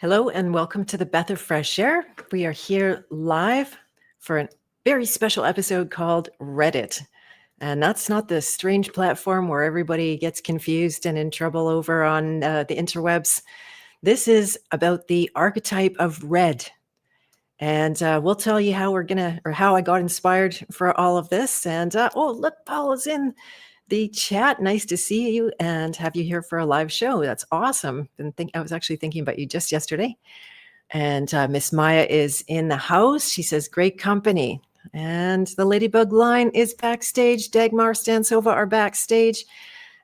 Hello and welcome to the Beth of Fresh Air. We are here live for a very special episode called Reddit. And that's not the strange platform where everybody gets confused and in trouble over on the interwebs. This is about the archetype of red. And we'll tell you how how I got inspired for all of this. And oh, look, Paul is in the chat. Nice to see you and have you here for a live show. That's awesome. I was actually thinking about you just yesterday. And Miss Maya is in the house. She says, great company. And the Ladybug line is backstage. Dagmar Stansova are backstage.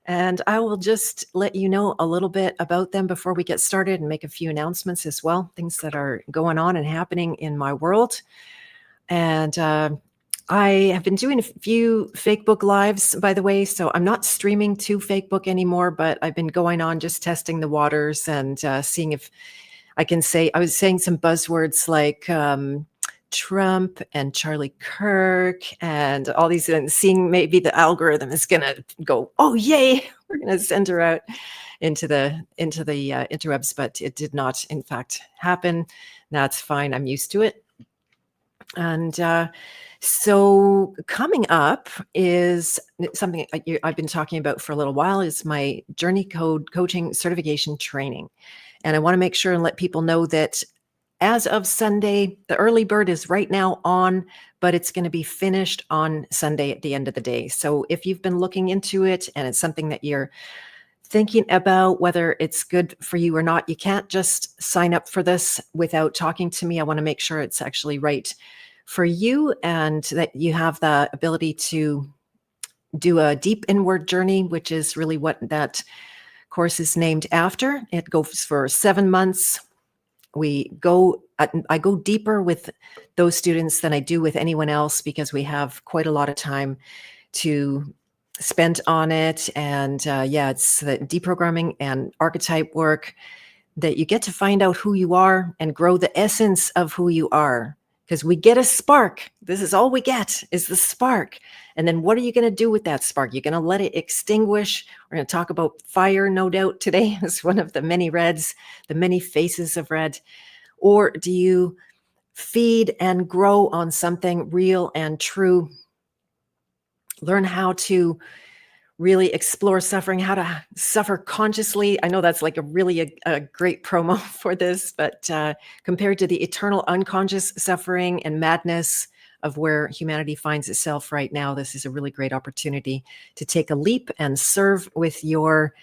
And I will just let you know a little bit about them before we get started and make a few announcements as well, things that are going on and happening in my world. And I have been doing a few Fakebook lives, by the way, so I'm not streaming to Fakebook anymore, but I've been going on just testing the waters and seeing if I can say, I was saying some buzzwords like Trump and Charlie Kirk and all these, and seeing maybe the algorithm is going to go, oh, yay, we're going to send her out into the interwebs, but it did not, in fact, happen. That's fine. I'm used to it. And so coming up is something I've been talking about for a little while is my Journey Code Coaching Certification Training. And I want to make sure and let people know that as of Sunday, the early bird is right now on, but it's going to be finished on Sunday at the end of the day. So if you've been looking into it and it's something that you're thinking about whether it's good for you or not, you can't just sign up for this without talking to me. I want to make sure it's actually right for you and that you have the ability to do a deep inward journey, which is really what that course is named after. It goes for 7 months. I go deeper with those students than I do with anyone else because we have quite a lot of time to spend on it. And it's the deprogramming and archetype work that you get to find out who you are and grow the essence of who you are. Because we get a spark. This is all we get is the spark. And then what are you going to do with that spark? You're going to let it extinguish. We're going to talk about fire, no doubt, today as one of the many reds, the many faces of red. Or do you feed and grow on something real and true? Learn how to really explore suffering, how to suffer consciously. I know that's like a great promo for this, but compared to the eternal unconscious suffering and madness of where humanity finds itself right now, this is a really great opportunity to take a leap and serve with your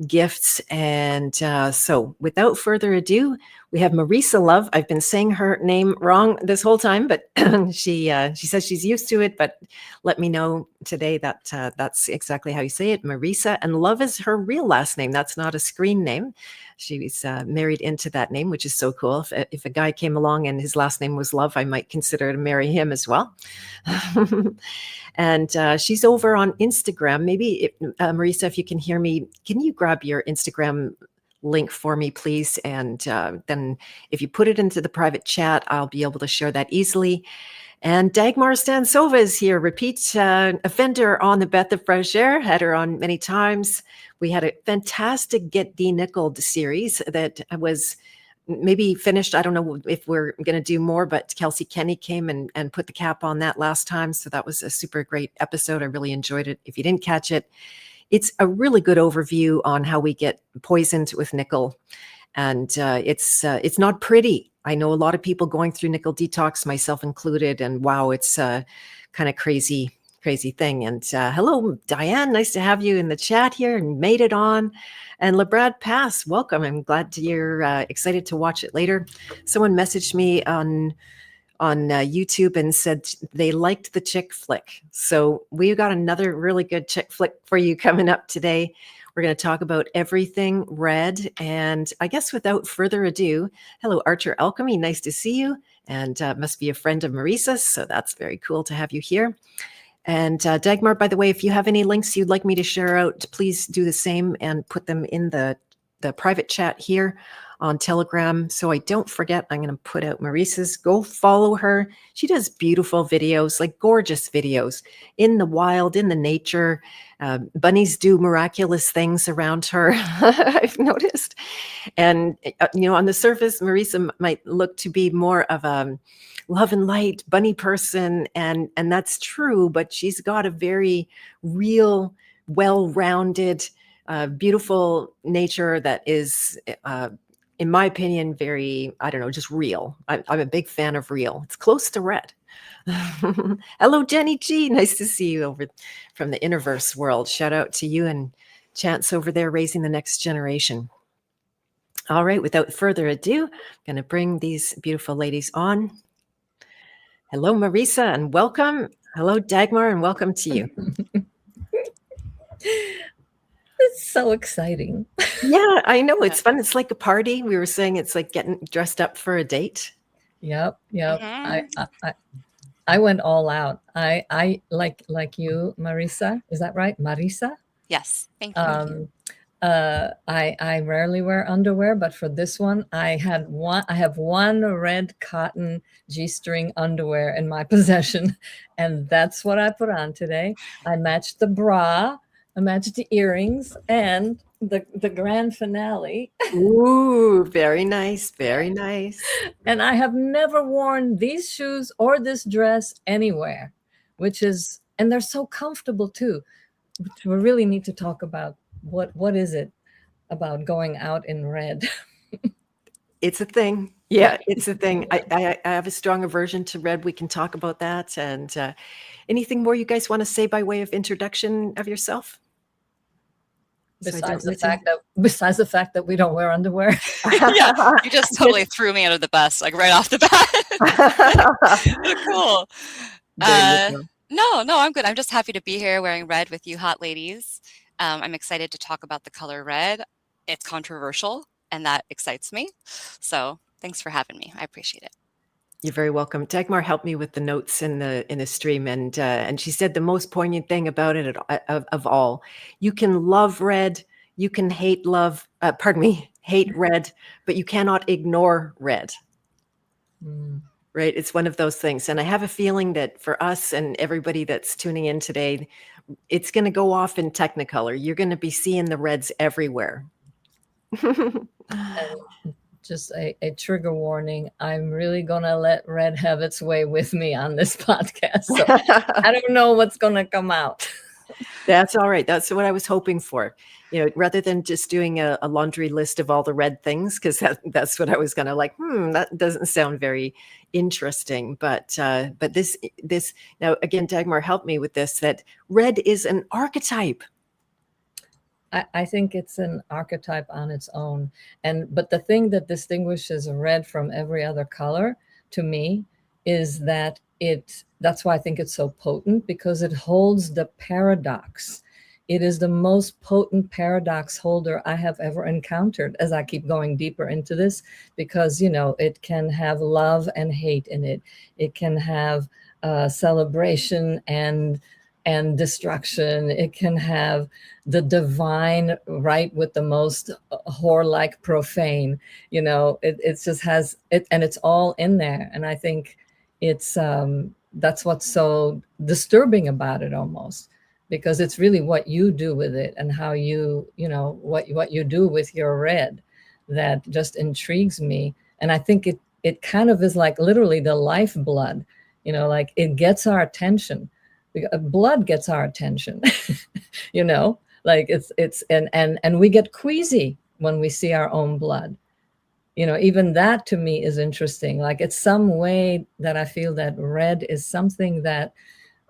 gifts. And so without further ado, we have Marisa Love. I've been saying her name wrong this whole time, but she says she's used to it, but let me know today that that's exactly how you say it, Marisa. And Love is her real last name. That's not a screen name. She's married into that name, which is so cool. If a guy came along and his last name was Love, I might consider to marry him as well. And she's over on Instagram. Maybe, Marisa, if you can hear me, can you grab your Instagram link for me, please? And then if you put it into the private chat, I'll be able to share that easily. And Dagmar Stansova is here, repeat offender on the Beth of Fresh Air, had her on many times. We had a fantastic Get Denickled series that was maybe finished. I don't know if we're going to do more, but Kelsey Kenny came and put the cap on that last time. So that was a super great episode. I really enjoyed it. If you didn't catch it, it's a really good overview on how we get poisoned with nickel. And it's not pretty. I know a lot of people going through nickel detox, myself included, and wow, it's a kind of crazy thing. And hello, Diane, nice to have you in the chat here and made it on. And LeBrad Pass, welcome. I'm glad you're excited to watch it later. Someone messaged me on YouTube and said they liked the chick flick. So we've got another really good chick flick for you coming up today. We're going to talk about everything red. And I guess without further ado, hello, Archer Alchemy. Nice to see you. And must be a friend of Marisa's. So that's very cool to have you here. And Dagmar, by the way, if you have any links you'd like me to share out, please do the same and put them in the private chat here on Telegram. So I don't forget, I'm going to put out Marisa's. Go follow her. She does beautiful videos, like gorgeous videos in the wild, in the nature. Bunnies do miraculous things around her, I've noticed. And, on the surface, Marisa might look to be more of a love and light bunny person. And that's true, but she's got a very real, well-rounded, beautiful nature that is, in my opinion, very, I don't know, just real. I'm a big fan of real. It's close to red. Hello, Jenny G. Nice to see you over from the Interverse world. Shout out to you and Chance over there raising the next generation. All right, without further ado, I'm going to bring these beautiful ladies on. Hello, Marisa, and welcome. Hello, Dagmar, and welcome to you. It's so exciting. Yeah, I know. It's fun. It's like a party. We were saying it's like getting dressed up for a date. Yep. Mm-hmm. I went all out. I like you, Marisa. Is that right, Marisa? Yes. Thank you. I rarely wear underwear, but for this one, I have one red cotton G-string underwear in my possession, and that's what I put on today. I matched the bra, I matched the earrings, and the grand finale. Ooh, very nice, very nice. And I have never worn these shoes or this dress anywhere, and they're so comfortable too. Which we really need to talk about. What is it about going out in red? It's a thing. Yeah, it's a thing. I have a strong aversion to red. We can talk about that. And anything more you guys want to say by way of introduction of yourself? Besides the fact that we don't wear underwear. Yeah, you just totally threw me out of the bus, like right off the bat. Cool. No, I'm good. I'm just happy to be here wearing red with you hot ladies. I'm excited to talk about the color red. It's controversial, and that excites me. So thanks for having me. I appreciate it. You're very welcome. Dagmar helped me with the notes in the stream, and she said the most poignant thing about it of all: you can love red, you can hate red, but you cannot ignore red. Right? It's one of those things, and I have a feeling that for us and everybody that's tuning in today, it's going to go off in Technicolor. You're going to be seeing the reds everywhere. Just a trigger warning. I'm really going to let red have its way with me on this podcast. So I don't know what's going to come out. That's all right. That's what I was hoping for. Rather than just doing a laundry list of all the red things, because that's what I was going to like, that doesn't sound very interesting. But this now, again, Dagmar helped me with this, that red is an archetype. I think it's an archetype on its own. But the thing that distinguishes red from every other color to me is that that's why I think it's so potent, because it holds the paradox. It is the most potent paradox holder I have ever encountered, as I keep going deeper into this, because, it can have love and hate in it. It can have celebration and destruction. It can have the divine right with the most whore-like profane. It just has it, and it's all in there. And I think it's that's what's so disturbing about it, almost, because it's really what you do with it and how what you do with your red that just intrigues me. And I think it kind of is like literally the lifeblood, like it gets our attention. Blood gets our attention, like it's and we get queasy when we see our own blood. Even that to me is interesting. Like it's some way that I feel that red is something that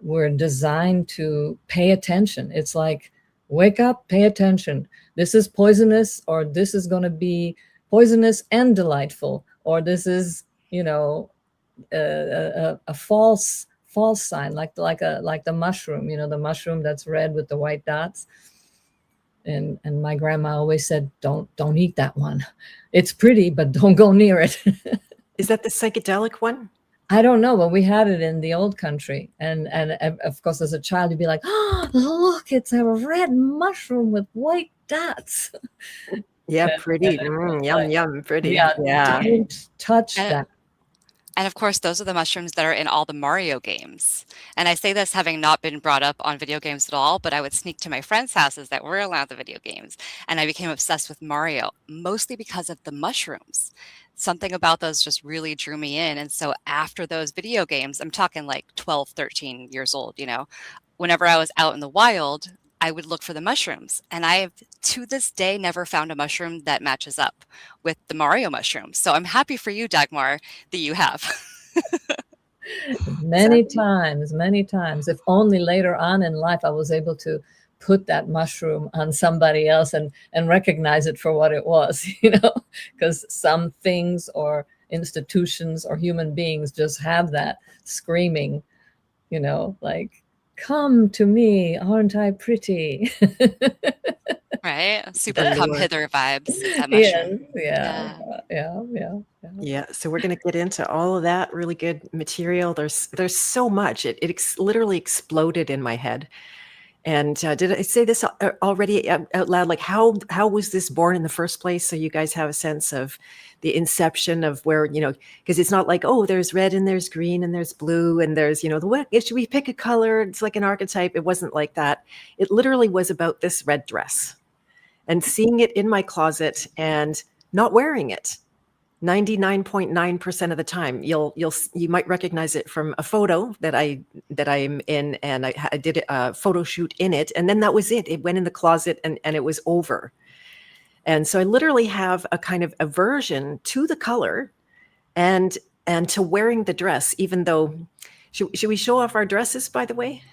we're designed to pay attention. It's like, wake up, pay attention. This is poisonous, or this is going to be poisonous and delightful, or this is, a false sign, like the mushroom, the mushroom that's red with the white dots. And my grandma always said, don't eat that one. It's pretty, but don't go near it. Is that the psychedelic one? I don't know, but we had it in the old country. And of course, as a child, you'd be like, oh, look, it's a red mushroom with white dots. Yeah, pretty. Yum, pretty. Yeah. Don't touch that. And of course, those are the mushrooms that are in all the Mario games. And I say this having not been brought up on video games at all, but I would sneak to my friends' houses that were allowed the video games. And I became obsessed with Mario, mostly because of the mushrooms. Something about those just really drew me in. And so after those video games, I'm talking like 12, 13 years old, whenever I was out in the wild, I would look for the mushrooms. And I have to this day never found a mushroom that matches up with the Mario mushrooms. So I'm happy for you, Dagmar, that you have. Many times. If only later on in life I was able to put that mushroom on somebody else and recognize it for what it was, because some things or institutions or human beings just have that screaming, like, come to me, aren't I pretty? Right? Super come hither vibes. That mushroom. Yeah. So we're going to get into all of that really good material. There's so much. It literally exploded in my head. And did I say this already out loud? Like, how was this born in the first place? So you guys have a sense of the inception of where, because it's not like, oh, there's red and there's green and there's blue and there's, should we pick a color? It's like an archetype. It wasn't like that. It literally was about this red dress and seeing it in my closet and not wearing it. 99.9% of the time, you might recognize it from a photo that I'm in, and I did a photo shoot in it, and then that was it. It went in the closet, and it was over. And so I literally have a kind of aversion to the color, and to wearing the dress. Even though, should we show off our dresses? By the way,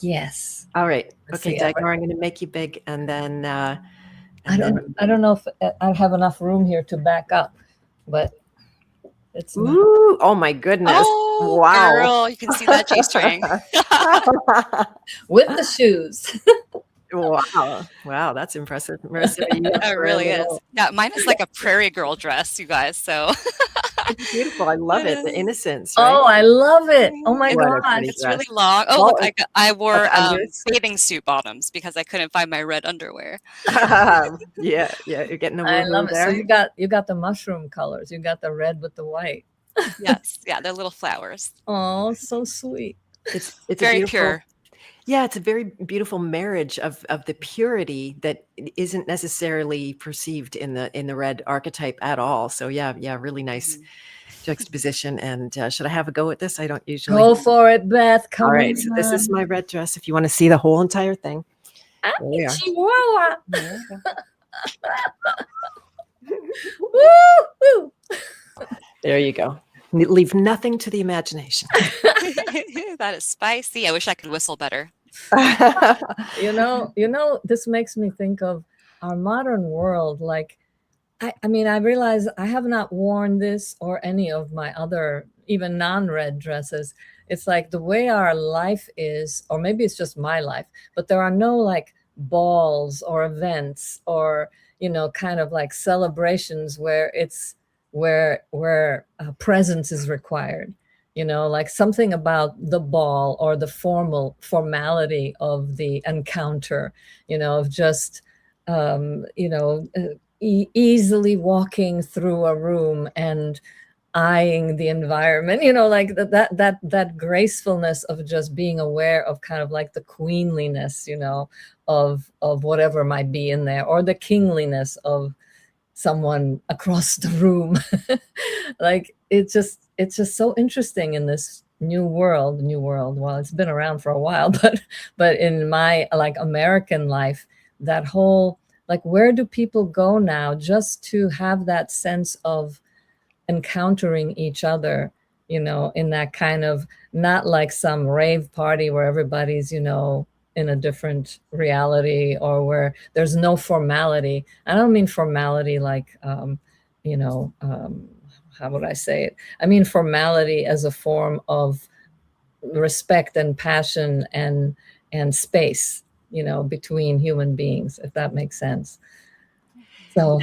yes. All right. Okay, Dagmar, I'm going to make you big, and then I don't know if I have enough room here to back up. But it's ooh, oh my goodness. Oh, wow. Girl, you can see that G-string. With the shoes. Wow, that's impressive. Marisa, it really is. Yeah, mine is like a prairie girl dress, you guys. So it's beautiful. I love it. The innocence. Right? Oh, I love it. Oh my God. It's really long. Oh, look, I wore bathing suit bottoms because I couldn't find my red underwear. Yeah, you're getting a I love it. there. So you got the mushroom colors. You got the red with the white. Yes, yeah, they're little flowers. Oh, so sweet. It's very pure. Yeah, it's a very beautiful marriage of the purity that isn't necessarily perceived in the red archetype at all. So yeah, really nice juxtaposition. And should I have a go at this? I don't usually. Go for it, Beth. Come on. All right, so this is my red dress. If you want to see the whole entire thing. Chihuahua. Woo! There you go. Leave nothing to the imagination. That is spicy. I wish I could whistle better. This makes me think of our modern world. Like, I mean, I realize I have not worn this or any of my other, even non-red dresses. It's like the way our life is, or maybe it's just my life, but there are no like balls or events or, kind of like celebrations where it's where presence is required. Like something about the ball or the formality of the encounter, of just, easily walking through a room and eyeing the environment, like that gracefulness of just being aware of kind of like the queenliness, of whatever might be in there, or the kingliness of someone across the room. Like it's just so interesting in this new world. Well, it's been around for a while, but in my like American life, that whole like, where do people go now just to have that sense of encountering each other, in that kind of, not like some rave party where everybody's, in a different reality, or where there's no formality. I don't mean formality like, how would I say it? I mean formality as a form of respect and passion and space, between human beings, if that makes sense. So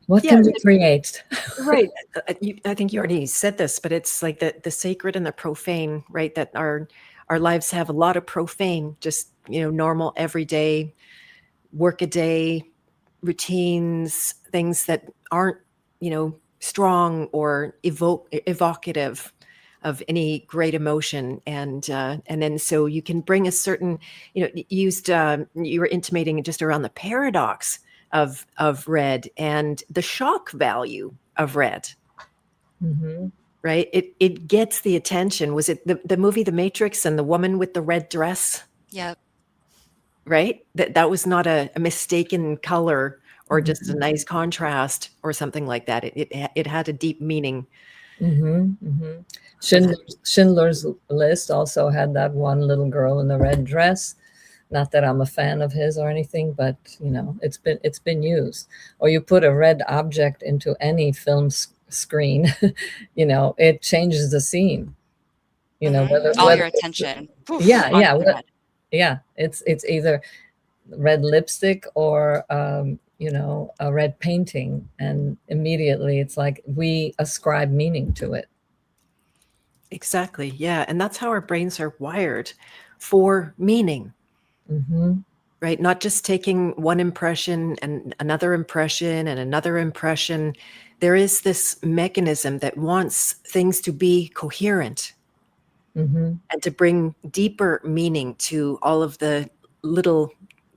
what can we create? Right. I think you already said this, but it's like the sacred and the profane, right? That our lives have a lot of profane, just, normal, everyday, work-a-day routines, things that aren't, strong or evocative. of any great emotion, and then so you can bring a certain, used you were intimating just around the paradox of red and the shock value of red. Mm-hmm. Right? It gets the attention. Was it the movie The Matrix and the woman with the red dress? Yep. Right? That was not a mistaken color or just a Mm-hmm. nice contrast or something like that. It had a deep meaning. Mm-hmm. Mm-hmm. Schindler's List also had that one little girl in the red dress. Not that I'm a fan of his or anything, but it's been used. Or you put a red object into any film screen, it changes the scene. All Whether your attention. Poof, yeah, onto yeah, the red. yeah. It's either red lipstick or a red painting, and immediately it's like we ascribe meaning to it. Exactly. Yeah. And that's how our brains are wired, for meaning. Mm-hmm. Right? Not just taking one impression and another impression and another impression. There is this mechanism that wants things to be coherent. Mm-hmm. And to bring deeper meaning to all of the little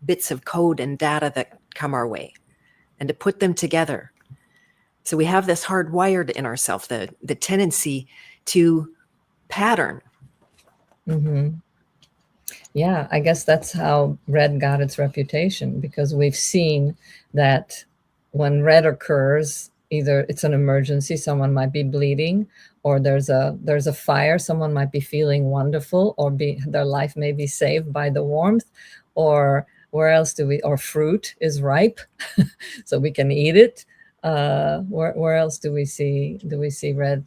bits of code and data that come our way, and to put them together. So we have this hardwired in ourselves, the tendency to pattern. Mm-hmm. Yeah, I guess that's how red got its reputation, because we've seen that when red occurs, either it's an emergency, someone might be bleeding, or there's a fire, someone might be feeling wonderful, or their life may be saved by the warmth, or or fruit is ripe, so we can eat it. Where else do we see red?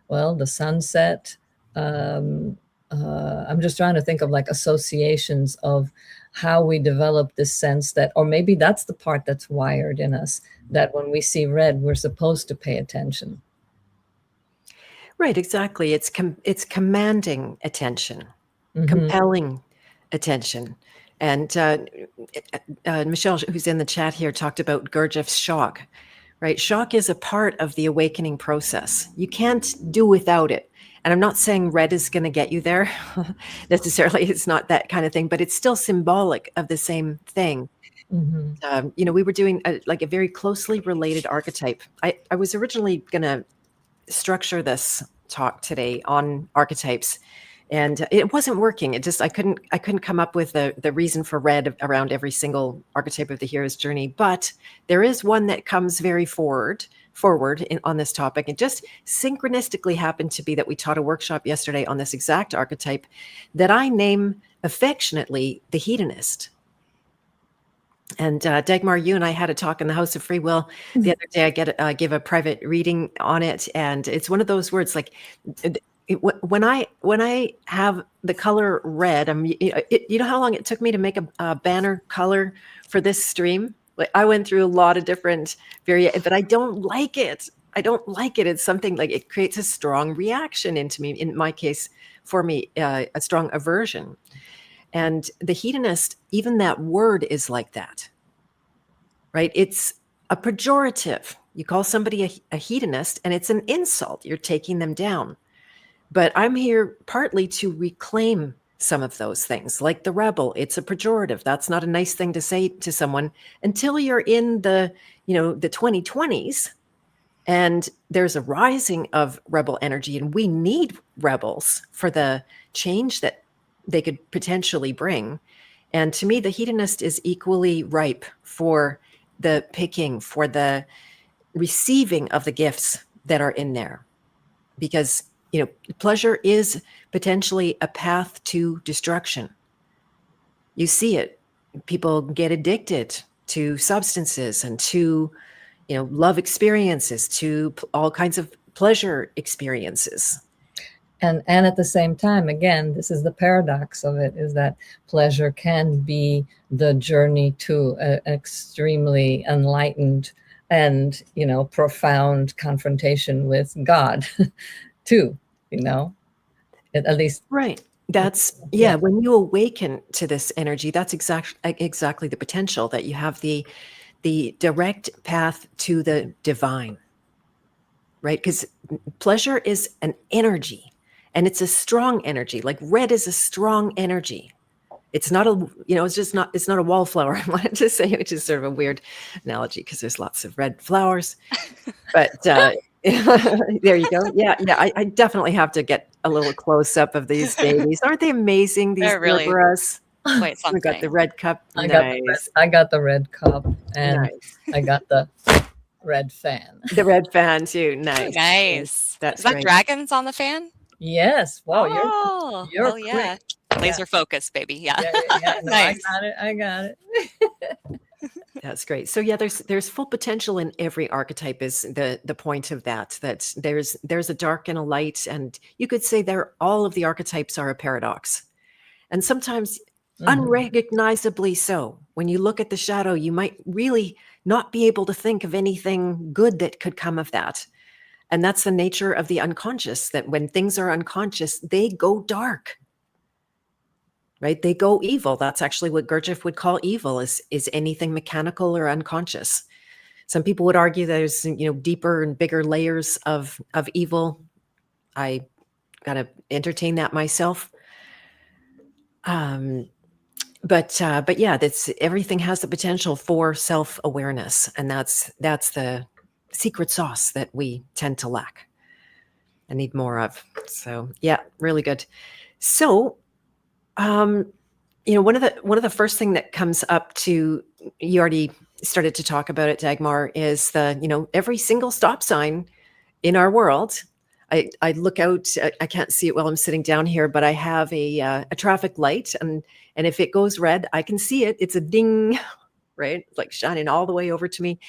Well, the sunset. I'm just trying to think of like associations of how we develop this sense that, or maybe that's the part that's wired in us, that when we see red, we're supposed to pay attention. Right, exactly. It's commanding attention, Mm-hmm. compelling attention. And Michelle, who's in the chat here, talked about Gurdjieff's shock. Right? Shock is a part of the awakening process. You can't do without it. And I'm not saying red is going to get you there necessarily. It's not that kind of thing, but it's still symbolic of the same thing. Mm-hmm. We were doing a very closely related archetype. I was originally going to structure this talk today on archetypes, and it wasn't working. I couldn't come up with the reason for red around every single archetype of the hero's journey. But there is one that comes very forward on this topic. It just synchronistically happened to be that we taught a workshop yesterday on this exact archetype that I name affectionately the hedonist. And Dagmar, you and I had a talk in the House of Free Will the other day. I give a private reading on it, and it's one of those words like, when I have the color red, you know how long it took me to make a banner color for this stream? Like, I went through a lot of different but I don't like it. I don't like it. It's something like, it creates a strong reaction into me. In my case, for me, a strong aversion. And the hedonist, even that word is like that, right? It's a pejorative. You call somebody a hedonist, and it's an insult. You're taking them down. But I'm here partly to reclaim some of those things, like the rebel. It's a pejorative. That's not a nice thing to say to someone until you're in the 2020s, and there's a rising of rebel energy, and we need rebels for the change that they could potentially bring. And to me, the hedonist is equally ripe for the picking, for the receiving of the gifts that are in there. Because, pleasure is potentially a path to destruction. You see it. People get addicted to substances and to, love experiences, to all kinds of pleasure experiences. And at the same time, again, this is the paradox of it, is that pleasure can be the journey to an extremely enlightened and, profound confrontation with God too, at least. Right. That's, yeah, when you awaken to this energy, that's exactly the potential, that you have the direct path to the divine, right? Because pleasure is an energy. And it's a strong energy. Like red is a strong energy. It's not a, it's not a wallflower, I wanted to say, which is sort of a weird analogy because there's lots of red flowers. But there you go. Yeah, I definitely have to get a little close up of these babies. Aren't they amazing, these They're really Cerberas? quite We got the something. red cup. I Nice. got the red cup, and Nice. I got the red fan. The red fan too. Nice. Nice. That's Is that right. dragons on the fan? Yes. Wow, Oh, you're hell quick. yeah. Laser focus, baby. Yeah. Yeah. No, Nice. I got it. That's great. So yeah, there's full potential in every archetype is the point of that there's a dark and a light, and you could say all of the archetypes are a paradox. And sometimes unrecognizably so. When you look at the shadow, you might really not be able to think of anything good that could come of that. And that's the nature of the unconscious, that when things are unconscious, they go dark. Right? They go evil. That's actually what Gurdjieff would call evil is anything mechanical or unconscious. Some people would argue there's, deeper and bigger layers of evil. I got to entertain that myself. But yeah, everything has the potential for self-awareness, and that's the secret sauce that we tend to lack and need more of. So yeah, really good. So one of the first thing that comes up you already started to talk about it, Dagmar, is every single stop sign in our world. I look out, I can't see it while I'm sitting down here, but I have a traffic light, and if it goes red, I can see it. It's a ding, right? It's like shining all the way over to me.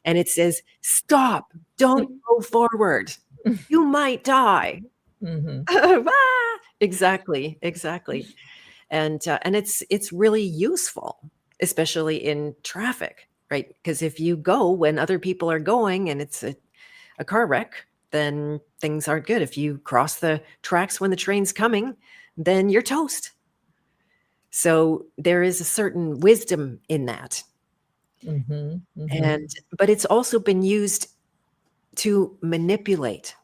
And it says, stop, don't go forward. You might die. Exactly. And it's really useful, especially in traffic, right? Because if you go when other people are going and it's a car wreck, then things aren't good. If you cross the tracks when the train's coming, then you're toast. So there is a certain wisdom in that. But it's also been used to manipulate,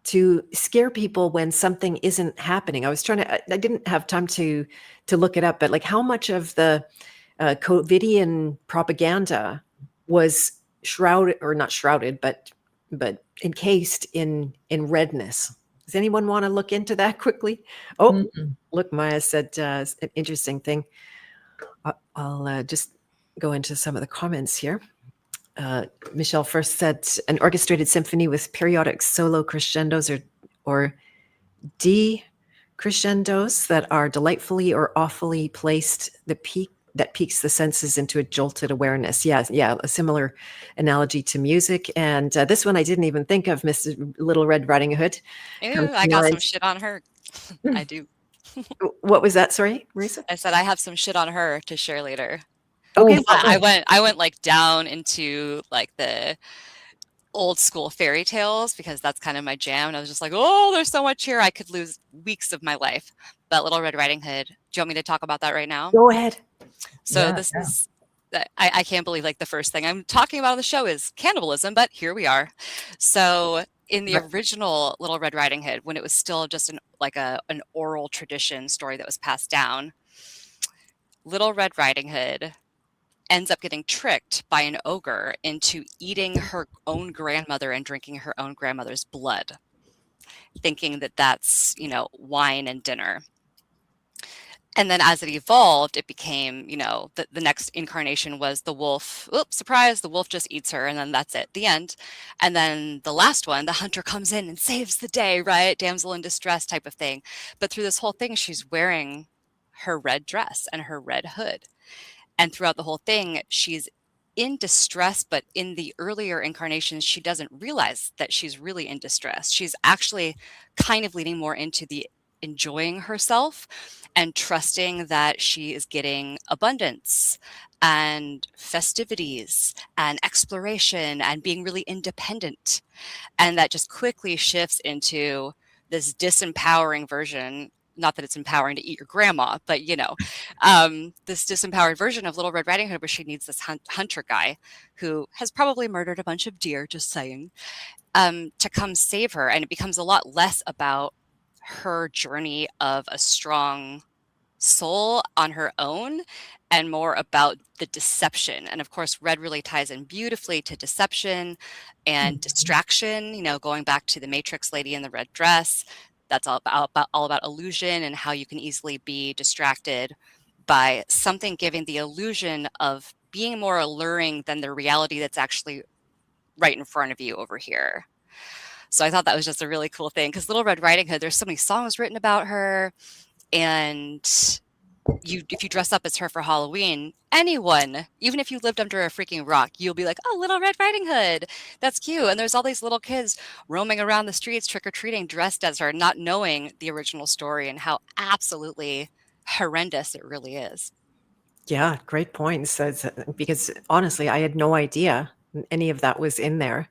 to scare people when something isn't happening. I didn't have time to look it up, but like how much of the COVIDian propaganda was shrouded, or not shrouded, but encased in redness. Does anyone want to look into that quickly? Oh, look, Maya said an interesting thing. I'll just go into some of the comments here. Michelle first said an orchestrated symphony with periodic solo crescendos or decrescendos that are delightfully or awfully placed, that peaks the senses into a jolted awareness. Yeah, a similar analogy to music. And this one I didn't even think of, Miss Little Red Riding Hood. Ew, I got some shit on her. I do. What was that? Sorry, Marisa? I said I have some shit on her to share later. Okay. I went like down into like the old school fairy tales because that's kind of my jam. And I was just like, oh, there's so much here. I could lose weeks of my life. But Little Red Riding Hood, do you want me to talk about that right now? Go ahead. So is, I can't believe like the first thing I'm talking about on the show is cannibalism, but here we are. So in the original Little Red Riding Hood, when it was still just an oral tradition story that was passed down, Little Red Riding Hood ends up getting tricked by an ogre into eating her own grandmother and drinking her own grandmother's blood, thinking that that's, wine and dinner. And then as it evolved, it became, the next incarnation was the wolf. Oops, surprise, the wolf just eats her, and then that's it, the end. And then the last one, the hunter comes in and saves the day, right? Damsel in distress type of thing. But through this whole thing, she's wearing her red dress and her red hood. And throughout the whole thing, she's in distress, but in the earlier incarnations, she doesn't realize that she's really in distress. She's actually kind of leaning more into the enjoying herself and trusting that she is getting abundance and festivities and exploration and being really independent. And that just quickly shifts into this disempowering version. Not that it's empowering to eat your grandma, but this disempowered version of Little Red Riding Hood, where she needs this hunter guy who has probably murdered a bunch of deer, just saying. to come save her. And it becomes a lot less about her journey of a strong soul on her own and more about the deception. And of course, red really ties in beautifully to deception and distraction, going back to the Matrix lady in the red dress. That's all about illusion and how you can easily be distracted by something giving the illusion of being more alluring than the reality that's actually right in front of you over here. So I thought that was just a really cool thing, because Little Red Riding Hood, there's so many songs written about her, and if you dress up as her for Halloween, anyone, even if you lived under a freaking rock, you'll be like, oh, Little Red Riding Hood, that's cute. And there's all these little kids roaming around the streets trick-or-treating dressed as her, not knowing the original story and how absolutely horrendous it really is. Yeah, great points. Because honestly, I had no idea any of that was in there.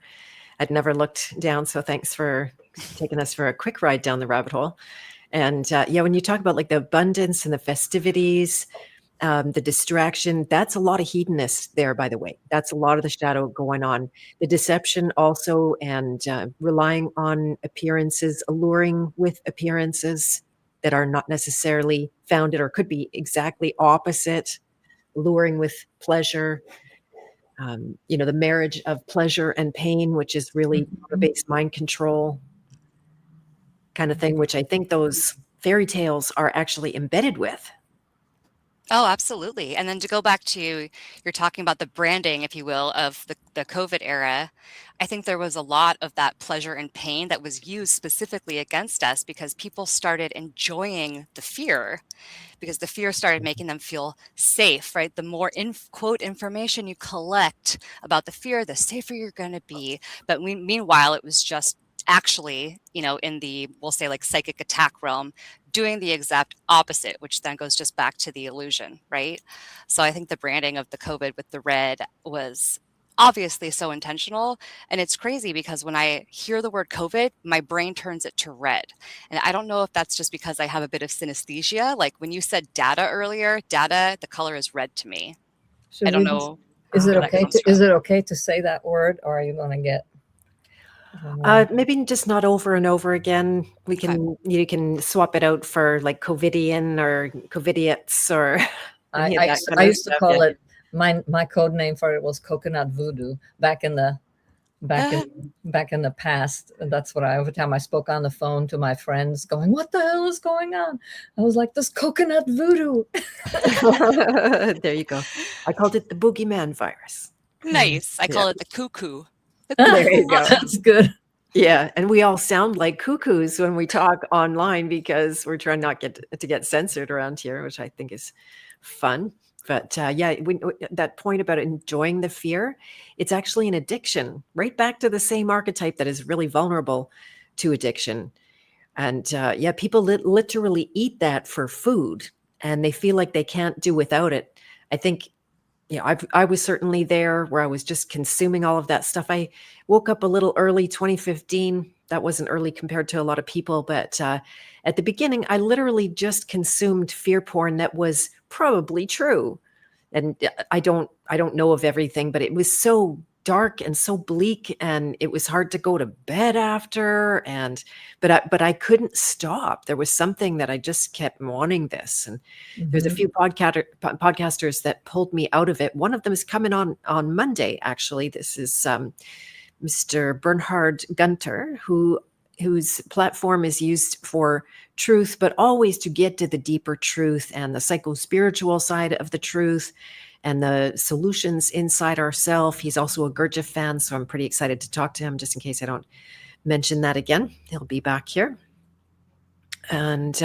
I'd never looked down. So thanks for taking us for a quick ride down the rabbit hole. And yeah, when you talk about like the abundance and the festivities, the distraction, that's a lot of hedonists there, by the way. That's a lot of the shadow going on. The deception also, and relying on appearances, alluring with appearances that are not necessarily founded or could be exactly opposite, alluring with pleasure. The marriage of pleasure and pain, which is really base mind control kind of thing, which I think those fairy tales are actually embedded with. Oh, absolutely. And then to go back to, you're talking about the branding, if you will, of the COVID era, I think there was a lot of that pleasure and pain that was used specifically against us because people started enjoying the fear, because the fear started making them feel safe, right? The more quote information you collect about the fear, the safer you're going to be. But meanwhile, it was just actually, in the, we'll say like psychic attack realm, doing the exact opposite, which then goes just back to the illusion, right? So I think the branding of the COVID with the red was obviously so intentional. And it's crazy because when I hear the word COVID, my brain turns it to red. And I don't know if that's just because I have a bit of synesthesia. Like when you said data earlier, the color is red to me. I don't know. Is it where that okay? comes from. Is it okay to say that word, or are you going to get? Maybe just not over and over again. You can swap it out for like COVIDian or COVIDiots or I used to call it, my code name for it was coconut voodoo back in the past. And that's what every time I spoke on the phone to my friends going, what the hell is going on? I was like, this coconut voodoo. There you go. I called it the boogeyman virus. Nice. I call it the cuckoo. There you go. That's good. Yeah, and we all sound like cuckoos when we talk online because we're trying not to get censored around here, which I think is fun. But yeah, that point about enjoying the fear, it's actually an addiction, right back to the same archetype that is really vulnerable to addiction. And yeah, people literally eat that for food, and they feel like they can't do without it. I think, I was certainly there where I was just consuming all of that stuff. I woke up a little early, 2015. That wasn't early compared to a lot of people, but at the beginning, I literally just consumed fear porn that was probably true. And I don't know of everything, but it was so dark and so bleak, and it was hard to go to bed after. But I couldn't stop. There was something that I just kept wanting this. And there's a few podcasters that pulled me out of it. One of them is coming on Monday, actually. This is Mr. Bernhard Gunter, whose platform is used for truth, but always to get to the deeper truth and the psycho-spiritual side of the truth and the solutions inside ourselves. He's also a Gurdjieff fan, so I'm pretty excited to talk to him, just in case I don't mention that again. He'll be back here. And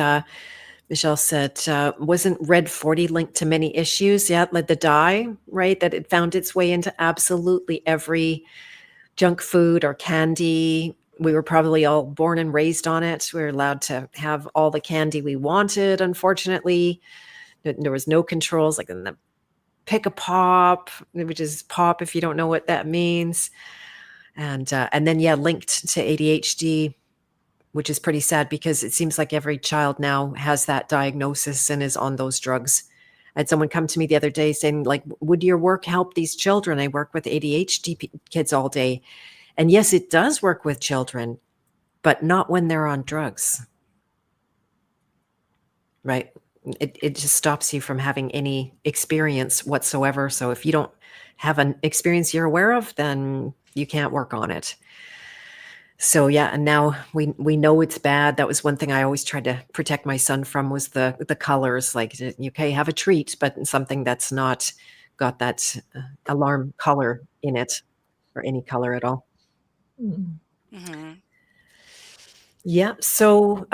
Michelle said, wasn't Red 40 linked to many issues? Yeah, it led the dye, right? That it found its way into absolutely every junk food or candy. We were probably all born and raised on it. We were allowed to have all the candy we wanted, unfortunately. There was no controls, like in the pick a pop, which is pop if you don't know what that means. And then, yeah, linked to ADHD, which is pretty sad because it seems like every child now has that diagnosis and is on those drugs. I had someone come to me the other day saying, like, would your work help these children? I work with ADHD kids all day. And yes, it does work with children, but not when they're on drugs, right? It just stops you from having any experience whatsoever. So if you don't have an experience you're aware of, then you can't work on it. So yeah, and now we know it's bad. That was one thing I always tried to protect my son from, was the colors. Like, okay, have a treat, but something that's not got that alarm color in it, or any color at all. Mhm. Yeah. So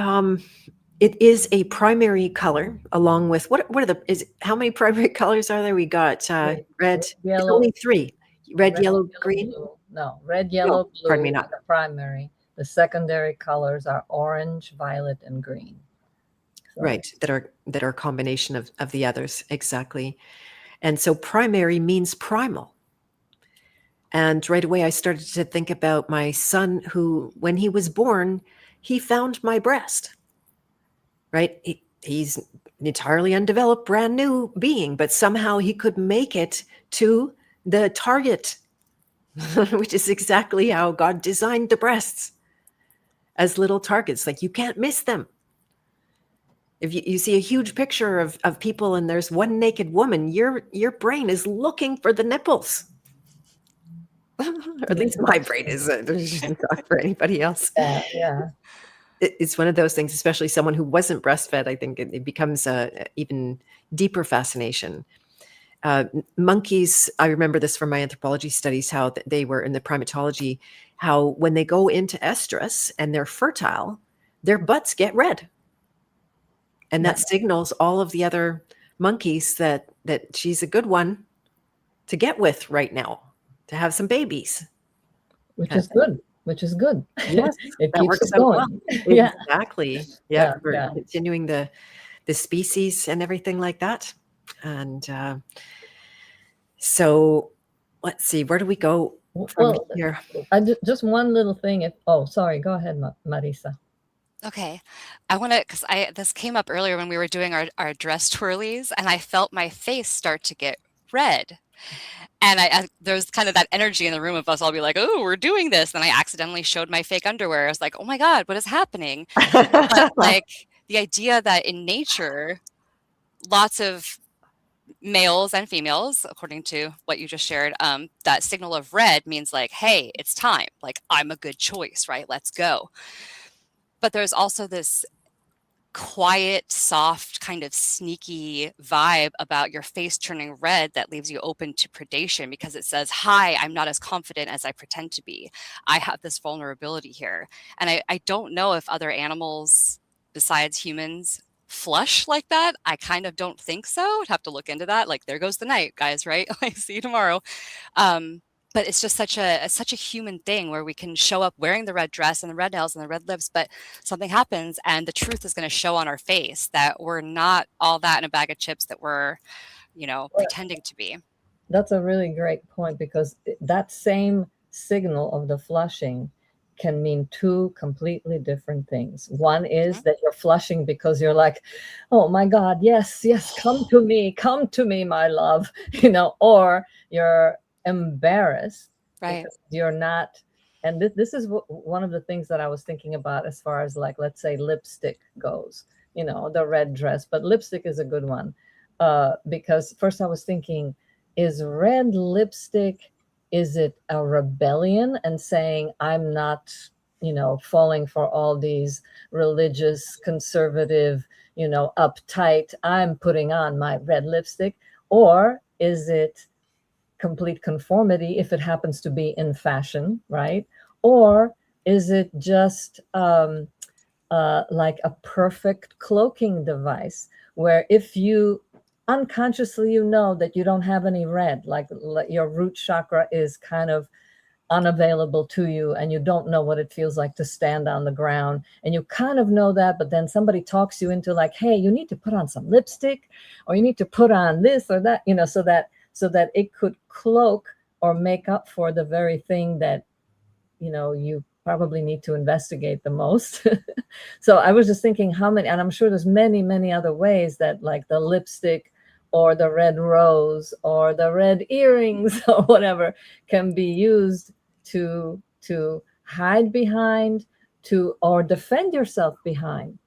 it is a primary color, along with what are how many primary colors are there? We got red. It's yellow, only 3: red, yellow, green. blue. No, red, yellow, blue pardon me, are not the primary. The secondary colors are orange, violet, and green. So, right, that are a combination of the others. Exactly. And so primary means primal. And right away I started to think about my son, who, when he was born, he found my breast. Right? He's an entirely undeveloped, brand new being, but somehow he could make it to the target, which is exactly how God designed the breasts, as little targets. Like, you can't miss them. If you see a huge picture of people and there's one naked woman, your brain is looking for the nipples. Or at least my brain is. Not for anybody else. yeah. It's one of those things, especially someone who wasn't breastfed. I think it becomes a even deeper fascination. Monkeys, I remember this from my anthropology studies, how they were in the primatology, how when they go into estrus and they're fertile, their butts get red. And that signals all of the other monkeys that she's a good one to get with right now, to have some babies. Which is good. Yes, it that keeps works us out going. well. Yeah. Exactly. Yeah, for Yeah. continuing the species and everything like that. And so let's see, where do we go from here? Just one little thing. Sorry, go ahead, Marisa. Okay. I want to, because this came up earlier when we were doing our dress twirlies, and I felt my face start to get red. And there's kind of that energy in the room of us all be like, oh, we're doing this. And I accidentally showed my fake underwear. I was like, oh my God, what is happening? But like the idea that in nature, lots of males and females, according to what you just shared, that signal of red means like, hey, it's time. Like, I'm a good choice, right? Let's go. But there's also this quiet, soft, kind of sneaky vibe about your face turning red that leaves you open to predation, because it says, hi, I'm not as confident as I pretend to be. I have this vulnerability here. And I don't know if other animals besides humans flush like that. I kind of don't think so. I'd have to look into that. Like, there goes the night, guys, right? Like, see you tomorrow. But it's just such a human thing where we can show up wearing the red dress and the red nails and the red lips, but something happens and the truth is going to show on our face that we're not all that in a bag of chips that we're, pretending to be. That's a really great point, because that same signal of the flushing can mean 2 completely different things. One is that you're flushing because you're like, oh my God, yes, come to me, my love, or you're embarrassed, right? Because you're not. And this is one of the things that I was thinking about as far as, like, let's say lipstick goes, the red dress, but lipstick is a good one, because first I was thinking, is red lipstick, is it a rebellion and saying, I'm not, falling for all these religious, conservative, uptight, I'm putting on my red lipstick? Or is it complete conformity if it happens to be in fashion, right? Or is it just like a perfect cloaking device, where if you unconsciously, that you don't have any red, like your root chakra is kind of unavailable to you, and you don't know what it feels like to stand on the ground, and you kind of know that, but then somebody talks you into, like, hey, you need to put on some lipstick, or you need to put on this or that, so that it could cloak or make up for the very thing that you probably need to investigate the most. So I was just thinking how many, and I'm sure there's many other ways that, like, the lipstick or the red rose or the red earrings or whatever can be used to to hide behind, or defend yourself behind.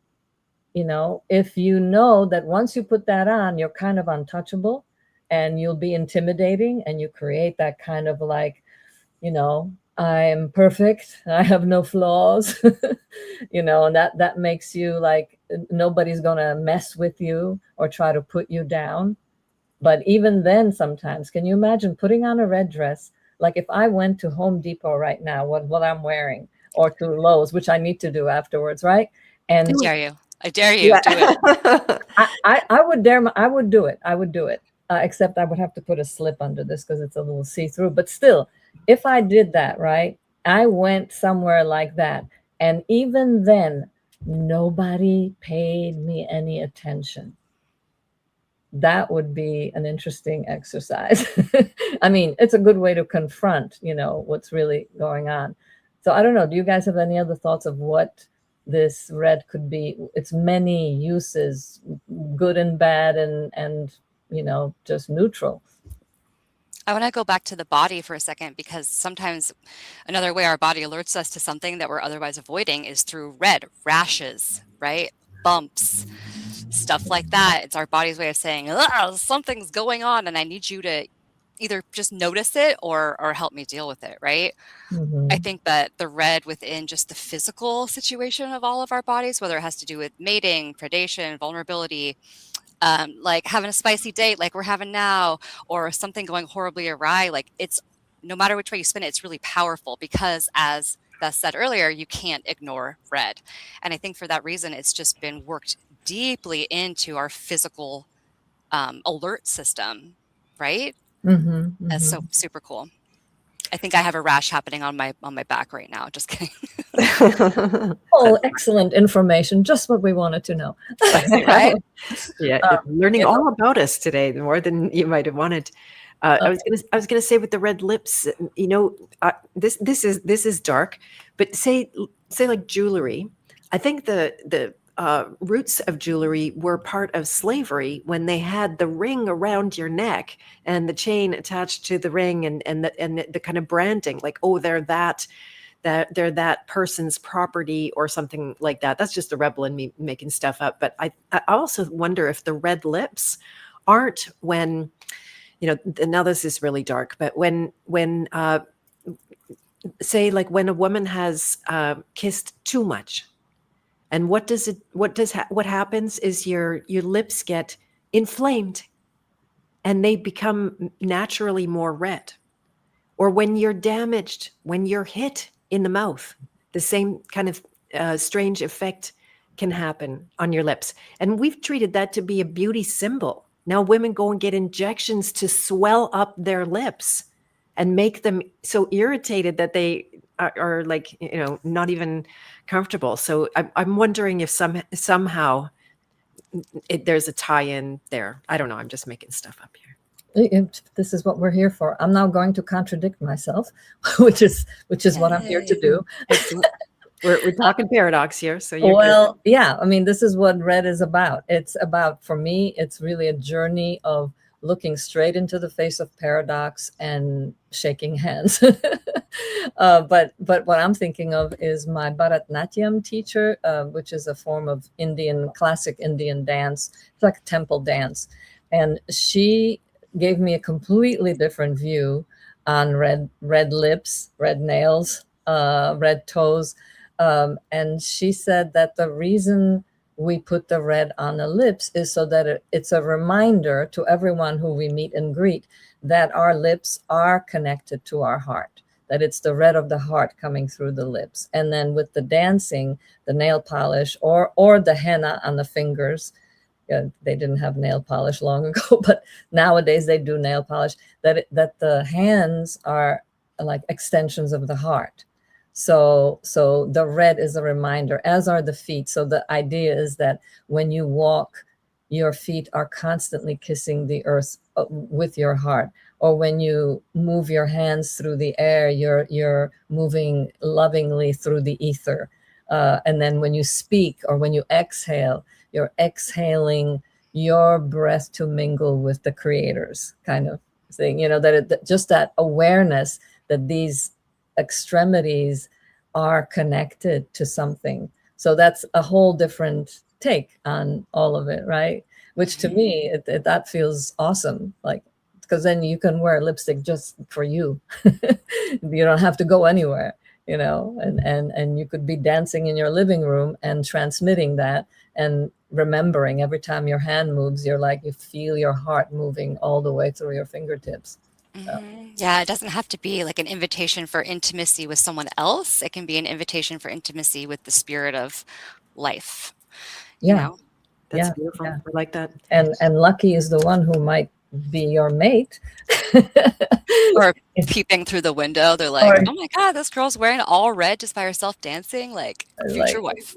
If you know that once you put that on, you're kind of untouchable and you'll be intimidating, and you create that kind of like, I'm perfect, I have no flaws, and that makes you like nobody's gonna mess with you or try to put you down. But even then, sometimes, can you imagine putting on a red dress? Like if I went to Home Depot right now, what I'm wearing, or to Lowe's, which I need to do afterwards, right? And I dare you. I dare you. Yeah. Do it. I would dare. I would do it. I would do it. Except I would have to put a slip under this because it's a little see-through. But still, if I did that, right, I went somewhere like that, and even then, nobody paid me any attention. That would be an interesting exercise. I mean, it's a good way to confront, what's really going on. So I don't know. Do you guys have any other thoughts of what this red could be? Its many uses, good and bad, and just neutral. I want to go back to the body for a second, because sometimes another way our body alerts us to something that we're otherwise avoiding is through red rashes, right? Bumps, stuff like that. It's our body's way of saying, something's going on and I need you to either just notice it or help me deal with it, right? Mm-hmm. I think that the red within just the physical situation of all of our bodies, whether it has to do with mating, predation, vulnerability, like having a spicy date like we're having now, or something going horribly awry, like it's, no matter which way you spin it, it's really powerful, because as Beth said earlier, you can't ignore red. And I think for that reason, it's just been worked deeply into our physical alert system, right? Mm-hmm, mm-hmm. That's so super cool. I think I have a rash happening on my back right now. Just kidding. Oh, excellent information. Just what we wanted to know. Right? Yeah, learning all about us today, more than you might have wanted. I was gonna say with the red lips, this is dark, but say like jewelry. I think the roots of jewelry were part of slavery, when they had the ring around your neck and the chain attached to the ring, and the kind of branding, like, oh, they're that person's property or something like that. That's just the rebel in me making stuff up. But I also wonder if the red lips aren't when, now this is really dark, but when say like when a woman has kissed too much, and what happens is your lips get inflamed and they become naturally more red. Or when you're damaged, when you're hit in the mouth, the same kind of strange effect can happen on your lips. And we've treated that to be a beauty symbol. Now women go and get injections to swell up their lips and make them so irritated that they are like, not even comfortable. So I'm wondering if somehow there's a tie-in there. I don't know. I'm just making stuff up here. This is what we're here for. I'm now going to contradict myself, which is what I'm here to do. We're talking paradox here. So yeah. I mean, this is what red is about. It's about, for me, it's really a journey of looking straight into the face of paradox and shaking hands. But what I'm thinking of is my Bharatanatyam teacher, which is a form of classic Indian dance. It's like a temple dance. And she gave me a completely different view on red lips, red nails, red toes. And she said that the reason we put the red on the lips is so that it's a reminder to everyone who we meet and greet that our lips are connected to our heart, that it's the red of the heart coming through the lips. And then with the dancing, the nail polish or the henna on the fingers, they didn't have nail polish long ago, but nowadays they do nail polish, that the hands are like extensions of the heart. So the red is a reminder, as are the feet. So the idea is that when you walk, your feet are constantly kissing the earth with your heart. Or when you move your hands through the air, you're moving lovingly through the ether. And then when you speak or when you exhale, you're exhaling your breath to mingle with the creator's kind of thing. Just that awareness that these extremities are connected to something. So that's a whole different take on all of it, right? Which to me, that feels awesome. Like, because then you can wear lipstick just for you. You don't have to go anywhere, you know, and you could be dancing in your living room and transmitting that and remembering every time your hand moves, you're like, you feel your heart moving all the way through your fingertips. So. Yeah, it doesn't have to be like an invitation for intimacy with someone else. It can be an invitation for intimacy with the spirit of life. You know? That's beautiful. I like that. And lucky is the one who might be your mate. Or peeping through the window, they're like, oh my God, this girl's wearing all red just by herself dancing, like future wife.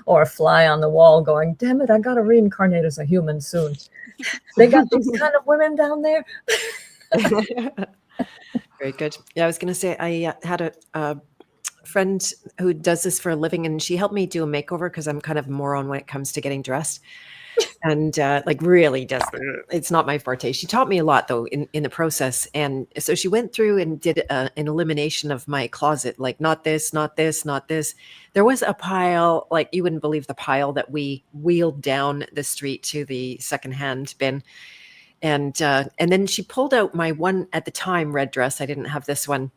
Or a fly on the wall going, damn it, I gotta reincarnate as a human soon. They got these kind of women down there. Very good. Yeah, I was going to say, I had a friend who does this for a living, and she helped me do a makeover because I'm kind of a moron when it comes to getting dressed. And like really does, it's not my forte. She taught me a lot though in the process. And so she went through and did an elimination of my closet, like not this, not this, not this. There was a pile, like you wouldn't believe the pile that we wheeled down the street to the secondhand bin. And then she pulled out my one at the time red dress. I didn't have this one,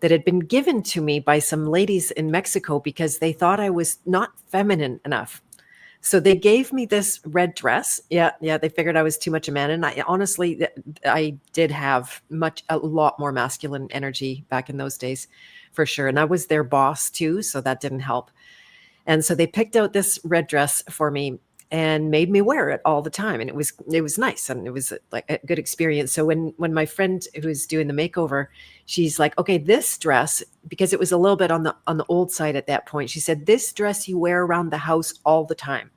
that had been given to me by some ladies in Mexico because they thought I was not feminine enough. So they gave me this red dress. Yeah. They figured I was too much a man. And I honestly, I did have a lot more masculine energy back in those days, for sure. And I was their boss too, so that didn't help. And so they picked out this red dress for me and made me wear it all the time. And it was nice, and it was like a good experience. So when my friend who was doing the makeover, she's like, okay, this dress, because it was a little bit on the old side at that point, she said, this dress you wear around the house all the time.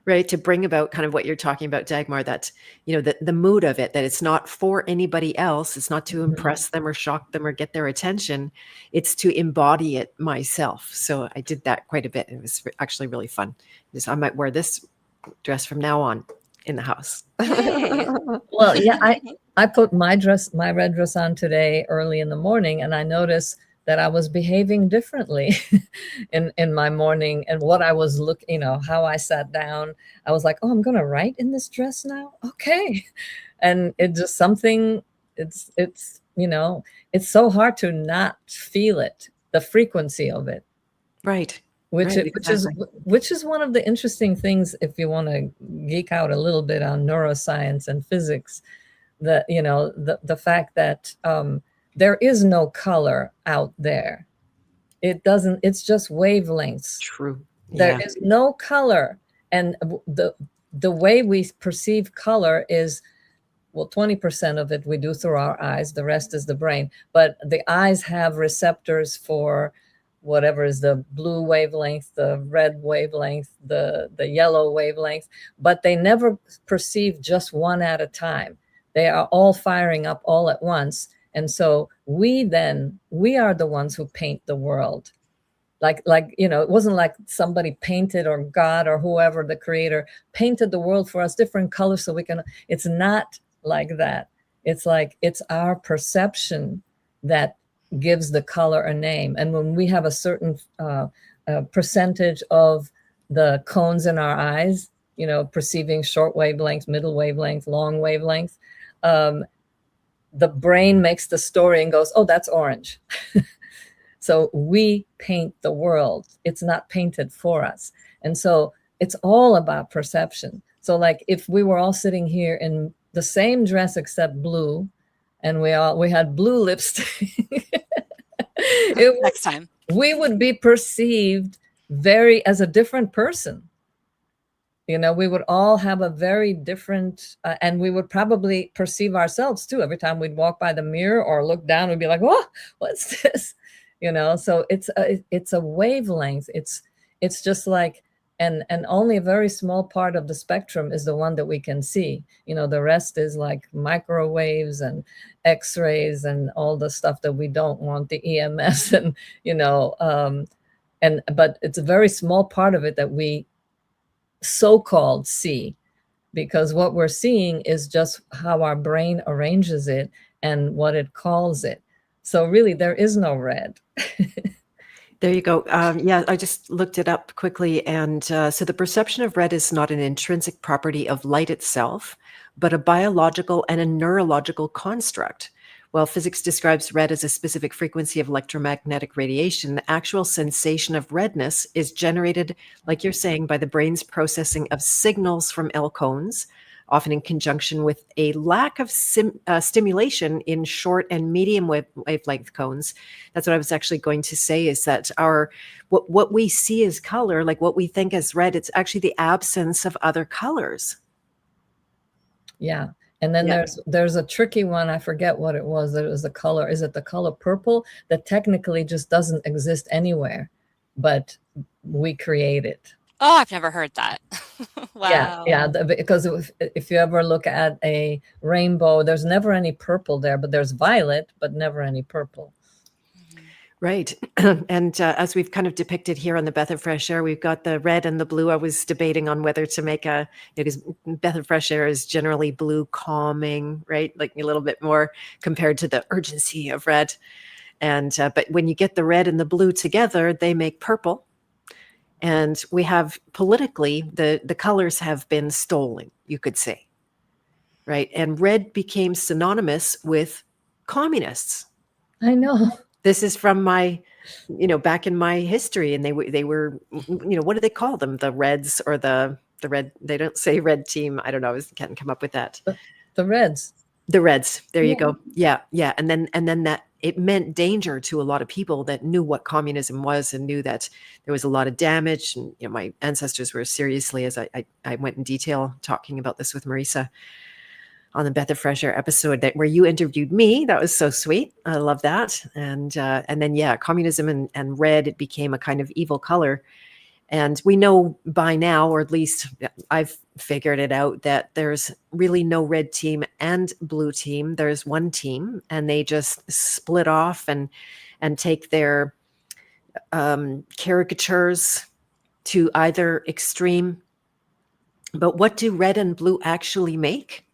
Right, to bring about kind of what you're talking about, Dagmar, that, you know, the mood of it, that it's not for anybody else. It's not to impress them or shock them or get their attention. It's to embody it myself. So I did that quite a bit. It was actually really fun. I might wear this dress from now on in the house. Well, yeah, I put my red dress on today early in the morning, and I noticed that I was behaving differently in my morning, and what I was looking, you know, how I sat down. I was like, oh, I'm going to write in this dress now. Okay. And it just something, it's, you know, it's so hard to not feel it, the frequency of it. Right. Which is one of the interesting things, if you want to geek out a little bit on neuroscience and physics, that, you know, the fact that, there is no color out there. It's just wavelengths. True. There is no color. And the way we perceive color is, well, 20% of it we do through our eyes. The rest is the brain. But the eyes have receptors for whatever is the blue wavelength, the red wavelength, the yellow wavelength, but they never perceive just one at a time. They are all firing up all at once. And so we are the ones who paint the world. Like, you know, it wasn't like somebody painted, or God or whoever, the creator, painted the world for us different colors so we can, it's not like that. It's like, it's our perception that gives the color a name. And when we have a certain percentage of the cones in our eyes, you know, perceiving short wavelength, middle wavelength, long wavelength, the brain makes the story and goes, oh, that's orange. So we paint the world. It's not painted for us. And so it's all about perception. So like if we were all sitting here in the same dress except blue, and we had blue lipstick, Next time we would be perceived as a different person. You know, we would all have a very different, and we would probably perceive ourselves too. Every time we'd walk by the mirror or look down, we'd be like, "Oh, what's this?" You know. So it's a wavelength. It's just like, and only a very small part of the spectrum is the one that we can see. You know, the rest is like microwaves and X-rays and all the stuff that we don't want, the EMS, and you know, but it's a very small part of it that we so-called see, because what we're seeing is just how our brain arranges it, and what it calls it. So really, there is no red. There you go. Yeah, I just looked it up quickly. And so the perception of red is not an intrinsic property of light itself, but a biological and a neurological construct. While physics describes red as a specific frequency of electromagnetic radiation, the actual sensation of redness is generated, like you're saying, by the brain's processing of signals from L cones, often in conjunction with a lack of stimulation in short and medium wavelength cones. That's what I was actually going to say, is that what we see as color, like what we think as red, it's actually the absence of other colors. Yeah. And then there's a tricky one. I forget what it was. That it was the color. Is it the color purple that technically just doesn't exist anywhere, but we create it? Oh, I've never heard that. Wow. Yeah, because if you ever look at a rainbow, there's never any purple there, but there's violet, but never any purple. Right. And as we've kind of depicted here on the Beth of Fresh Air, we've got the red and the blue. I was debating on whether to make because Beth of Fresh Air is generally blue calming, right? Like a little bit more compared to the urgency of red. And but when you get the red and the blue together, they make purple. And we have politically, the colors have been stolen, you could say, right? And red became synonymous with communists. I know. This is from my, back in my history, and they were, what do they call them? The Reds or the red? They don't say red team. I don't know. I can't come up with that. The Reds. The Reds. There you go. Yeah, yeah. And then that it meant danger to a lot of people that knew what communism was and knew that there was a lot of damage. And my ancestors were seriously, as I went in detail talking about this with Marisa on the Beth of Fresh Air episode where you interviewed me. That was so sweet. I love that. And then communism and red, it became a kind of evil color. And we know by now, or at least I've figured it out, that there's really no red team and blue team. There's one team, and they just split off and take their caricatures to either extreme. But what do red and blue actually make?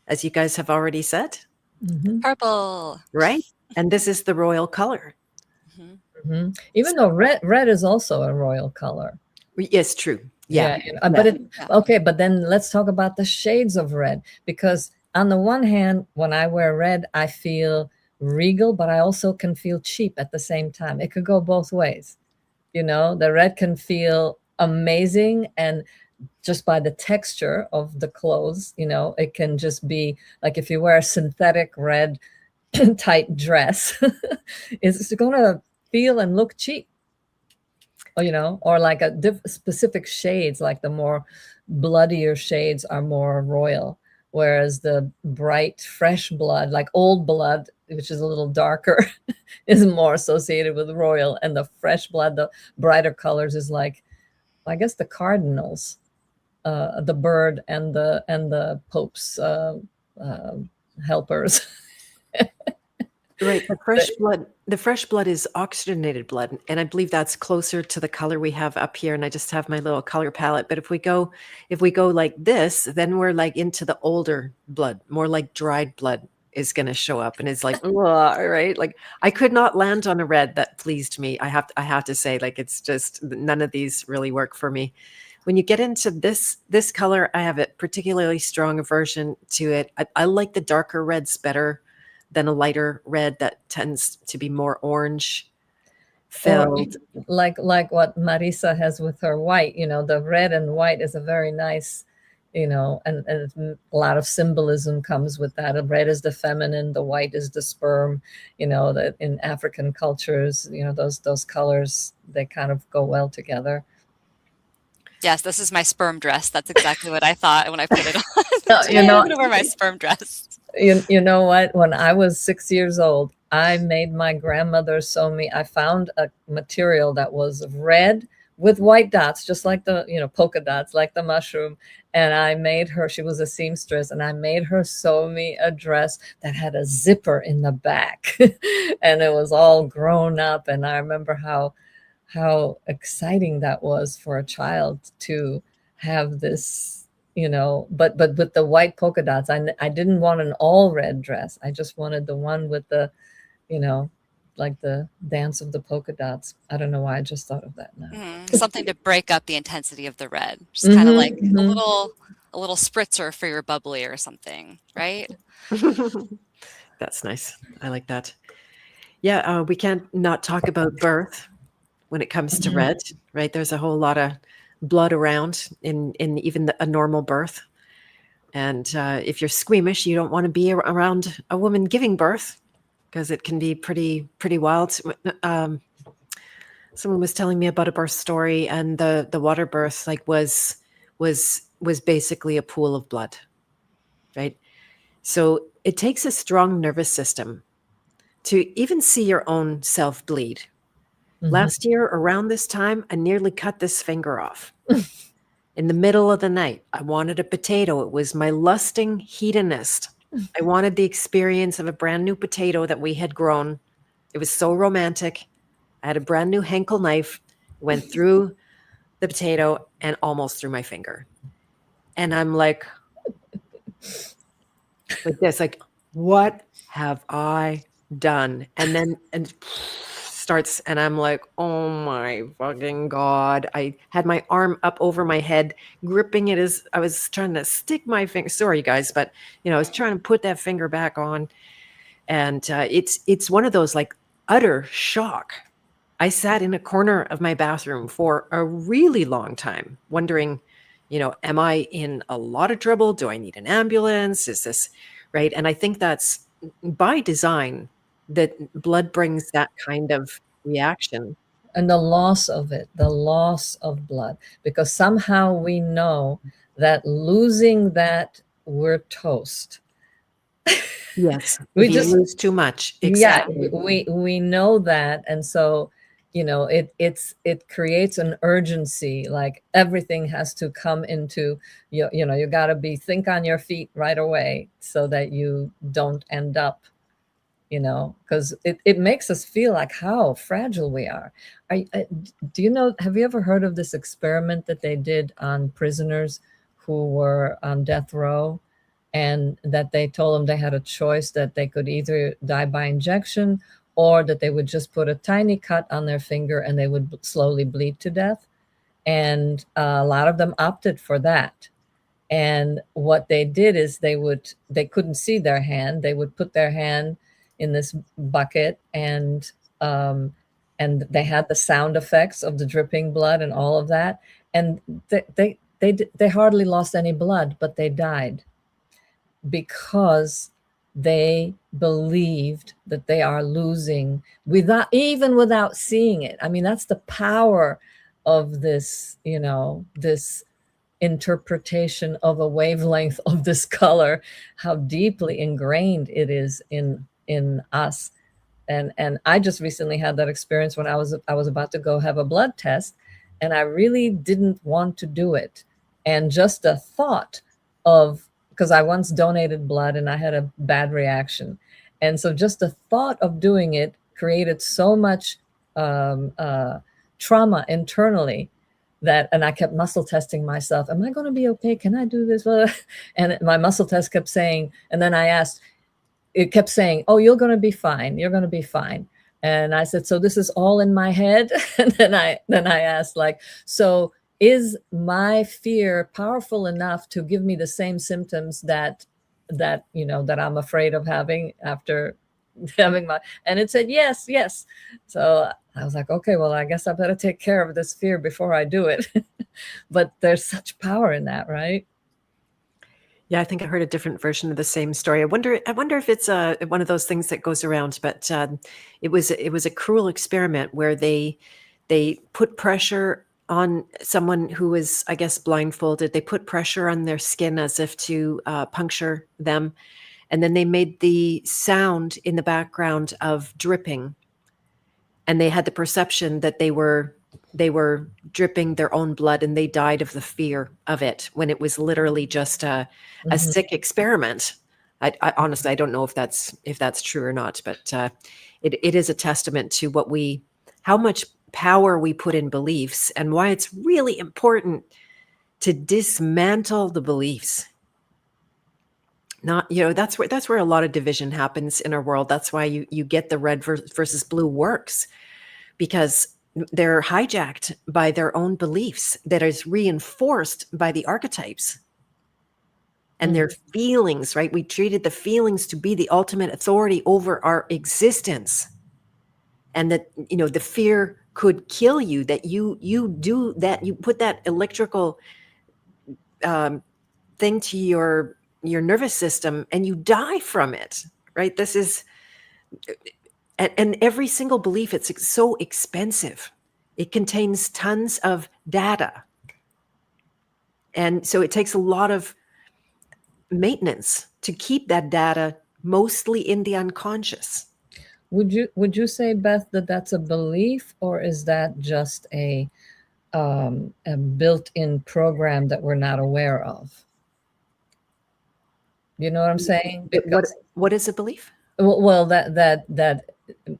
As you guys have already said. Mm-hmm. Purple. Right? And this is the royal color. Mm-hmm. Mm-hmm. Even though red is also a royal color. Yes, true. Yeah. But then let's talk about the shades of red, because on the one hand, when I wear red, I feel regal, but I also can feel cheap at the same time. It could go both ways. The red can feel amazing, and just by the texture of the clothes, it can just be like if you wear a synthetic red tight dress, it's going to feel and look cheap. Or like specific shades, like the more bloodier shades are more royal, whereas the bright, fresh blood, like old blood, which is a little darker, is more associated with royal, and the fresh blood, the brighter colors, is like, I guess, the cardinals. The bird and the Pope's helpers. Right. The fresh blood is oxygenated blood. And I believe that's closer to the color we have up here. And I just have my little color palette. But if we go like this, then we're like into the older blood, more like dried blood is going to show up. And it's like, right? Like I could not land on a red that pleased me. I have to say, like, it's just none of these really work for me. When you get into this color, I have a particularly strong aversion to it. I like the darker reds better than a lighter red that tends to be more orange filled. Like what Marisa has with her white, the red and white is a very nice, and a lot of symbolism comes with that. The red is the feminine, the white is the sperm, that in African cultures, those colors, they kind of go well together. Yes, this is my sperm dress. That's exactly what I thought when I put it on. I'm going to wear my sperm dress. You know what? When I was 6 years old, I made my grandmother sew me. I found a material that was red with white dots, just like the, polka dots, like the mushroom. And I made her, she was a seamstress, and I made her sew me a dress that had a zipper in the back. And it was all grown up. And I remember how exciting that was for a child to have this but with the white polka dots. I didn't want an all red dress. I just wanted the one with the, like the dance of the polka dots. I don't know why I just thought of that now. Something to break up the intensity of the red. Just kind of like a little spritzer for your bubbly or something, right? That's nice. I like that. Yeah, we can't not talk about birth when it comes to red, right? There's a whole lot of blood around in even a normal birth. And if you're squeamish, you don't want to be around a woman giving birth because it can be pretty wild. Someone was telling me about a birth story, and the water birth was basically a pool of blood, right? So it takes a strong nervous system to even see your own self bleed. Last year around this time, I nearly cut this finger off. In the middle of the night, I wanted a potato. It was my lusting hedonist. I wanted the experience of a brand new potato that we had grown. It was so romantic. I had a brand new Henkel knife, went through the potato and almost through my finger. And I'm like this, like, what have I done? And then starts, and I'm like, oh my fucking God. I had my arm up over my head, gripping it as I was trying to stick my finger. Sorry, guys, but I was trying to put that finger back on. And it's one of those like utter shock. I sat in a corner of my bathroom for a really long time, wondering, am I in a lot of trouble? Do I need an ambulance? Is this right? And I think that's by design, that blood brings that kind of reaction. And the loss of it, the loss of blood, because somehow we know that losing that, we're toast. Yes, we if just you lose too much. Exactly. Yeah, we know that, and so it creates an urgency, like everything has to come into you got to think on your feet right away so that you don't end up, because it makes us feel like how fragile we are. Do you know, have you ever heard of this experiment that they did on prisoners who were on death row, and that they told them they had a choice, that they could either die by injection or that they would just put a tiny cut on their finger and they would slowly bleed to death? And a lot of them opted for that. And what they did is they couldn't see their hand. They would put their hand in this bucket, and they had the sound effects of the dripping blood and all of that. And they hardly lost any blood, but they died because they believed that they are losing without seeing it. I mean, that's the power of this, this interpretation of a wavelength of this color, how deeply ingrained it is in us. And I just recently had that experience when I was about to go have a blood test, and I really didn't want to do it. And just the thought of, because I once donated blood and I had a bad reaction. And so just the thought of doing it created so much trauma internally and I kept muscle testing myself. Am I going to be okay? Can I do this? And my muscle test kept saying, and then I asked, it kept saying, oh, you're going to be fine. You're going to be fine. And I said, so this is all in my head? And then I asked, like, so is my fear powerful enough to give me the same symptoms that I'm afraid of having after having and it said yes. So I was like, okay, well, I guess I better take care of this fear before I do it. But there's such power in that, right? Yeah, I think I heard a different version of the same story. I wonder if it's one of those things that goes around. But it was a cruel experiment where they put pressure on someone who was, I guess, blindfolded. They put pressure on their skin as if to puncture them. And then they made the sound in the background of dripping. And they had the perception that they were dripping their own blood, and they died of the fear of it, when it was literally just a sick experiment. I honestly, I don't know if that's true or not, but it is a testament to how much power we put in beliefs, and why it's really important to dismantle the beliefs. Not, that's where a lot of division happens in our world. That's why you get the red versus blue works, because they're hijacked by their own beliefs that is reinforced by the archetypes and their feelings, right? We treated the feelings to be the ultimate authority over our existence. And that, the fear could kill you, that you do that, you put that electrical thing to your nervous system and you die from it, right? This is, and every single belief, it's so expensive. It contains tons of data. And so it takes a lot of maintenance to keep that data mostly in the unconscious. Would you say, Beth, that that's a belief, or is that just a built-in program that we're not aware of? You know what I'm saying? Because what is a belief? Well, that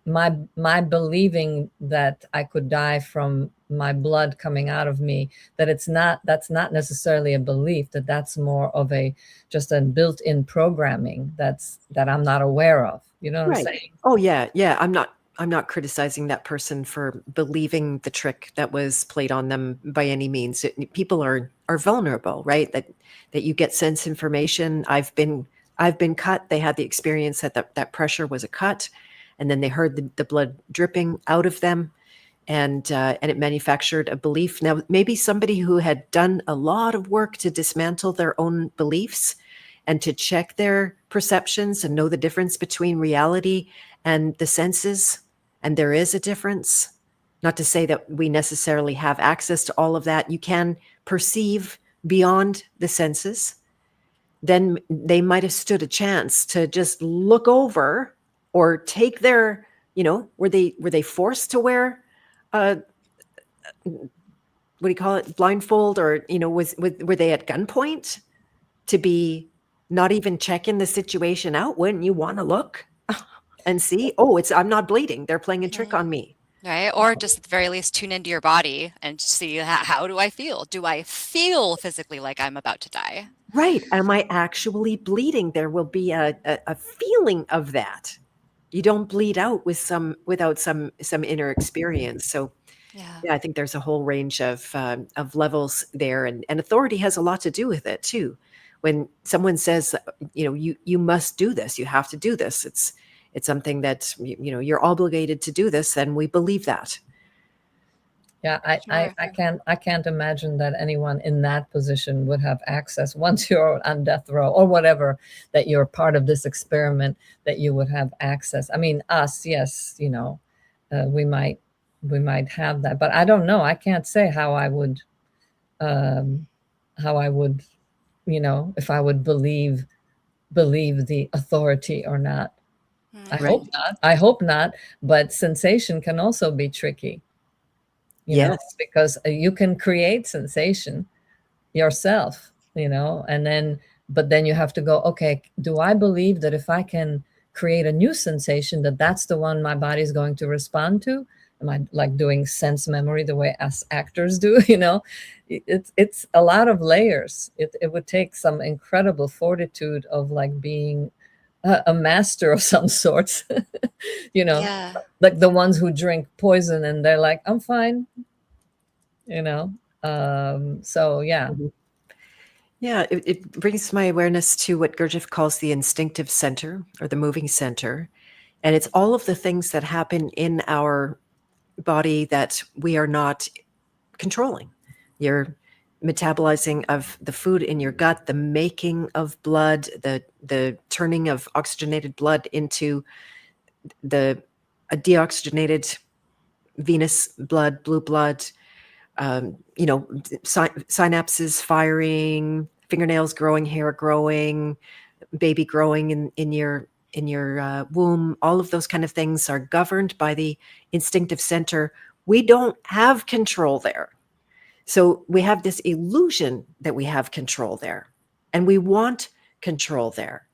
my believing that I could die from my blood coming out of me, that's not necessarily a belief, that's more of just a built-in programming that I'm not aware of. You know what I'm saying? Oh yeah. I'm not criticizing that person for believing the trick that was played on them by any means. People are vulnerable, right? That you get sense information. I've been cut. They had the experience that pressure was a cut, and then they heard the blood dripping out of them, and it manufactured a belief. Now, maybe somebody who had done a lot of work to dismantle their own beliefs and to check their perceptions and know the difference between reality and the senses. And there is a difference. Not to say that we necessarily have access to all of that. You can perceive beyond the senses. Then they might have stood a chance to just look over or take their, were they forced to wear what do you call it, blindfold, or were they at gunpoint to be not even checking the situation out? Wouldn't you want to look and see, I'm not bleeding, they're playing a trick on me? Right. Or just at the very least tune into your body and see, how do I feel? Do I feel physically like I'm about to die? Right. Am I actually bleeding? There will be a feeling of that. You don't bleed out without some inner experience. So yeah, I think there's a whole range of levels there, and authority has a lot to do with it too. When someone says, you must do this, you have to do this, it's something that you're obligated to do this, and we believe that. Yeah, I can't imagine that anyone in that position would have access once you're on death row or whatever, that you're part of this experiment, that you would have access. I mean, us, yes, we might have that, but I don't know. I can't say how I would, if I would believe the authority or not. I hope not. But sensation can also be tricky. Yes, because you can create sensation yourself, but then you have to go, okay, do I believe that if I can create a new sensation, that's the one my body is going to respond to? Am I like doing sense memory the way us actors do? It's a lot of layers. It would take some incredible fortitude of like being a master of some sort, like the ones who drink poison and they're like, I'm fine, so yeah. Yeah, it brings my awareness to what Gurdjieff calls the instinctive center, or the moving center. And it's all of the things that happen in our body that we are not controlling. Your metabolizing of the food in your gut, the making of blood, the turning of oxygenated blood into a deoxygenated venous blood, blue blood, synapses firing, fingernails growing, hair growing, baby growing in your womb. All of those kind of things are governed by the instinctive center. We don't have control there. So we have this illusion that we have control there, and we want control there.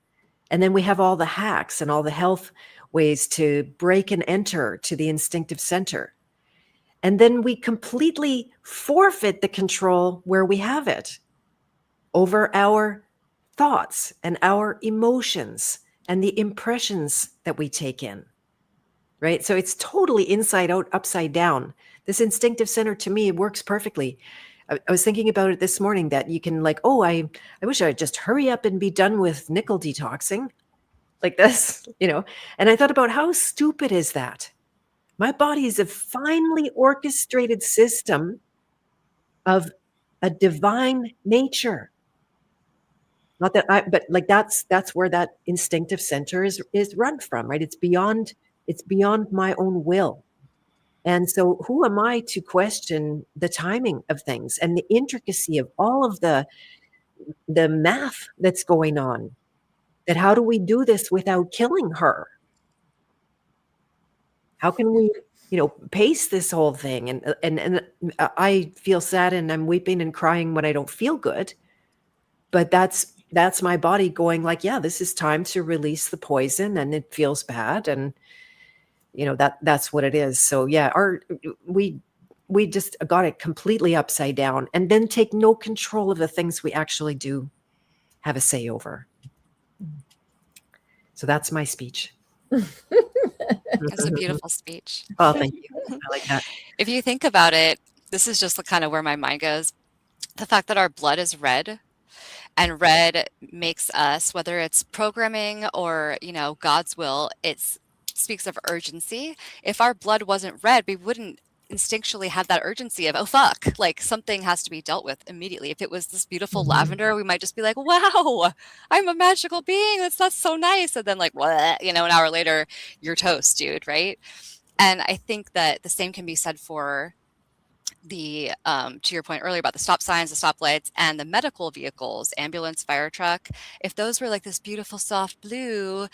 And then we have all the hacks and all the health ways to break and enter to the instinctive center. And then we completely forfeit the control where we have it over our thoughts and our emotions and the impressions that we take in, right? So it's totally inside out, upside down. This instinctive center to me works perfectly. I was thinking about it this morning that you can like, oh, I wish I'd just hurry up and be done with nickel detoxing like this, And I thought about how stupid is that? My body is a finely orchestrated system of a divine nature. Not that but like that's where that instinctive center is run from, right? It's beyond my own will. And so who am I to question the timing of things and the intricacy of all of the math that's going on? That how do we do this without killing her? How can we, pace this whole thing? And I feel sad and I'm weeping and crying when I don't feel good. But that's my body going like, yeah, this is time to release the poison, and it feels bad, and that's what it is. So yeah, we just got it completely upside down, and then take no control of the things we actually do have a say over. So that's my speech. That's a beautiful speech. Oh, thank you. I like that. If you think about it, this is just kind of where my mind goes. The fact that our blood is red, and red makes us, whether it's programming or, God's will, it speaks of urgency. If our blood wasn't red, we wouldn't instinctually have that urgency of, oh, fuck, like something has to be dealt with immediately. If it was this beautiful lavender, we might just be like, wow, I'm a magical being. That's so nice. And then like, what? An hour later, you're toast, dude, right? And I think that the same can be said for the to your point earlier about the stop signs, the stoplights, and the medical vehicles, ambulance, fire truck. If those were like this beautiful soft blue,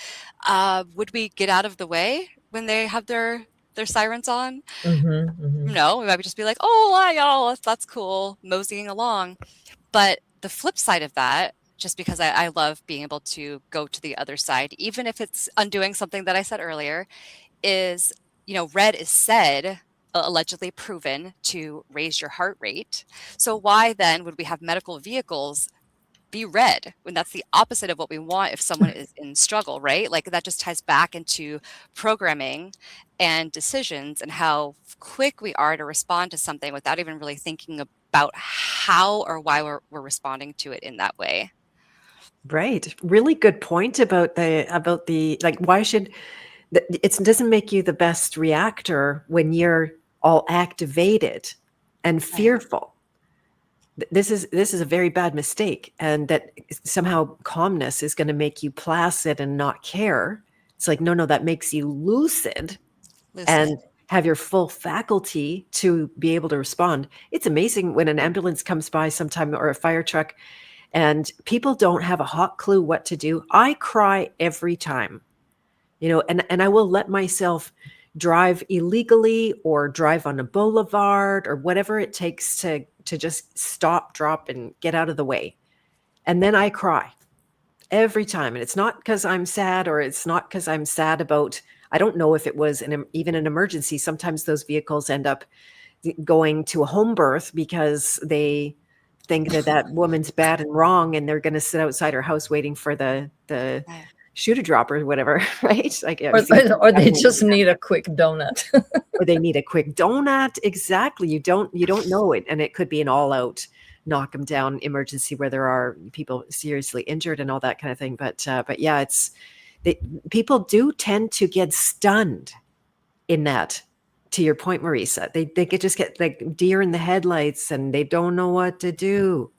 would we get out of the way when they have their sirens on? No, we might just be like, oh, hi, y'all, that's cool, moseying along. But the flip side of that, just because I love being able to go to the other side, even if it's undoing something that I said earlier, is, red is said, allegedly proven to raise your heart rate. So why then would we have medical vehicles be red when that's the opposite of what we want if someone is in struggle, right? Like that just ties back into programming and decisions and how quick we are to respond to something without even really thinking about how or why we're responding to it in that way. Right. Really good point about the like, why should it doesn't make you the best reactor when you're all activated and fearful. This is a very bad mistake, and that somehow calmness is going to make you placid and not care. It's like, no, that makes you lucid and have your full faculty to be able to respond. It's amazing when an ambulance comes by sometime, or a fire truck, and people don't have a hot clue what to do. I cry every time, and I will let myself drive illegally or drive on a boulevard or whatever it takes to just stop, drop, and get out of the way. And then I cry every time. And it's not because I'm sad, or it's not because I'm sad about, I don't know if it was even an emergency. Sometimes those vehicles end up going to a home birth because they think that woman's bad and wrong, and they're going to sit outside her house waiting for the shoe to drop or whatever, right? Like, or they just need a quick donut. Or they need a quick donut. Exactly. You don't know it. And it could be an all out knock them down emergency where there are people seriously injured and all that kind of thing. But yeah, people do tend to get stunned in that. To your point, Marisa, they could just get like deer in the headlights, and they don't know what to do.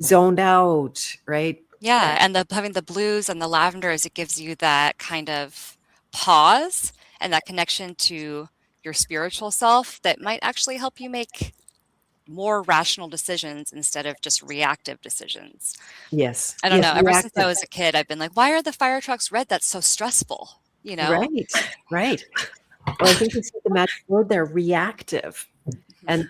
Zoned out, right? Yeah, and having the blues and the lavenders, it gives you that kind of pause and that connection to your spiritual self that might actually help you make more rational decisions instead of just reactive decisions. Yes. I don't know. Ever since I was a kid, I've been like, why are the fire trucks red? That's so stressful, Right. Well, I think you said the magic word there, reactive. And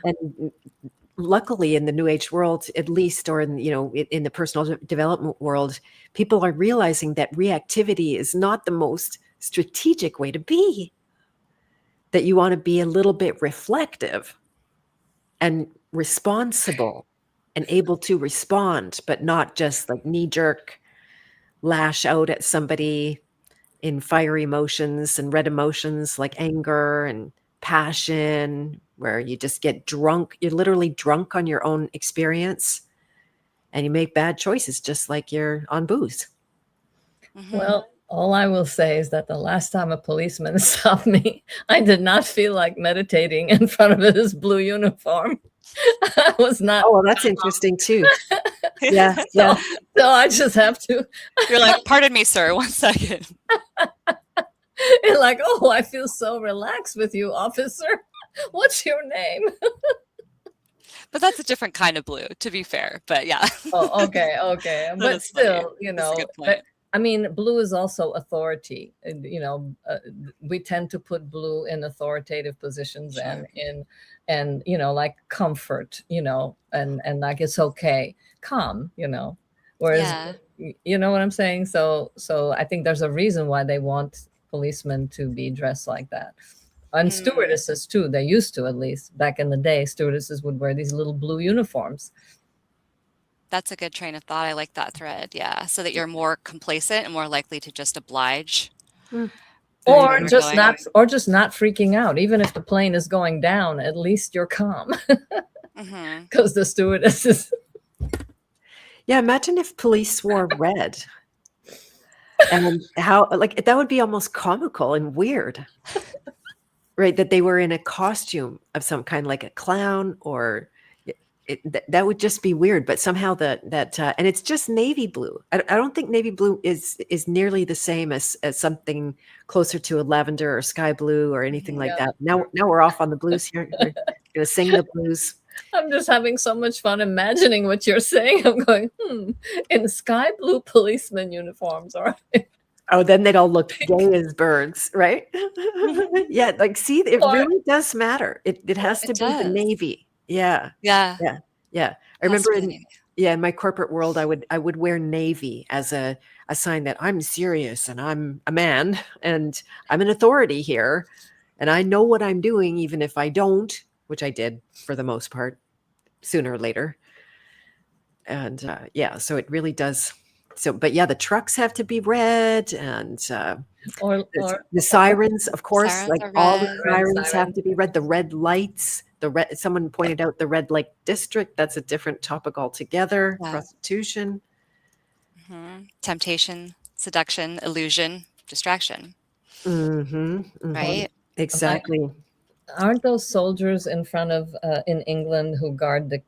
luckily in the New Age world, at least, or in the personal development world, people are realizing that reactivity is not the most strategic way to be. that you want to be a little bit reflective and responsible and able to respond, but not just like knee jerk lash out at somebody in fiery emotions and red emotions like anger and passion, where you just get drunk. You're literally drunk on your own experience and you make bad choices just like you're on booze. Well, all I will say is that the last time a policeman stopped me, I did not feel like meditating in front of his blue uniform. I was not. Oh, well, that's interesting too. Yeah, yeah. So I just have to. You're like, pardon me, sir, 1 second. And like, oh, I feel so relaxed with you, officer. What's your name? But that's a different kind of blue, to be fair. But yeah. Oh, okay. But still, I mean, blue is also authority. We tend to put blue in authoritative positions and like comfort, and like it's okay, calm, whereas, you know what I'm saying? So I think there's a reason why they want policemen to be dressed like that. And stewardesses too. They used to, at least back in the day, stewardesses would wear these little blue uniforms. That's a good train of thought. I like that thread. Yeah. So that you're more complacent and more likely to just oblige. Or just not freaking out. Even if the plane is going down, at least you're calm. Because the stewardesses. Yeah, imagine if police wore red. And how, like, that would be almost comical and weird. Right, that they were in a costume of some kind, like a clown, or that would just be weird. But somehow and it's just navy blue. I don't think navy blue is nearly the same as something closer to a lavender or sky blue or anything like that. Now we're off on the blues here. We're gonna sing the blues. I'm just having so much fun imagining what you're saying. I'm going, in sky blue policeman uniforms, all right. Oh, then they'd all look gay as birds, right? Yeah, like, see, it really does matter. It has to be the navy. Yeah. I remember in my corporate world, I would wear navy as a sign that I'm serious and I'm a man and I'm an authority here and I know what I'm doing, even if I don't, which I did for the most part, sooner or later. And so it really does. So, but yeah, the trucks have to be red, and the sirens, of course, like all the sirens have to be red. The red lights, someone pointed out the red light district. That's a different topic altogether. Yeah. Prostitution, temptation, seduction, illusion, distraction. Right? Exactly. Aren't those soldiers in front of in England who guard the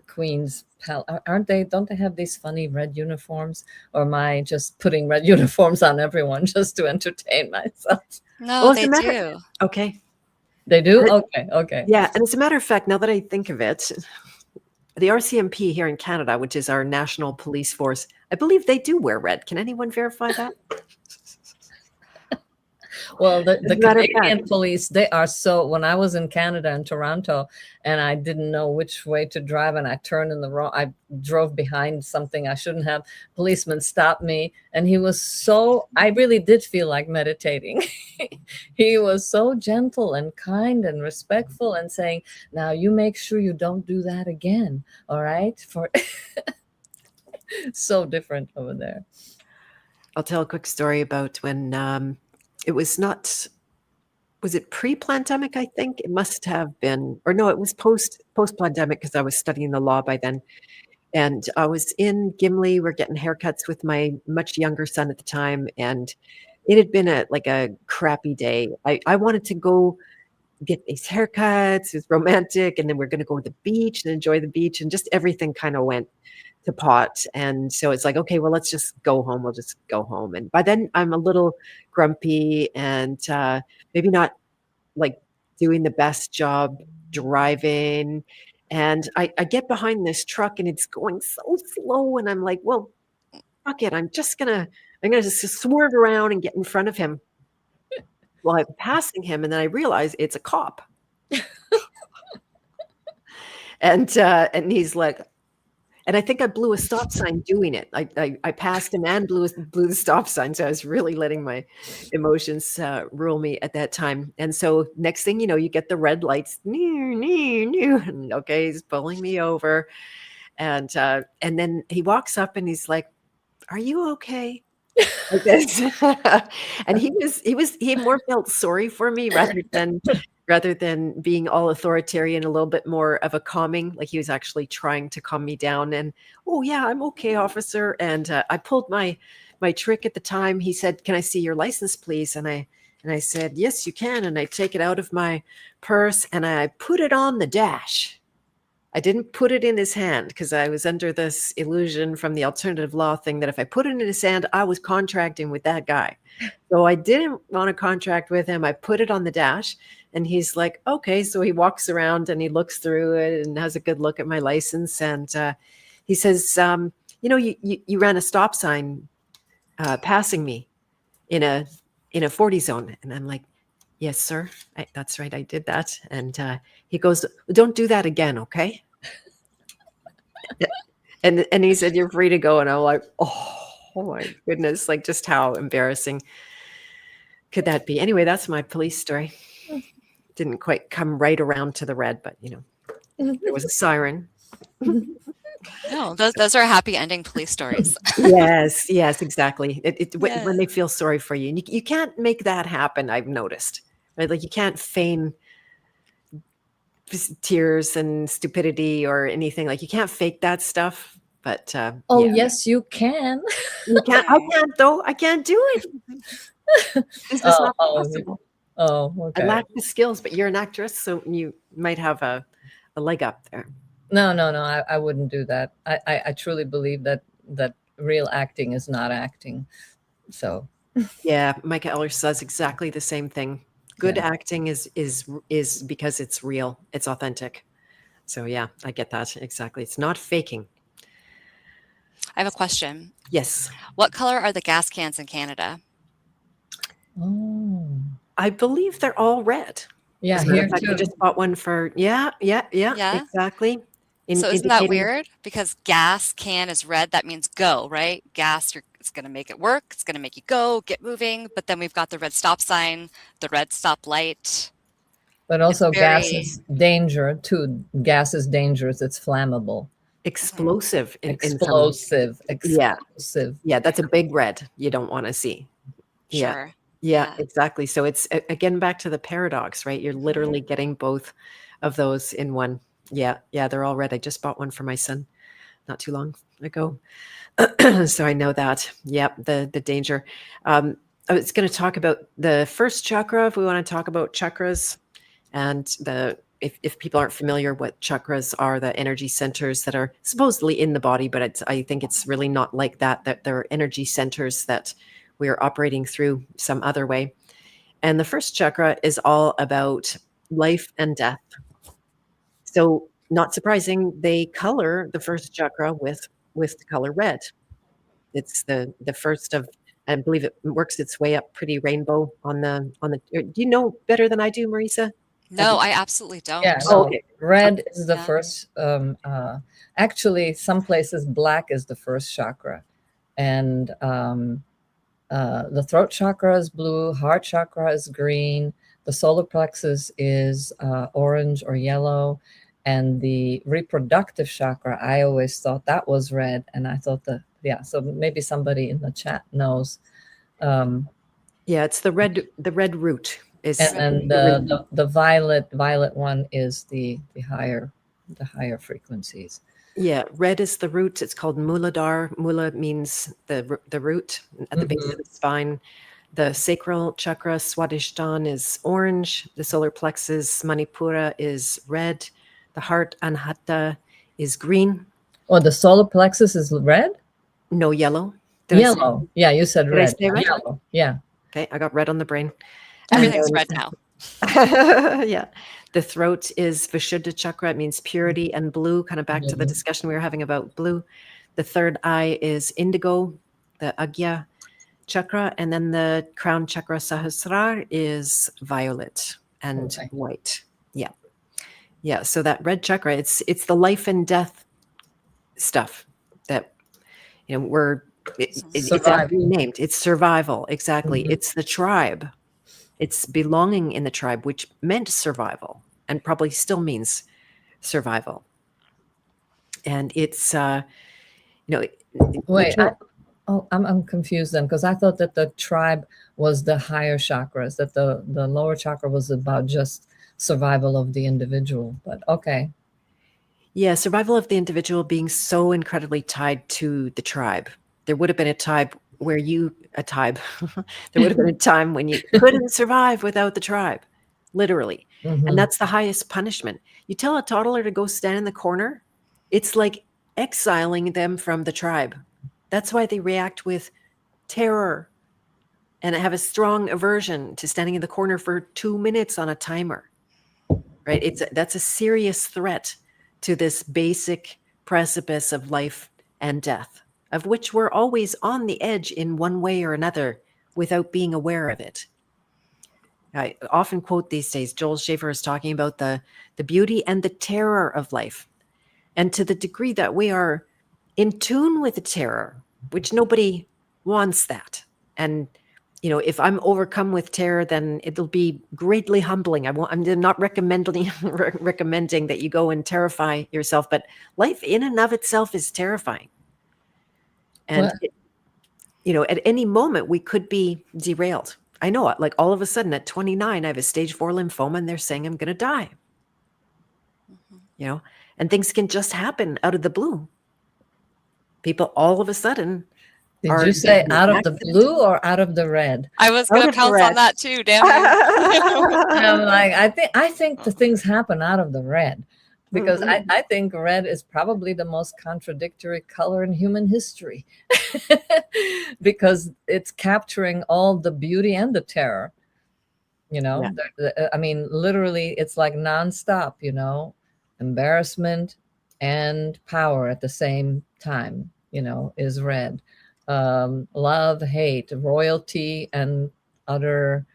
Queen's palace? Don't they have these funny red uniforms? Or am I just putting red uniforms on everyone just to entertain myself? No, they do. Okay. They do? Okay. Yeah, and as a matter of fact, now that I think of it, the RCMP here in Canada, which is our national police force, I believe they do wear red. Can anyone verify that? Well, the Canadian police, they are so, when I was in Canada in Toronto and I didn't know which way to drive and I turned in the wrong, I drove behind something I shouldn't have. Policeman stopped me and he was I really did feel like meditating. He was so gentle and kind and respectful and saying, now you make sure you don't do that again. All right. So different over there. I'll tell a quick story about when, it was it pre-pandemic? I think it must have been, or no, it was post-pandemic because I was studying the law by then. And I was in Gimli. We're getting haircuts with my much younger son at the time. And it had been a crappy day. I wanted to go get these haircuts. It was romantic. And then we're going to go to the beach and enjoy the beach. And just everything kind of went to pot. And so it's like, okay, well, let's just go home. We'll just go home. And by then I'm a little grumpy and maybe not like doing the best job driving. And I get behind this truck and it's going so slow. And I'm like, well, fuck it. I'm gonna just swerve around and get in front of him while I'm passing him. And then I realize it's a cop. And he's like, And I think I blew a stop sign doing it. I passed him and blew the stop sign. So I was really letting my emotions rule me at that time. And so next thing you know, you get the red lights. And okay, he's pulling me over. And then he walks up and he's like, "Are you okay?" Like this. And he more felt sorry for me rather than being all authoritarian, a little bit more of a calming, like he was actually trying to calm me down. And, "Oh yeah, I'm okay, officer." And I pulled my trick at the time. He said, "Can I see your license, please?" And I said, "Yes, you can." And I take it out of my purse and I put it on the dash. I didn't put it in his hand because I was under this illusion from the alternative law thing that if I put it in his hand, I was contracting with that guy. So I didn't want to contract with him. I put it on the dash and he's like, "Okay." So he walks around and he looks through it and has a good look at my license. And he says, you ran a stop sign passing me in a 40 zone. And I'm like, "Yes, sir. That's right. I did that." And he goes, "Don't do that again, okay?" And he said, "You're free to go." And I'm like, oh my goodness, like just how embarrassing could that be? Anyway, that's my police story. Didn't quite come right around to the red, but there was a siren. No, those are happy ending police stories. Yes, exactly. Yes. When they feel sorry for you, and you can't make that happen. I've noticed, right? Like you can't feign tears and stupidity or anything. Like you can't fake that stuff. But Oh, yeah, yes, you can. you can't. I can't though. I can't do it. This is not possible. Oh, I okay. lack the skills, but you're an actress, so you might have a leg up there. No, I wouldn't do that. I truly believe that real acting is not acting. So Yeah, Micah Eller says exactly the same thing. Good Yeah. acting is because it's real, it's authentic. So yeah, I get that exactly. It's not faking. I have a question. Yes, What color are the gas cans in Canada? Oh, I believe they're all red. yeah, As a matter here of fact, I too. just bought one for Yeah? exactly. So isn't that Indicating weird? Because gas can is red, that means go, right? Gas, it's going to make it work. It's going to make you go, get moving. But then we've got the red stop sign, the red stop light. But It's also gas very is danger too. Gas is dangerous. It's flammable. explosive in some. Explosive. Yeah. Explosive. Yeah, that's a big red you don't want to see. Yeah. sure. Yeah, exactly. So it's again back to the paradox, right? You're literally getting both of those in one. Yeah, they're all red. I just bought one for my son not too long ago. So I know that. Yep, the danger. I was going to talk about the first chakra if we want to talk about chakras. And if people aren't familiar, what chakras are, the energy centers that are supposedly in the body, but I think it's really not like that, that there are energy centers that we are operating through some other way. And the first chakra is all about life and death. So not surprising, they color the first chakra with the color red. It's the first of, I believe it works its way up pretty rainbow on the, do you know better than I do, Marisa? No, I absolutely Yeah, don't. Oh, no. okay. Red is the Yeah. first. Actually, some places black is the first chakra, and the throat chakra is blue. Heart chakra is green. The solar plexus is orange or yellow, and the reproductive chakra. I always thought that was red, and I thought So maybe somebody in the chat knows. Yeah, it's the red root. Is And then the violet one is the higher frequencies. Yeah, red is the root. It's called Muladhara. Mula means the root at the base of the spine. The sacral chakra, Swadhisthana, is orange. The solar plexus, Manipura, is red. The heart, Anahata, is green. Oh, the solar plexus is red? No, yellow. Yellow. Yeah, you said Did I red. say red? Yellow. Yeah. Okay, I got red on the brain. Everything's red now. Yeah. The throat is Vishuddha chakra. It means purity and blue, kind of back to the discussion we were having about blue. The third eye is indigo, the Agya chakra. And then the crown chakra, Sahasrara, is violet and white. Yeah. Yeah. So that red chakra, it's the life and death stuff that, it's Survival. aptly named. It's survival. Exactly. Mhm. It's the tribe. It's belonging in the tribe, which meant survival and probably still means survival. And it's, Wait, I'm confused then, because I thought that the tribe was the higher chakras, that the lower chakra was about just survival of the individual. But okay. yeah, survival of the individual being so incredibly tied to the tribe. There would have been a time where there would have been a time when you couldn't survive without the tribe, literally. And Mhm. that's the highest punishment. You tell a toddler to go stand in the corner, it's like exiling them from the tribe. That's why they react with terror and have a strong aversion to standing in the corner for 2 minutes on a timer. Right? That's a serious threat to this basic precipice of life and death, of which we're always on the edge in one way or another without being aware of it. I often quote these days, Joel Schaefer is talking about the beauty and the terror of life. And to the degree that we are in tune with the terror, which nobody wants that. And if I'm overcome with terror, then it'll be greatly humbling. I'm not recommending that you go and terrify yourself, but life in and of itself is terrifying. And at any moment we could be derailed. I know it. Like all of a sudden at 29, I have a stage 4 lymphoma, and they're saying I'm going to die. And things can just happen out of the blue. People all of a sudden. Did you say out of the blue or out of the red? I was going to pounce on that too, damn it. I'm like, I think the things happen out of the red, because I think red is probably the most contradictory color in human history, because it's capturing all the beauty and the terror. Yeah. I mean, literally, it's like nonstop. Embarrassment and power at the same time. Is red. Love, hate, royalty, and utter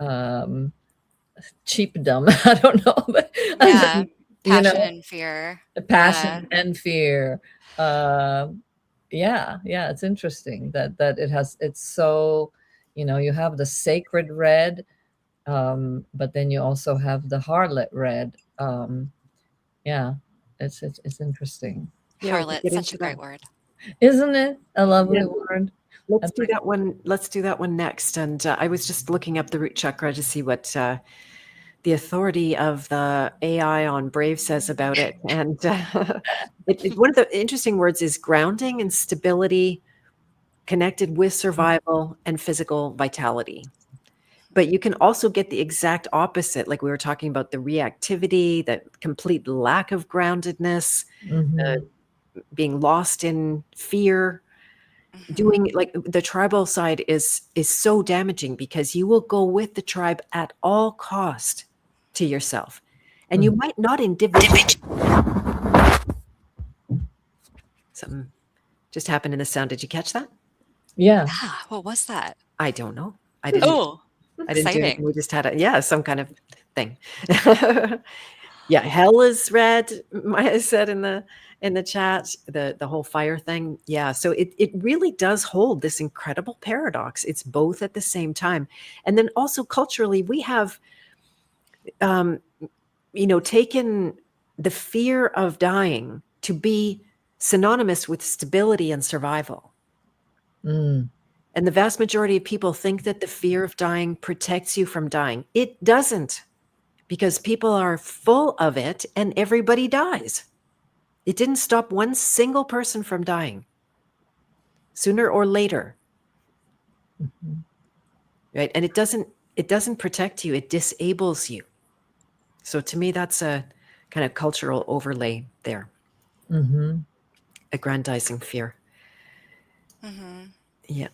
cheapdom. I don't know. But, yeah, passion and fear. Passion and fear. Yeah, it's interesting that it's so, you have the sacred red, but then you also have the harlot red. Yeah, it's interesting. Harlot, such a great word. Isn't it a lovely word? Let's do that one. Let's do that one next. And I was just looking up the root chakra to see what the authority of the AI on Brave says about it. And one of the interesting words is grounding and stability, connected with survival and physical vitality. But you can also get the exact opposite, like we were talking about the reactivity, the complete lack of groundedness, being lost in fear. Doing like the tribal side is so damaging, because you will go with the tribe at all cost to yourself, and you might not individually. Something just happened in the sound. Did you catch that? Yeah. What was that? I don't know. I didn't. I didn't do it. We just had some kind of thing. Yeah, hell is red. Maya said in the chat, the whole fire thing. Yeah, so it really does hold this incredible paradox. It's both at the same time. And then also culturally, we have taken the fear of dying to be synonymous with stability and survival. And the vast majority of people think that the fear of dying protects you from dying. It doesn't, because people are full of it and everybody dies. It didn't stop one single person from dying. Sooner or later. Right? And it doesn't protect you, it disables you. So to me, that's a kind of cultural overlay there. Aggrandizing fear. Yeah.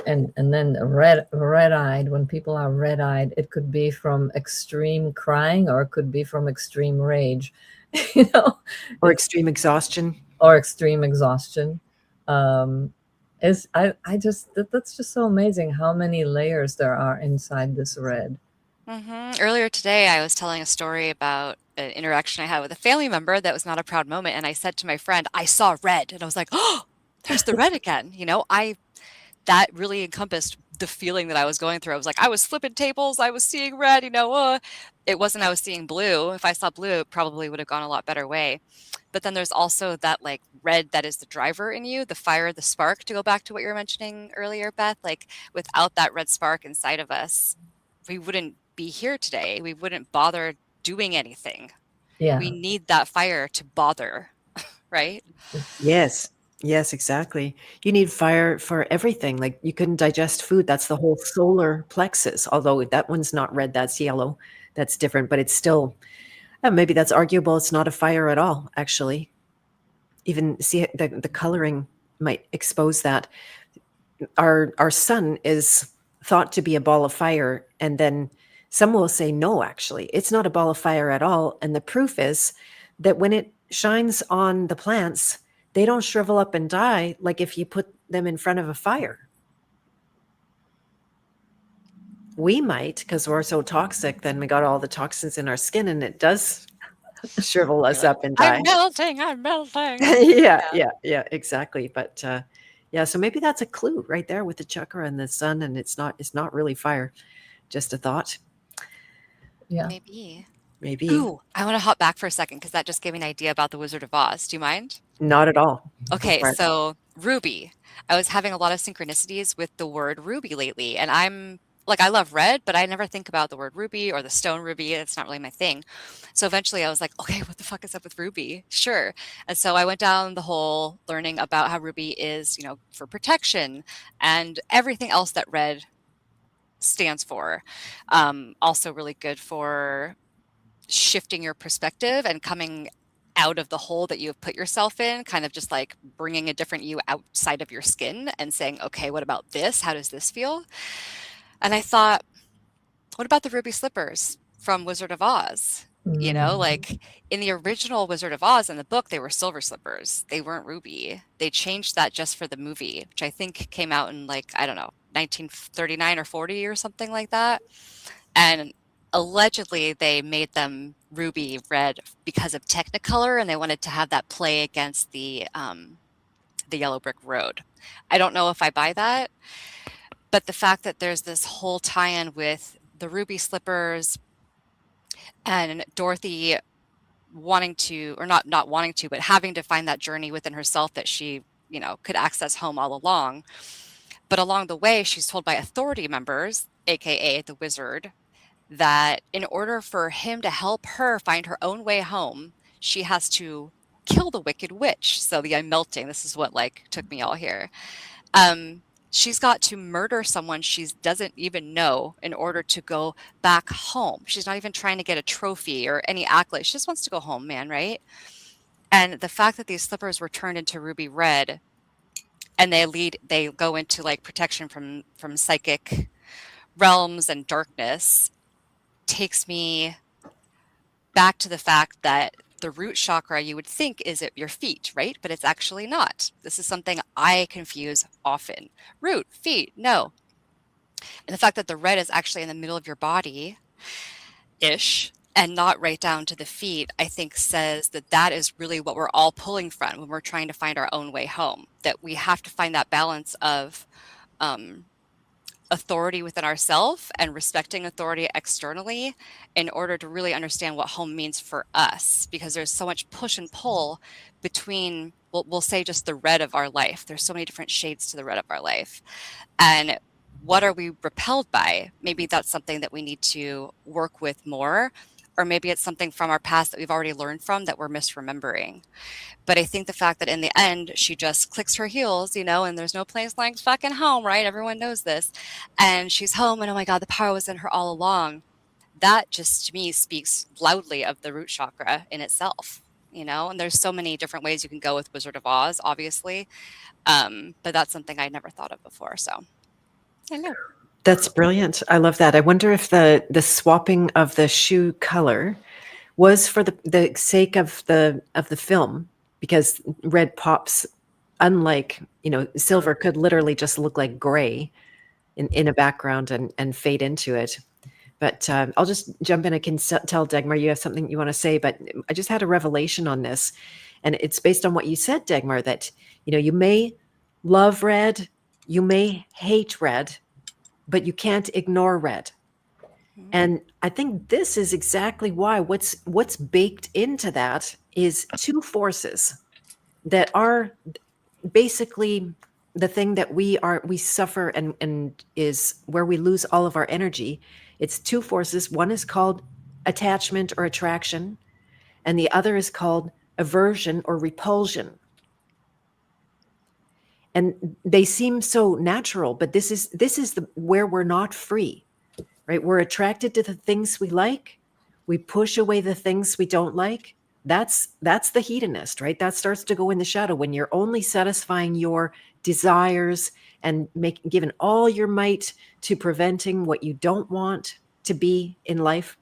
And then red-eyed, when people are red-eyed, it could be from extreme crying, or it could be from extreme rage, or extreme exhaustion. That's just so amazing how many layers there are inside this red. Earlier today, I was telling a story about an interaction I had with a family member that was not a proud moment. And I said to my friend, I saw red. And I was like, oh, there's the red again. That really encompassed the feeling that I was going through. I was like, I was flipping tables. I was seeing red, it wasn't I was seeing blue. If I saw blue, it probably would have gone a lot better way. But then there's also that like red that is the driver in you, the fire, the spark, to go back to what you were mentioning earlier, Beth. Like without that red spark inside of us, we wouldn't be here today. We wouldn't bother doing anything. Yeah. We need that fire to bother, right? Yes. Yes, exactly. You need fire for everything. Like you couldn't digest food. That's the whole solar plexus. Although that one's not red, that's yellow. That's different, but it's still, maybe that's arguable. It's not a fire at all, actually. Even see the coloring might expose that. Our sun is thought to be a ball of fire, and then some will say no, actually it's not a ball of fire at all. And the proof is that when it shines on the plants, they don't shrivel up and die like if you put them in front of a fire. We might, because we're so toxic, then we got all the toxins in our skin and it does shrivel us up and die. I'm melting. Yeah, exactly. But yeah, so maybe that's a clue right there with the chakra and the sun, and it's not really fire. Just a thought. Yeah. Maybe. Ooh, I want to hop back for a second because that just gave me an idea about the Wizard of Oz. Do you mind? Not at all. Okay, so ruby. I was having a lot of synchronicities with the word ruby lately, and I love red, but I never think about the word ruby or the stone ruby. It's not really my thing. So eventually I was like, okay, what the fuck is up with ruby? Sure. And so I went down the whole learning about how ruby is, for protection and everything else that red stands for. Also really good for shifting your perspective and coming out of the hole that you've put yourself in, kind of just like bringing a different you outside of your skin and saying, okay, what about this? How does this feel? And I thought, what about the ruby slippers from Wizard of Oz? Like in the original Wizard of Oz in the book, they were silver slippers. They weren't ruby. They changed that just for the movie, which I think came out in 1939 or 40 or something like that. And allegedly they made them ruby red because of Technicolor, and they wanted to have that play against the yellow brick road. I don't know if I buy that, but the fact that there's this whole tie-in with the ruby slippers and Dorothy wanting to, or not wanting to, but having to find that journey within herself that she, could access home all along. But along the way, she's told by authority members, aka the wizard, that in order for him to help her find her own way home, she has to kill the wicked witch. So the I'm melting, this is what took me all here. She's got to murder someone she doesn't even know in order to go back home. She's not even trying to get a trophy or any accolade. She just wants to go home, man, right? And the fact that these slippers were turned into ruby red and they go into protection from psychic realms and darkness takes me back to the fact that the root chakra you would think is at your feet, right? But it's actually not. This is something I confuse often. Root, feet, no. And the fact that the red is actually in the middle of your body-ish and not right down to the feet, I think says that is really what we're all pulling from when we're trying to find our own way home, that we have to find that balance of authority within ourselves and respecting authority externally in order to really understand what home means for us, because there's so much push and pull between, we'll say just the red of our life. There's so many different shades to the red of our life. And what are we repelled by? Maybe that's something that we need to work with more, or maybe it's something from our past that we've already learned from that we're misremembering. But I think the fact that in the end, she just clicks her heels, and there's no place like fucking home, right? Everyone knows this. And she's home, and oh my God, the power was in her all along. That just, to me, speaks loudly of the root chakra in itself, And there's so many different ways you can go with Wizard of Oz, obviously. But that's something I'd never thought of before, so I know. That's brilliant. I love that. I wonder if the swapping of the shoe color was for the sake of the film, because red pops, unlike, silver could literally just look like gray in a background and fade into it. But I'll just jump in. I can tell Dagmar you have something you want to say, but I just had a revelation on this, and it's based on what you said, Dagmar, that you may love red, you may hate red, but you can't ignore red. And I think this is exactly why what's baked into that is two forces that are basically the thing that we suffer and is where we lose all of our energy. It's two forces. One is called attachment or attraction, and the other is called aversion or repulsion. And they seem so natural, but this is where we're not free. Right? We're attracted to the things we like. We push away the things we don't like. That's the hedonist, right? That starts to go in the shadow when you're only satisfying your desires and giving all your might to preventing what you don't want to be in life.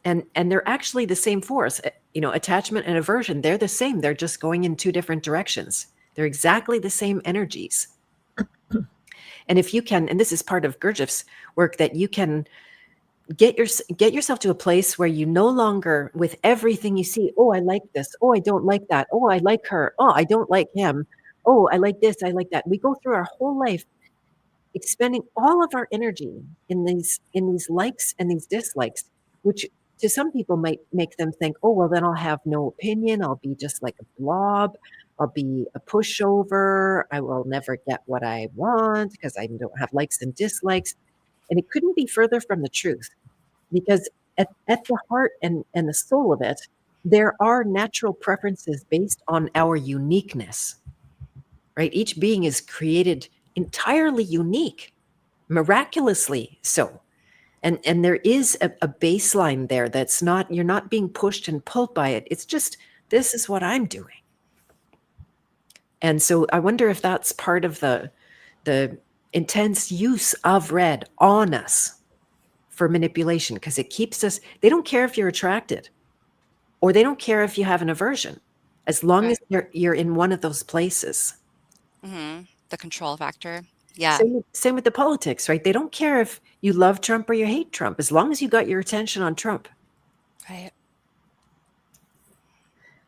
And they're actually the same force. Attachment and aversion, they're the same. They're just going in two different directions. They're exactly the same energies. And if you can, and this is part of Gurdjieff's work, that you can get yourself to a place where you no longer, with everything you see, oh, I like this, oh, I don't like that, oh, I like her, oh, I don't like him, oh, I like this, I like that. We go through our whole life expending all of our energy in these likes and these dislikes, which to some people might make them think, oh, well, then I'll have no opinion, I'll be just like a blob, I'll be a pushover, I will never get what I want because I don't have likes and dislikes. And it couldn't be further from the truth, because at the heart and the soul of it, there are natural preferences based on our uniqueness, right? Each being is created entirely unique, miraculously so. And there is a baseline there that's not, you're not being pushed and pulled by it. It's just, this is what I'm doing. And so I wonder if that's part of the intense use of red on us for manipulation, because it keeps us, they don't care if you're attracted or they don't care if you have an aversion, as long as you're in one of those places. The control factor. Yeah. Same with the politics, right? They don't care if you love Trump or you hate Trump, as long as you got your attention on Trump. Right.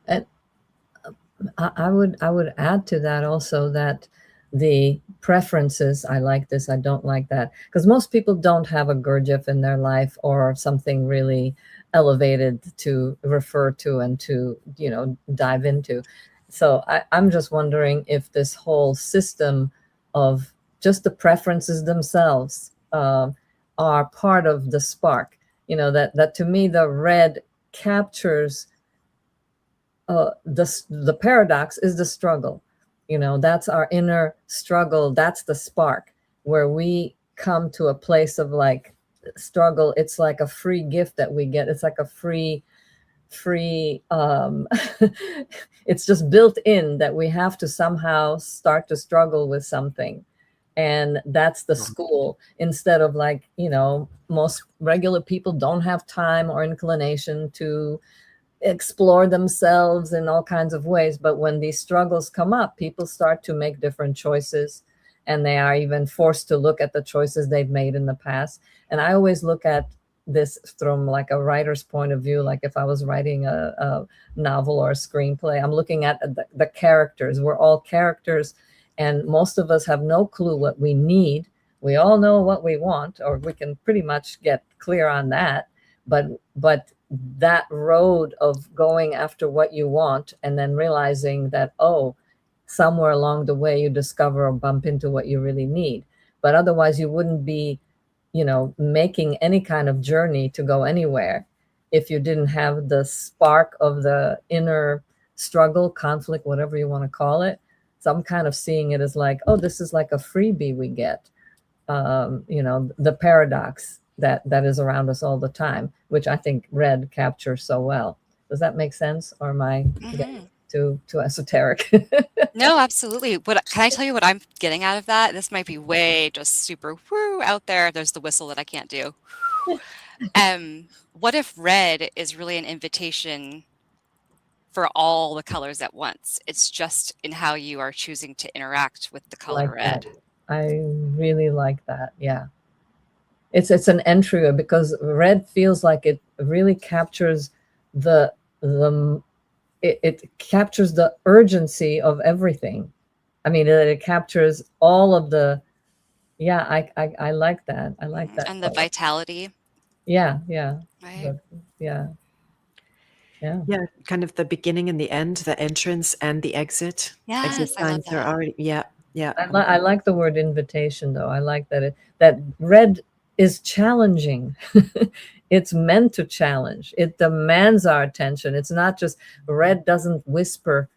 And I would add to that also that the preferences, I like this, I don't like that, because most people don't have a Gurdjieff in their life or something really elevated to refer to and to dive into. So I'm just wondering if this whole system of just the preferences themselves are part of the spark. That to me the red captures the paradox is the struggle. That's our inner struggle. That's the spark where we come to a place of like struggle. It's like a free gift that we get. It's like a free it's just built in that we have to somehow start to struggle with something. And that's the school, instead of like, most regular people don't have time or inclination to explore themselves in all kinds of ways. But when these struggles come up, people start to make different choices, and they are even forced to look at the choices they've made in the past. And I always look at this from like a writer's point of view. Like if I was writing a novel or a screenplay, I'm looking at the characters. We're all characters, and most of us have no clue what we need. We all know what we want, or we can pretty much get clear on that. But that road of going after what you want and then realizing that, somewhere along the way you discover or bump into what you really need. But otherwise you wouldn't be, making any kind of journey to go anywhere if you didn't have the spark of the inner struggle, conflict, whatever you want to call it. So I'm kind of seeing it as like, this is like a freebie we get, the paradox that is around us all the time, which I think red captures so well. Does that make sense? Or am I getting too esoteric? No, absolutely. Can I tell you what I'm getting out of that? This might be way just super woo out there. There's the whistle that I can't do. What if red is really an invitation for all the colors at once? It's just in how you are choosing to interact with the color red. I really like that. Yeah. It's an entry, because red feels like it really captures the it captures the urgency of everything. I mean, it captures all of the, yeah, I like that. I like that And the color. vitality, Yeah, right? yeah, yeah. Yeah, kind of the beginning and the end, the entrance and the exit. Exit Yes, I love signs are that. already, yeah, yeah. I like the word invitation, though. I like that that red is challenging. It's meant to challenge. It demands our attention. It's not just, red doesn't whisper.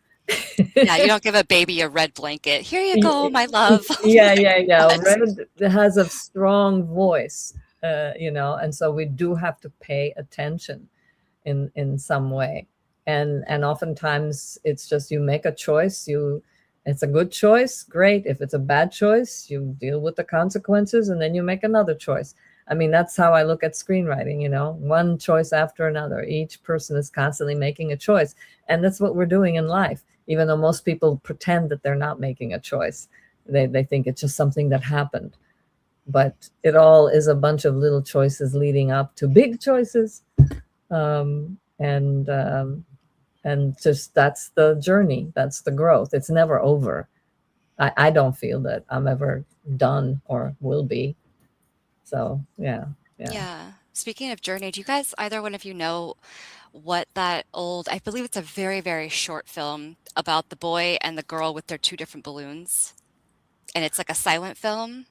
Yeah, you don't give a baby a red blanket. Here you go, my love. Yeah, Like, yeah. what? Red has a strong voice, and so we do have to pay attention in some way. And oftentimes it's just, you make a choice, it's a good choice, great. If it's a bad choice, you deal with the consequences, and then you make another choice. I mean, that's how I look at screenwriting, one choice after another. Each person is constantly making a choice, and that's what we're doing in life. Even though most people pretend that they're not making a choice, they think it's just something that happened, but it all is a bunch of little choices leading up to big choices. um, and um, and just, that's the journey, that's the growth. It's never over. I don't feel that I'm ever done or will be. So yeah. Yeah. Speaking of journey, do you guys, either one of you, know what that old, I believe it's a very, very short film about the boy and the girl with their two different balloons? And it's like a silent film.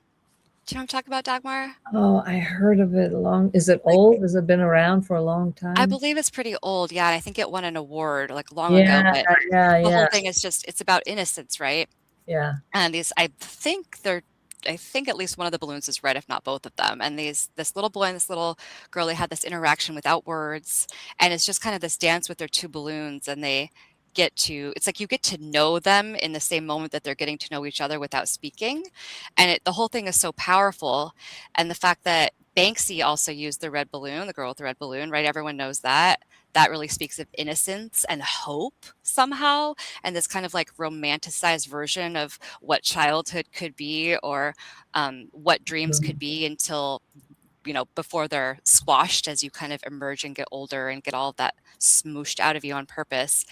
Do you know what I'm talking about, Dagmar? Oh, I heard of it long. Is it Like, old? Has it been around for a long I time? believe it's pretty old. Yeah. And I think it won an award like long ago, Yeah, but yeah, the yeah, whole thing is just, it's about innocence, right? yeah. And these, I think at least one of the balloons is red, if not both of them. And this little boy and this little girl, they had this interaction without words. And it's just kind of this dance with their two balloons. And it's like you get to know them in the same moment that they're getting to know each other without speaking. And the whole thing is so powerful. And the fact that Banksy also used the red balloon, the girl with the red balloon, right? Everyone knows that. That really speaks of innocence and hope somehow, and this kind of like romanticized version of what childhood could be, or what dreams could Mhm. be until, before they're squashed as you kind of emerge and get older and get all of that smooshed out of you on purpose.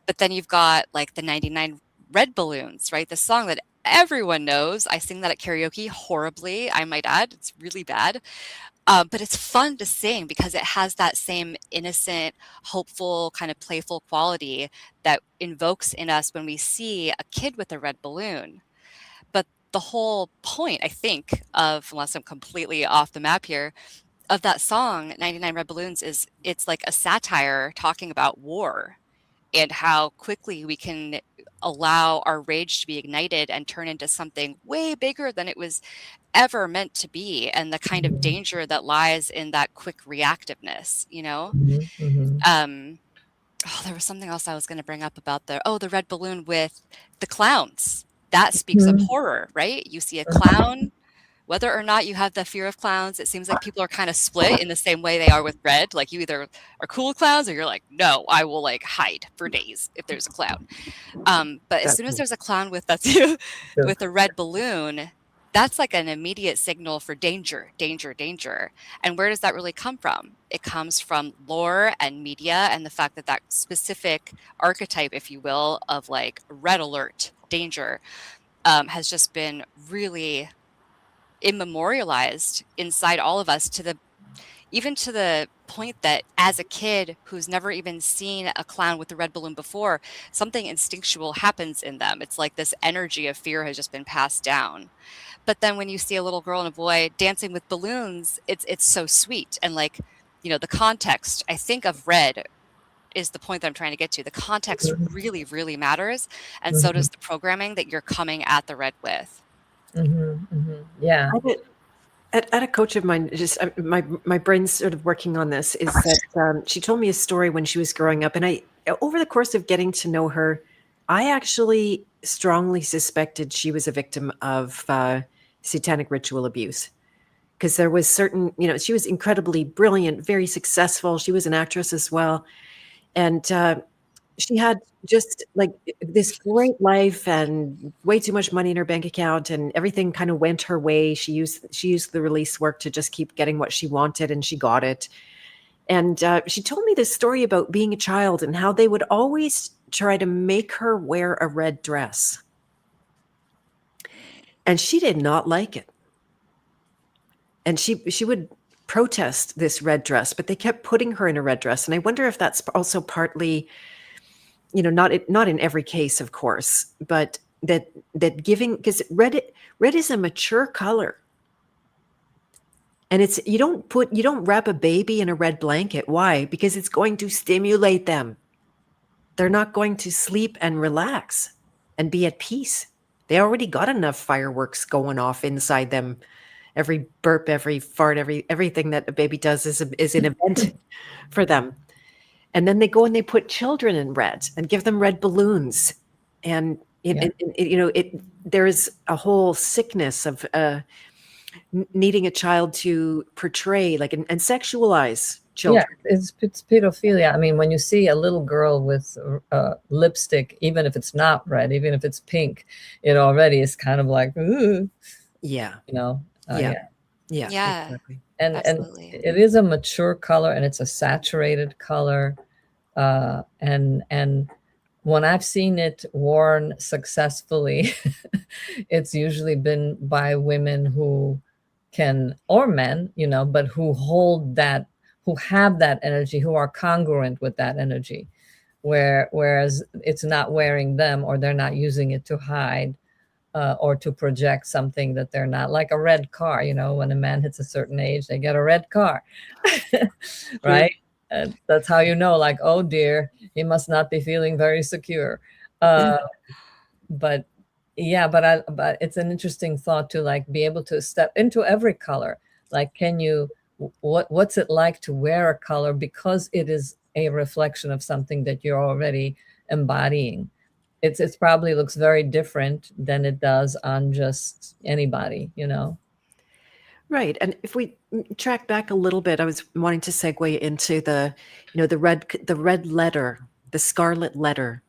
But then you've got like the 99 red balloons, right? The song that everyone knows. I sing that at karaoke horribly, I might add. It's really bad. But it's fun to sing because it has that same innocent, hopeful, kind of playful quality that invokes in us when we see a kid with a red balloon. But the whole point, I think, unless I'm completely off the map here, of that song, 99 Red Balloons, is it's like a satire talking about war and how quickly we can allow our rage to be ignited and turn into something way bigger than it was ever meant to be, and the kind of Mhm. danger that lies in that quick reactiveness. Mhm. Mhm. Um, oh, there was something else I was going to bring up about the red balloon with the clowns. That speaks of Mhm. horror, right? You see a clown, whether or not you have the fear of clowns, it seems like people are kind of split in the same way they are with red. Like, you either are cool with clowns or you're like, no, I will like hide for days if there's a clown. But as soon as Exactly. there's a clown with that True. with a red balloon, that's like an immediate signal for danger, danger, danger. And where does that really come from? It comes from lore and media, and the fact that that specific archetype, if you will, of like red alert, danger, has just been really immemorialized inside all of us, even to the point that as a kid who's never even seen a clown with a red balloon before, something instinctual happens in them. It's like this energy of fear has just been passed down. But then when you see a little girl and a boy dancing with balloons, it's so sweet. And like, the context, I think, of red is the point that I'm trying to get to. The context Mhm. really, really matters. And so Mhm. does the programming that you're coming at the red with. Mhm. Mhm. Yeah. I did, at a coach of mine, just my brain's sort of working on this, is that she told me a story when she was growing up, and over the course of getting to know her, I actually strongly suspected she was a victim of satanic ritual abuse, because there was certain, she was incredibly brilliant, very successful. She was an actress as well, and she had just like this great life and way too much money in her bank account, and everything kind of went her way. She used the release work to just keep getting what she wanted, and she got it. And she told me this story about being a child and how they would always try to make her wear a red dress. And she did not like it. And she would protest this red dress, but they kept putting her in a red dress. And I wonder if that's also partly, not in every case, of course, but that giving, because red is a mature color. And it's you don't wrap a baby in a red blanket. Why? Because it's going to stimulate them. They're not going to sleep and relax and be at peace. They already got enough fireworks going off inside them. Every burp, every fart, everything that a baby does is an event for them. And then they go and they put children in red and give them red balloons. And there's a whole sickness of needing a child to portray and sexualize children. Yeah, it's pedophilia. I mean, when you see a little girl with lipstick, even if it's not red, even if it's pink, it already is kind of like, ooh. Yeah. Yeah. Exactly. And absolutely. it is a mature color, and it's a saturated color. And when I've seen it worn successfully, it's usually been by women who can, or men, but who hold that, who have that energy, who are congruent with that energy, whereas it's not wearing them, or they're not using it to hide or to project something that they're not. Like a red car, when a man hits a certain age, they get a red car, right? And that's how like, oh dear, he must not be feeling very secure. But it's an interesting thought to be able to step into every color. What's it like to wear a color because it is a reflection of something that you're already embodying? It's probably looks very different than it does on just anybody, Right. And if we track back a little bit, I was wanting to segue into the red letter, the scarlet letter,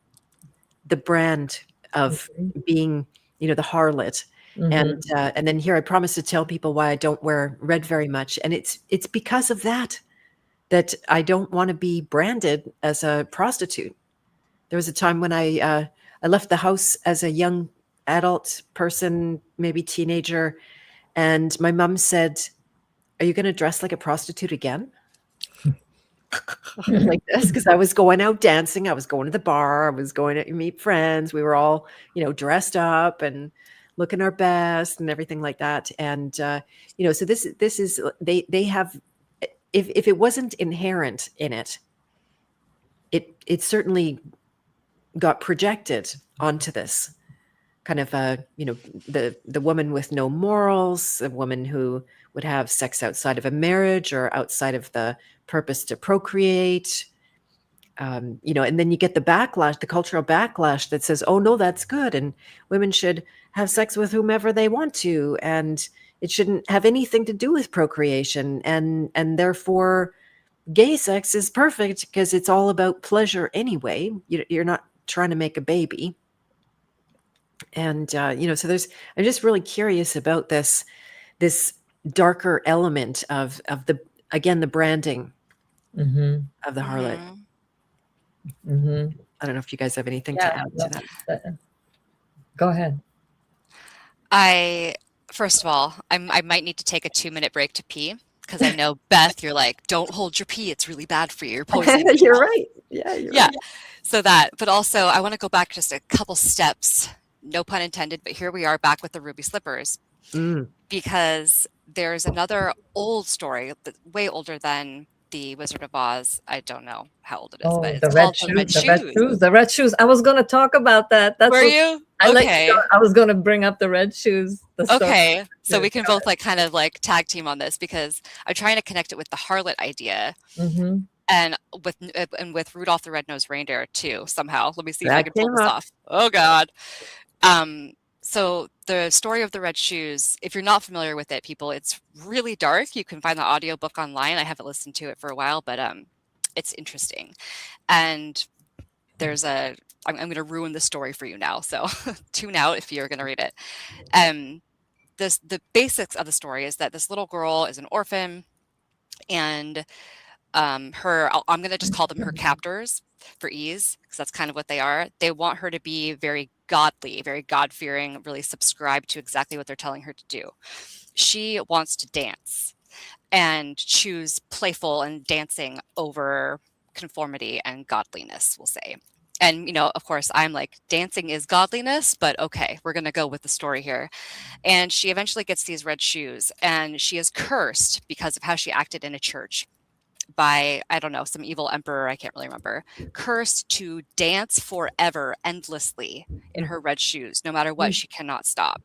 the brand of being, the harlot. Mm-hmm. And then here I promise to tell people why I don't wear red very much. And it's because of that I don't want to be branded as a prostitute. There was a time when I left the house as a young adult person, maybe teenager, and my mom said, "Are you going to dress like a prostitute again?" Like this, because I was going out dancing, I was going to the bar, I was going to meet friends. We were all, dressed up and looking our best and everything like that. And so this is they have, if it wasn't inherent in it, it certainly got projected onto this kind of the woman with no morals, a woman who would have sex outside of a marriage or outside of the purpose to procreate, and then you get the backlash, the cultural backlash that says, oh no, that's good, and women should have sex with whomever they want to, and it shouldn't have anything to do with procreation, and therefore gay sex is perfect because it's all about pleasure anyway. You're not trying to make a baby. And so I'm just really curious about this darker element of the branding of the harlot. I don't know if you guys have anything to add to that. Go ahead. First of all, I might need to take a 2-minute break to pee, because I know, Beth, you're like, don't hold your pee, it's really bad for you. You're poisoning yourself. You're right. Yeah, you're right. So that, but also I want to go back just a couple steps, no pun intended, but here we are back with the ruby slippers, because there's another old story, way older than the Wizard of Oz. I don't know how old it is, but it's called the Red Shoes. The red shoes. I was going to talk about that. Were you? Okay. I was going to bring up the red shoes. Okay. So we can both kind of tag team on this, because I'm trying to connect it with the harlot idea. And with Rudolph the Red-Nosed Reindeer too, somehow. Let me see if I can pull this off. Oh God. So the story of the red shoes, if you're not familiar with it, people, it's really dark. You can find the audiobook online. I haven't listened to it for a while, but it's interesting. And there's I'm going to ruin the story for you now, so tune out if you're going to read it. The basics of the story is that this little girl is an orphan, and I'm going to just call them her captors for ease, because that's kind of what they are. They want her to be very godly, very God-fearing, really subscribe to exactly what they're telling her to do. She wants to dance and choose playful and dancing over conformity and godliness, we'll say. And, of course, I'm like, dancing is godliness, but okay, we're going to go with the story here. And she eventually gets these red shoes, and she is cursed because of how she acted in a church by, I don't know, some evil emperor, I can't really remember, cursed to dance forever, endlessly in her red shoes. No matter what, she cannot stop.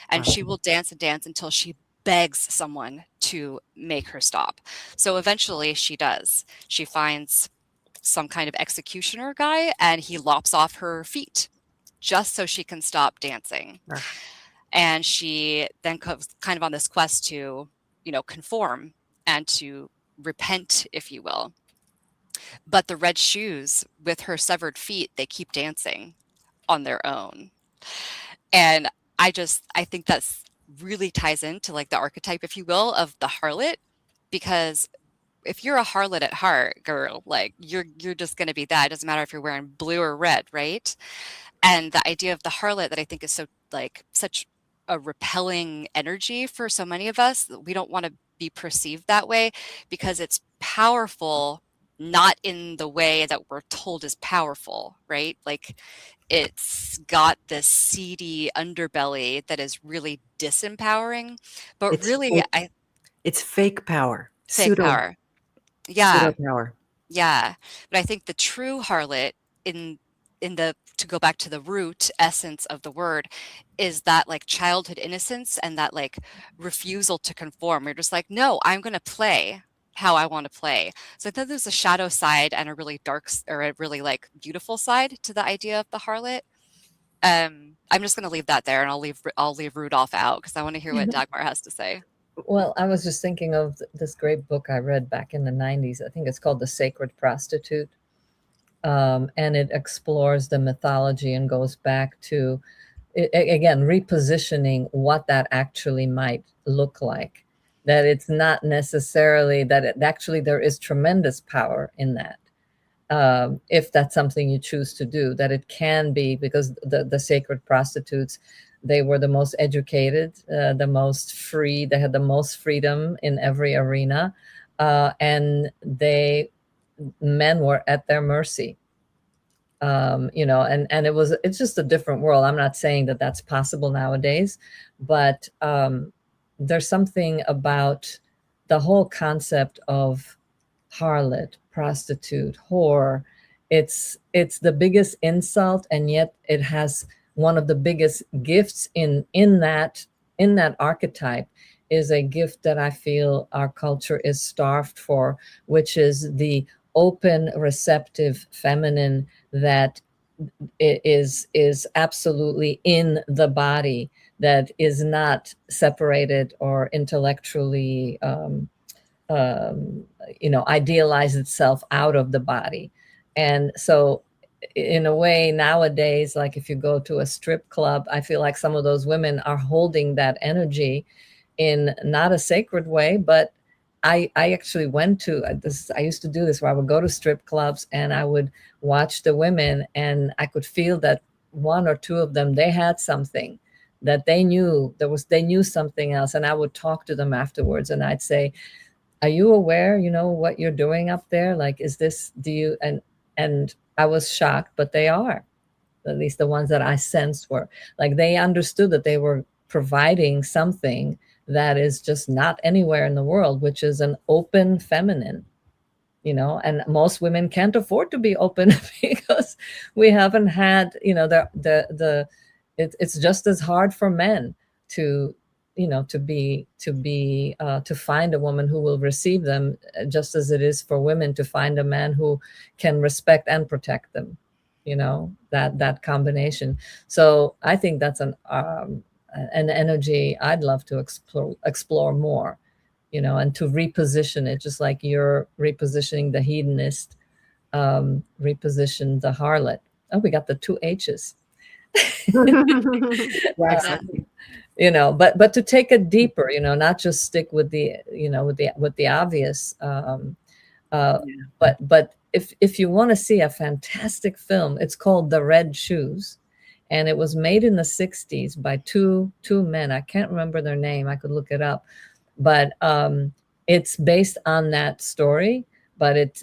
And she will dance and dance until she begs someone to make her stop. So eventually she does. She finds some kind of executioner guy, and he lops off her feet just so she can stop dancing. And she then goes kind of on this quest to, conform and to repent, if you will. But the red shoes with her severed feet, they keep dancing on their own. And I think that's really ties into like the archetype, if you will, of the harlot, because if you're a harlot at heart, girl, like you're just going to be that. It doesn't matter if you're wearing blue or red, right? And the idea of the harlot that I think is so like such a repelling energy for so many of us, we don't want to be perceived that way, because it's powerful, not in the way that we're told is powerful, right? Like it's got this seedy underbelly that is really disempowering, but It's really fake, it's fake power. fake power. Yeah. Pseudo power. Yeah. But I think the true harlot to go back to the root essence of the word, is that like childhood innocence and that like refusal to conform. We're just like, no, I'm going to play how I want to play. So I think there's a shadow side and a really dark or a really like beautiful side to the idea of the harlot. I'm just going to leave that there, and I'll leave Rudolph out because I want to hear what Dagmar has to say. Well, I was just thinking of this great book I read back in the 90s. I think it's called The Sacred Prostitute. And it explores the mythology and goes back to, again, repositioning what that actually might look like. That it's not necessarily that actually there is tremendous power in that. If that's something you choose to do, that it can be, because the sacred prostitutes, they were the most educated, the most free, they had the most freedom in every arena, and men were at their mercy. And it's just a different world. I'm not saying that that's possible nowadays, but there's something about the whole concept of harlot, prostitute, whore. It's the biggest insult, and yet it has one of the biggest gifts in that archetype, is a gift that I feel our culture is starved for, which is the open, receptive feminine that is absolutely in the body, that is not separated or intellectually idealize itself out of the body. And so in a way nowadays, like if you go to a strip club, I feel like some of those women are holding that energy in not a sacred way, but I actually went to this. I used to do this where I would go to strip clubs and I would watch the women, and I could feel that one or two of them, they had something that they knew they knew something else. And I would talk to them afterwards and I'd say, are you aware, what you're doing up there? Like, is this, and I was shocked, but they are, at least the ones that I sensed were like, they understood that they were providing something that is just not anywhere in the world, which is an open feminine, and most women can't afford to be open because we haven't had, it's just as hard for men to find a woman who will receive them, just as it is for women to find a man who can respect and protect them, that combination. So I think that's an energy I'd love to explore more, and to reposition it, just like you're repositioning the hedonist repositioned the harlot. Oh, we got the two H's. Yeah, exactly. But to take it deeper, not just stick with the with the obvious. Yeah. But if you want to see a fantastic film, it's called The Red Shoes, and it was made in the 60s by two men. I can't remember their name. I could look it up, but it's based on that story. But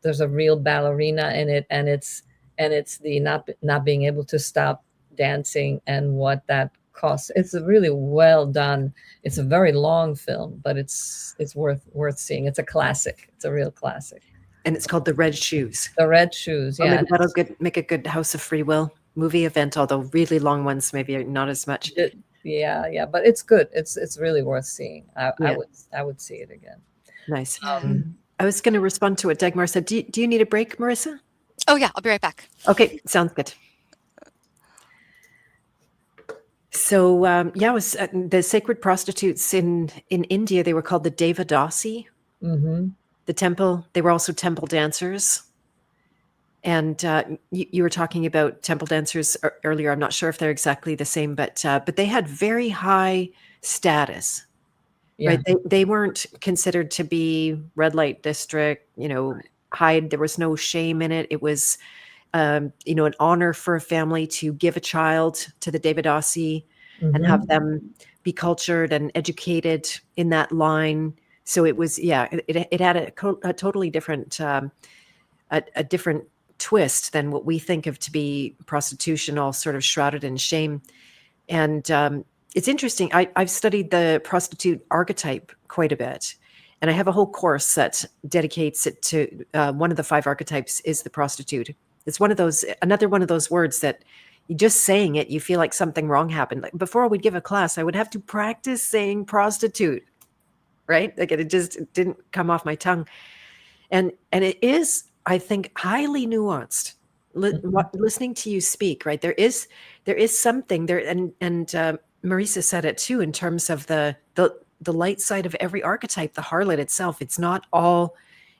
there's a real ballerina in it, and it's the not being able to stop dancing and what that costs. It's a really well done. It's a very long film, but it's worth seeing. It's a classic. It's a real classic. And it's called The Red Shoes. The Red Shoes. Well, Yeah. maybe that'll make a good House of Free Will movie event, although really long ones maybe not as much. Yeah, but it's good. It's really worth seeing. I would see it again. Nice. I was going to respond to what Dagmar said. Do you need a break, Marisa? Oh yeah, I'll be right back. Okay, sounds good. So it was the sacred prostitutes in India. They were called the Devadasi. Mm-hmm. The temple. They were also temple dancers. And you were talking about temple dancers earlier. I'm not sure if they're exactly the same, but they had very high status. Yeah. Right? They weren't considered to be red light district. Hide. There was no shame in it. It was an honor for a family to give a child to the Devadasi and have them be cultured and educated in that line. So it was, it had a totally different, a different twist than what we think of to be prostitution, all sort of shrouded in shame. And it's interesting. I've studied the prostitute archetype quite a bit. And I have a whole course that dedicates it to one of the 5 archetypes is the prostitute. It's another one of those words that you just saying it, you feel like something wrong happened. Like before we'd give a class, I would have to practice saying prostitute, right? Like it just didn't come off my tongue. And it is, I think, highly nuanced. Listening to you speak, right? There is something there, and Marisa said it too, in terms of the light side of every archetype, the harlot itself. It's not all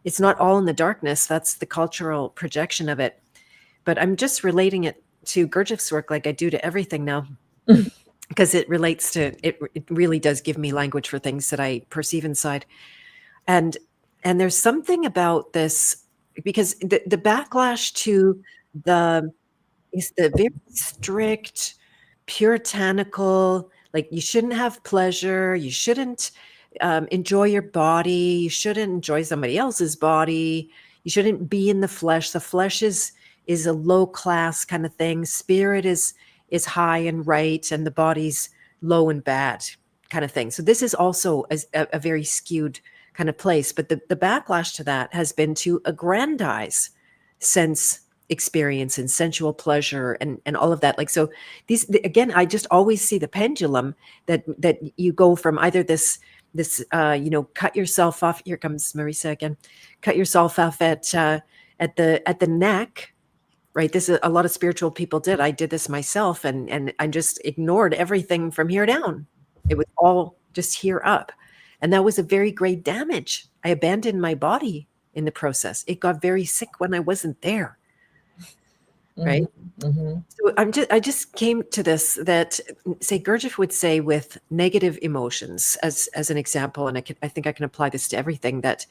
in the darkness. That's the cultural projection of it. But I'm just relating it to Gurdjieff's work like I do to everything now, because it relates to it. It really does give me language for things that I perceive inside. And there's something about this, because the backlash to the very strict, puritanical, like you shouldn't have pleasure, you shouldn't enjoy your body, you shouldn't enjoy somebody else's body, you shouldn't be in the flesh. The flesh is a low class kind of thing. Spirit is high and right, and the body's low and bad kind of thing. So this is also a very skewed kind of place. But the backlash to that has been to aggrandize sense experience and sensual pleasure and all of that. Like, so again, I just always see the pendulum that you go from either this cut yourself off. Here comes Marisa again. Cut yourself off at the neck, right? This is a lot of spiritual people did. I did this myself, and I just ignored everything from here down. It was all just here up. And that was a very great damage. I abandoned my body in the process. It got very sick when I wasn't there. Right. So I just came to this, that say Gurdjieff would say with negative emotions as an example, and I think I can apply this to everything, that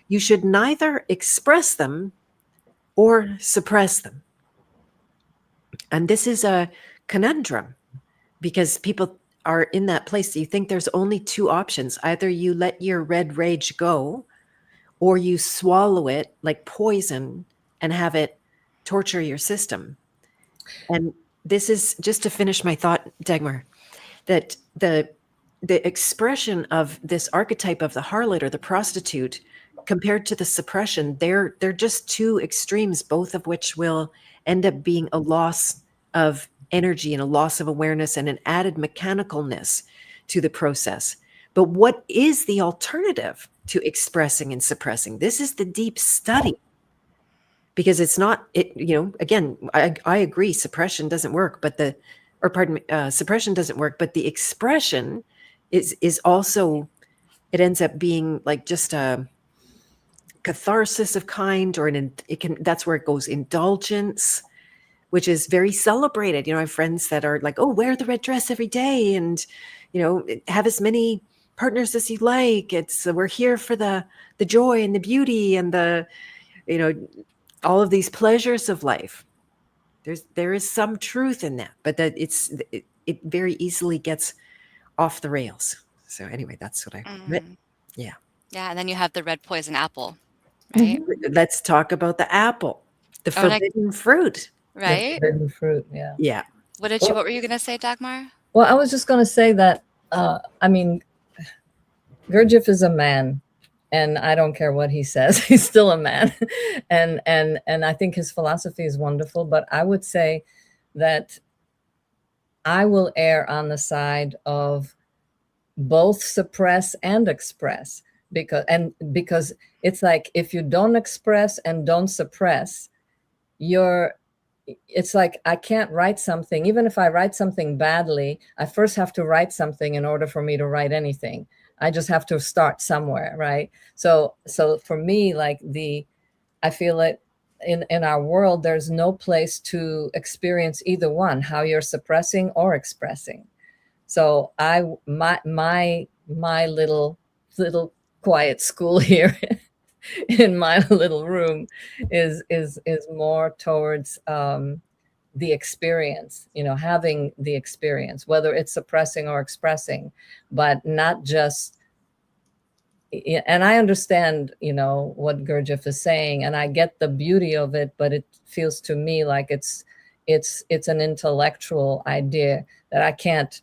you should neither express them or suppress them. And this is a conundrum, because people are in that place. You think there's only 2 options. Either you let your red rage go, or you swallow it like poison and have it torture your system. And this is just to finish my thought, Dagmar, that the expression of this archetype of the harlot or the prostitute compared to the suppression, they're just 2 extremes, both of which will end up being a loss of energy and a loss of awareness and an added mechanicalness to the process. But what is the alternative to expressing and suppressing? This is the deep study. Because it's not, again, I agree, suppression doesn't work, but suppression doesn't work, but the expression is also, it ends up being like just catharsis of kind, or that's where it goes, indulgence, which is very celebrated. I have friends that are like, oh, wear the red dress every day, and have as many partners as you like. We're here for the joy and the beauty and the all of these pleasures of life. There is some truth in that, but that it very easily gets off the rails. So anyway, that's what I read. Yeah. Yeah, and then you have the red poison apple, right? Let's talk about the apple, the forbidden fruit. Right? The forbidden fruit, yeah. Yeah. What were you going to say, Dagmar? Well, I was just going to say that, I mean, Gurdjieff is a man, and I don't care what he says. He's still a man. And I think his philosophy is wonderful, but I would say that I will err on the side of both suppress and express, because it's like, if you don't express and don't suppress, it's like, I can't write something. Even if I write something badly, I first have to write something in order for me to write anything. I just have to start somewhere, right? So for me, like I feel like in our world, there's no place to experience either one, how you're suppressing or expressing. So my little quiet school here in my little room is more towards the experience, having the experience, whether it's suppressing or expressing, but not just. And I understand, what Gurdjieff is saying, and I get the beauty of it, but it feels to me like it's an intellectual idea that I can't.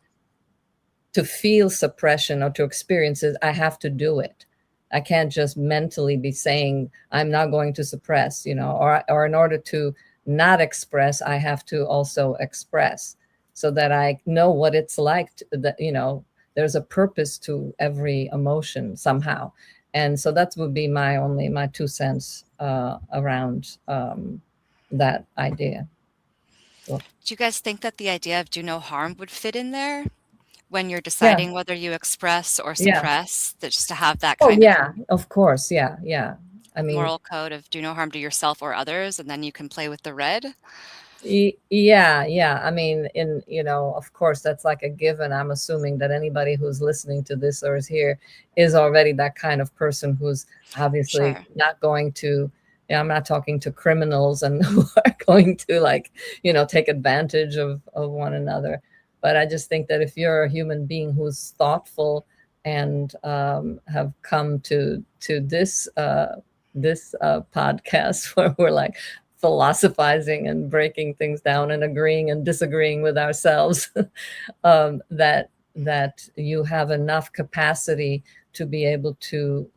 To feel suppression or to experience it, I have to do it. I can't just mentally be saying I'm not going to suppress, or in order to not express, I have to also express, so that I know what it's like that, there's a purpose to every emotion somehow. And so that would be my 2 cents around that idea. Do you guys think that the idea of do no harm would fit in there when you're deciding whether you express or suppress, that just to have that kind of course. Yeah. I mean, moral code of do no harm to yourself or others, and then you can play with the red? Yeah. I mean, of course, that's like a given. I'm assuming that anybody who's listening to this or is here is already that kind of person who's obviously not going to, I'm not talking to criminals and who are going to take advantage of one another. But I just think that if you're a human being who's thoughtful and have come to this podcast where we're like philosophizing and breaking things down and agreeing and disagreeing with ourselves, that you have enough capacity to be able to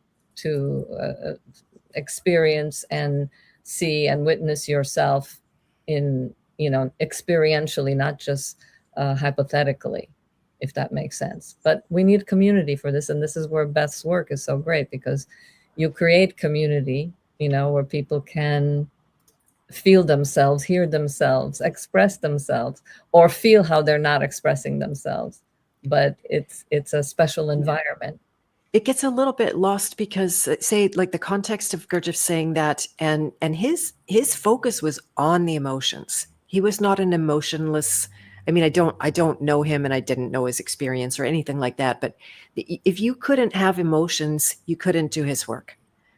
experience and see and witness yourself in, experientially, not just hypothetically, if that makes sense. But we need community for this. And this is where Beth's work is so great, because you create community, where people can feel themselves, hear themselves, express themselves, or feel how they're not expressing themselves. But it's a special environment. It gets a little bit lost because, say, like the context of Gurdjieff saying that, and his focus was on the emotions. He was not an emotionless. I mean, I don't know him, and I didn't know his experience or anything like that. But if you couldn't have emotions, you couldn't do his work.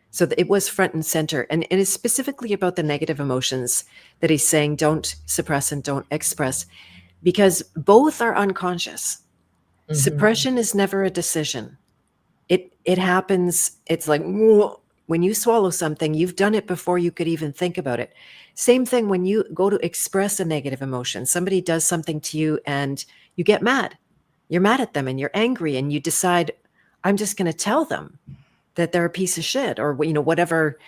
So it was front and center. And it is specifically about the negative emotions that he's saying, don't suppress and don't express, because both are unconscious. Mm-hmm. Suppression is never a decision. It happens. It's like when you swallow something, you've done it before you could even think about it. Same thing when you go to express a negative emotion. Somebody does something to you and you get mad. You're mad at them and you're angry, and you decide, I'm just going to tell them that they're a piece of shit, or whatever.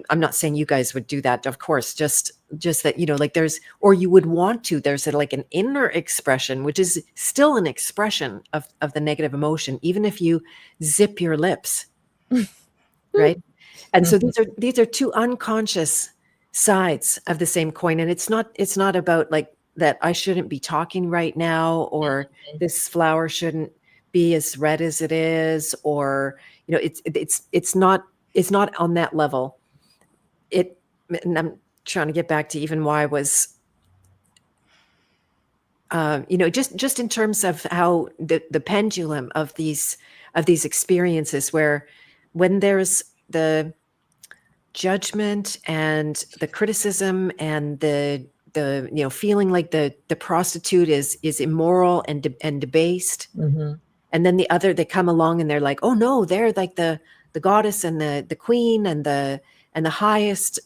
I'm not saying you guys would do that, of course, just that, there's, or you would want to, there's an inner expression, which is still an expression of the negative emotion, even if you zip your lips. Right. And so these are two unconscious sides of the same coin. And it's not about that I shouldn't be talking right now, or this flower shouldn't be as red as it is, or, it's not is not on that level. And I'm trying to get back to even why I was, just in terms of how the pendulum of these experiences, where when there's the judgment and the criticism and the feeling like the prostitute is immoral and debased, and then they come along and they're like, oh no, they're like the goddess and the queen and the highest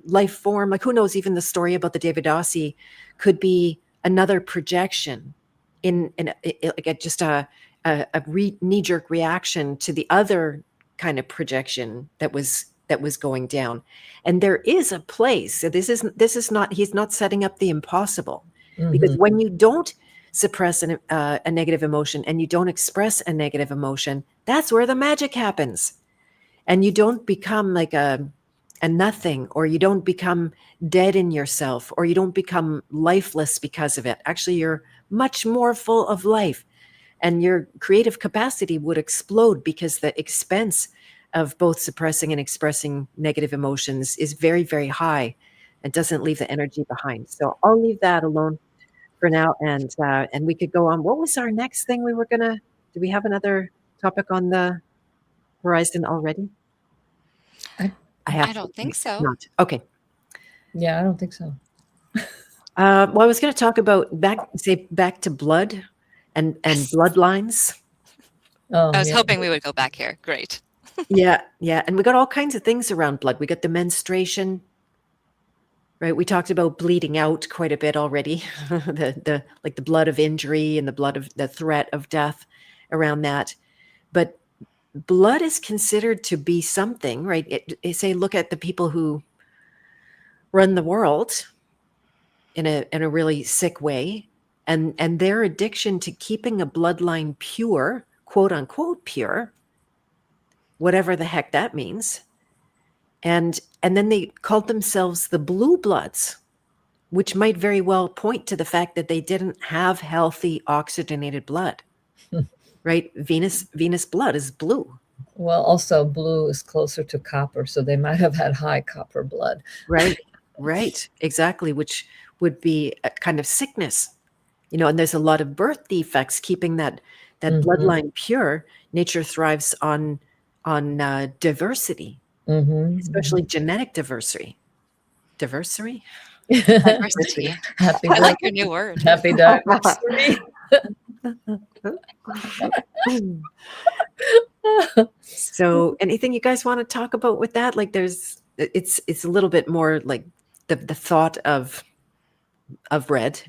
life form. Like, who knows, even the story about the Devidasi could be another projection in like just a knee-jerk reaction to the other kind of projection that was going down. And there is a place. So this is not, he's not setting up the impossible, because when you don't suppress a negative emotion and you don't express a negative emotion, that's where the magic happens. And you don't become like a nothing, or you don't become dead in yourself, or you don't become lifeless because of it. Actually, you're much more full of life, and your creative capacity would explode, because the expense of both suppressing and expressing negative emotions is very, very high and doesn't leave the energy behind. So I'll leave that alone for now, and we could go on. What was our next thing we were gonna? Do we have another topic on the horizon already? I don't think so. Not okay. Yeah, I don't think so. Well, I was going to talk about back to blood and bloodlines. Oh, I was hoping we would go back here. Great. Yeah, and we got all kinds of things around blood. We got the menstruation, right? We talked about bleeding out quite a bit already. the like the blood of injury and the blood of the threat of death around that. But blood is considered to be something, right? Say, look at the people who run the world in a really sick way, and their addiction to keeping a bloodline pure, quote unquote pure, whatever the heck that means. And then they called themselves the blue bloods, which might very well point to the fact that they didn't have healthy oxygenated blood. Right? Venus blood is blue. Well, also blue is closer to copper, so they might have had high copper blood. Right, exactly, which would be a kind of sickness, and there's a lot of birth defects keeping that bloodline pure. Nature thrives on diversity, especially genetic diversity. Diversity. Happy I like your new word. Happy diversity. So anything you guys want to talk about with that? Like, it's a little bit more like the thought of red.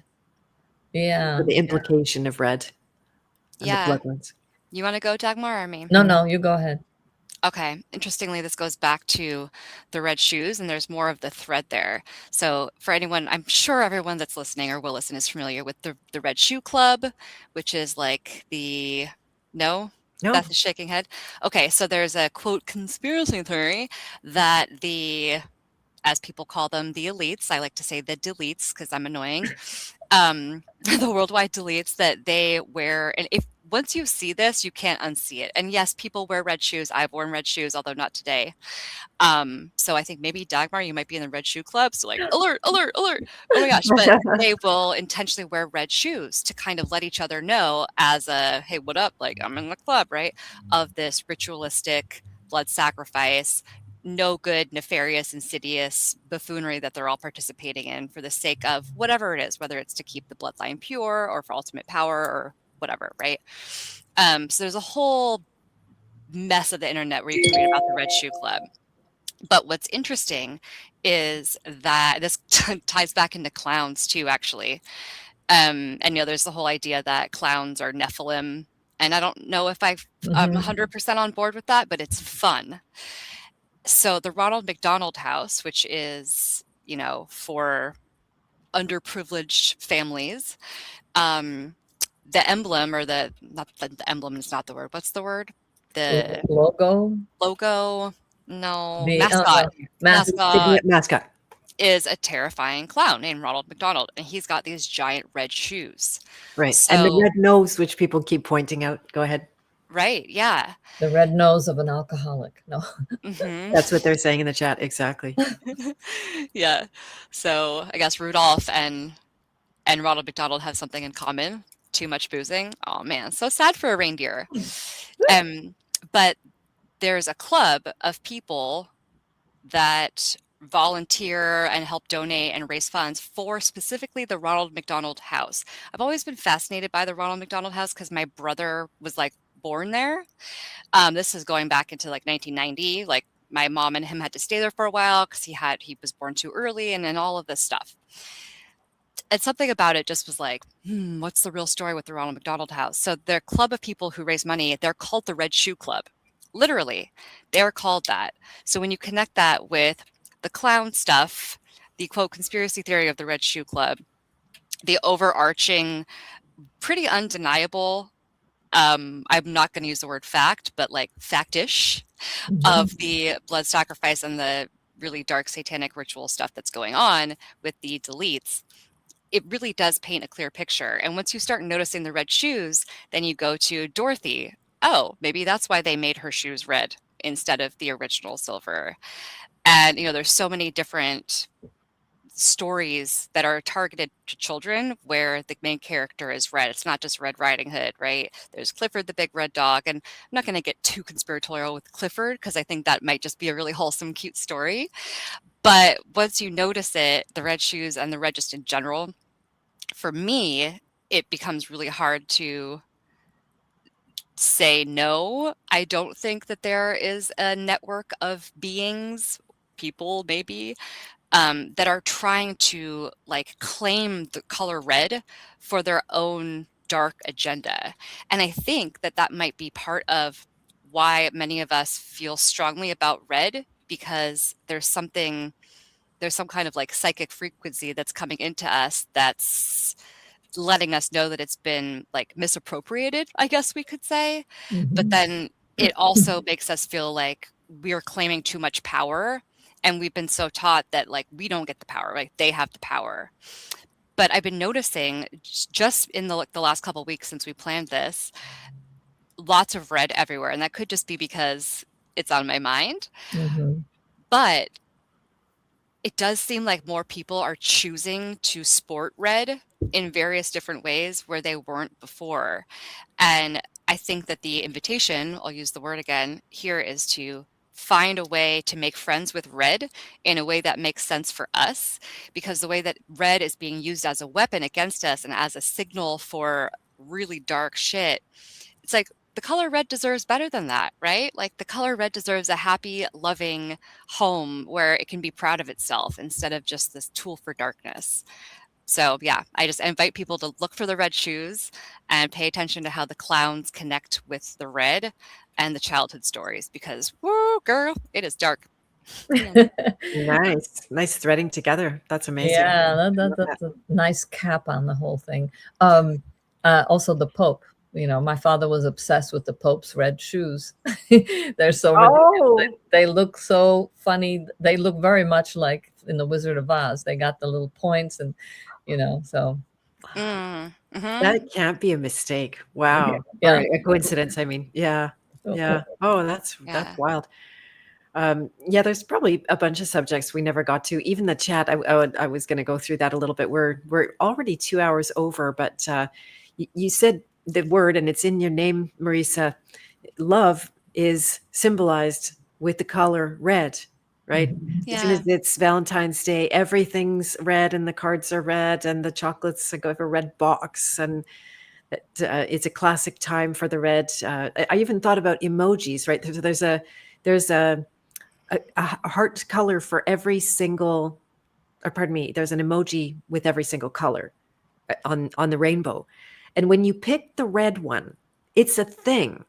Yeah. The implication of red. And Yeah. the bloodlines. You want to go, Dagmar, or me? No, you go ahead. Okay. Interestingly, this goes back to the red shoes, and there's more of the thread there. So for anyone, I'm sure everyone that's listening or will listen is familiar with the Red Shoe Club, which is like the... No? Beth is shaking head. Okay, so there's a, quote, conspiracy theory that as people call them, the elites, I like to say the deletes because I'm annoying, the worldwide deletes, that they wear, and once you see this, you can't unsee it. And yes, people wear red shoes. I've worn red shoes, although not today. So I think maybe Dagmar, you might be in the Red Shoe Club. So like, alert, alert, alert. Oh my gosh. But they will intentionally wear red shoes to kind of let each other know as a, hey, what up? Like, I'm in the club, right? Of this ritualistic blood sacrifice, no good, nefarious, insidious buffoonery that they're all participating in for the sake of whatever it is, whether it's to keep the bloodline pure or for ultimate power or whatever, right? So there's a whole mess of the internet where you can read about the Red Shoe Club. But what's interesting is that this ties back into clowns too, actually. And there's the whole idea that clowns are Nephilim, and I don't know if I'm 100% on board with that, but it's fun. So the Ronald McDonald House, which is, for underprivileged families, the emblem, or the emblem is not the word. What's the word? The logo? No. Mascot is a terrifying clown named Ronald McDonald, and he's got these giant red shoes. Right. So, and the red nose, which people keep pointing out. Go ahead. Right. Yeah. The red nose of an alcoholic. No. Hmm. That's what they're saying in the chat. Exactly. Yeah. So I guess Rudolph and Ronald McDonald have something in common. Too much boozing. Oh man, so sad for a reindeer. Um, but there's a club of people that volunteer and help donate and raise funds for specifically the Ronald McDonald House. I've always been fascinated by the Ronald McDonald House because my brother was like born there. This is going back into like 1990. Like my mom and him had to stay there for a while because he was born too early and then all of this stuff. And something about it just was like, what's the real story with the Ronald McDonald House? So their club of people who raise money, they're called the Red Shoe Club. Literally, they're called that. So when you connect that with the clown stuff, the quote conspiracy theory of the Red Shoe Club, the overarching, pretty undeniable, I'm not going to use the word fact, but like factish of the blood sacrifice and the really dark satanic ritual stuff that's going on with the deletes, it really does paint a clear picture. And once you start noticing the red shoes, then you go to Dorothy. Oh, maybe that's why they made her shoes red instead of the original silver. And, there's so many different stories that are targeted to children where the main character is red. It's not just Red Riding Hood, right? There's Clifford the big red dog. And I'm not going to get too conspiratorial with Clifford because I think that might just be a really wholesome, cute story. But once you notice it, the red shoes and the red just in general, for me, it becomes really hard to say no. I don't think that there is a network of beings, people maybe, that are trying to like claim the color red for their own dark agenda. And I think that that might be part of why many of us feel strongly about red, because there's some kind of like psychic frequency that's coming into us that's letting us know that it's been like misappropriated, I guess we could say. But then it also makes us feel like we're claiming too much power, and we've been so taught that like we don't get the power, like they have the power. But I've been noticing just in the last couple of weeks since we planned this, lots of red everywhere, and that could just be because it's on my mind. But it does seem like more people are choosing to sport red in various different ways where they weren't before. And I think that the invitation, I'll use the word again, here is to find a way to make friends with red in a way that makes sense for us, because the way that red is being used as a weapon against us and as a signal for really dark shit, it's like the color red deserves better than that, right? Like the color red deserves a happy, loving home where it can be proud of itself instead of just this tool for darkness. So yeah, I just invite people to look for the red shoes and pay attention to how the clowns connect with the red and the childhood stories, because woo, girl, it is dark. Nice threading together. That's amazing. Yeah, that's a nice cap on the whole thing. Also the Pope. My father was obsessed with the Pope's red shoes. They're so ridiculous. They look so funny. They look very much like in the Wizard of Oz. They got the little points and, so. That can't be a mistake. Wow. Yeah. Or a coincidence, I mean. Yeah. Yeah. Oh, that's wild. There's probably a bunch of subjects we never got to. Even the chat, I was going to go through that a little bit. We're already 2 hours over, but you said the word, and it's in your name, Marisa. Love is symbolized with the color red, right? As soon as it's Valentine's Day, everything's red, and the cards are red, and the chocolates go have a red box, and it's a classic time for the red. I even thought about emojis, right? There's a heart color for every single, or pardon me, there's an emoji with every single color on the rainbow. And when you pick the red one, it's a thing.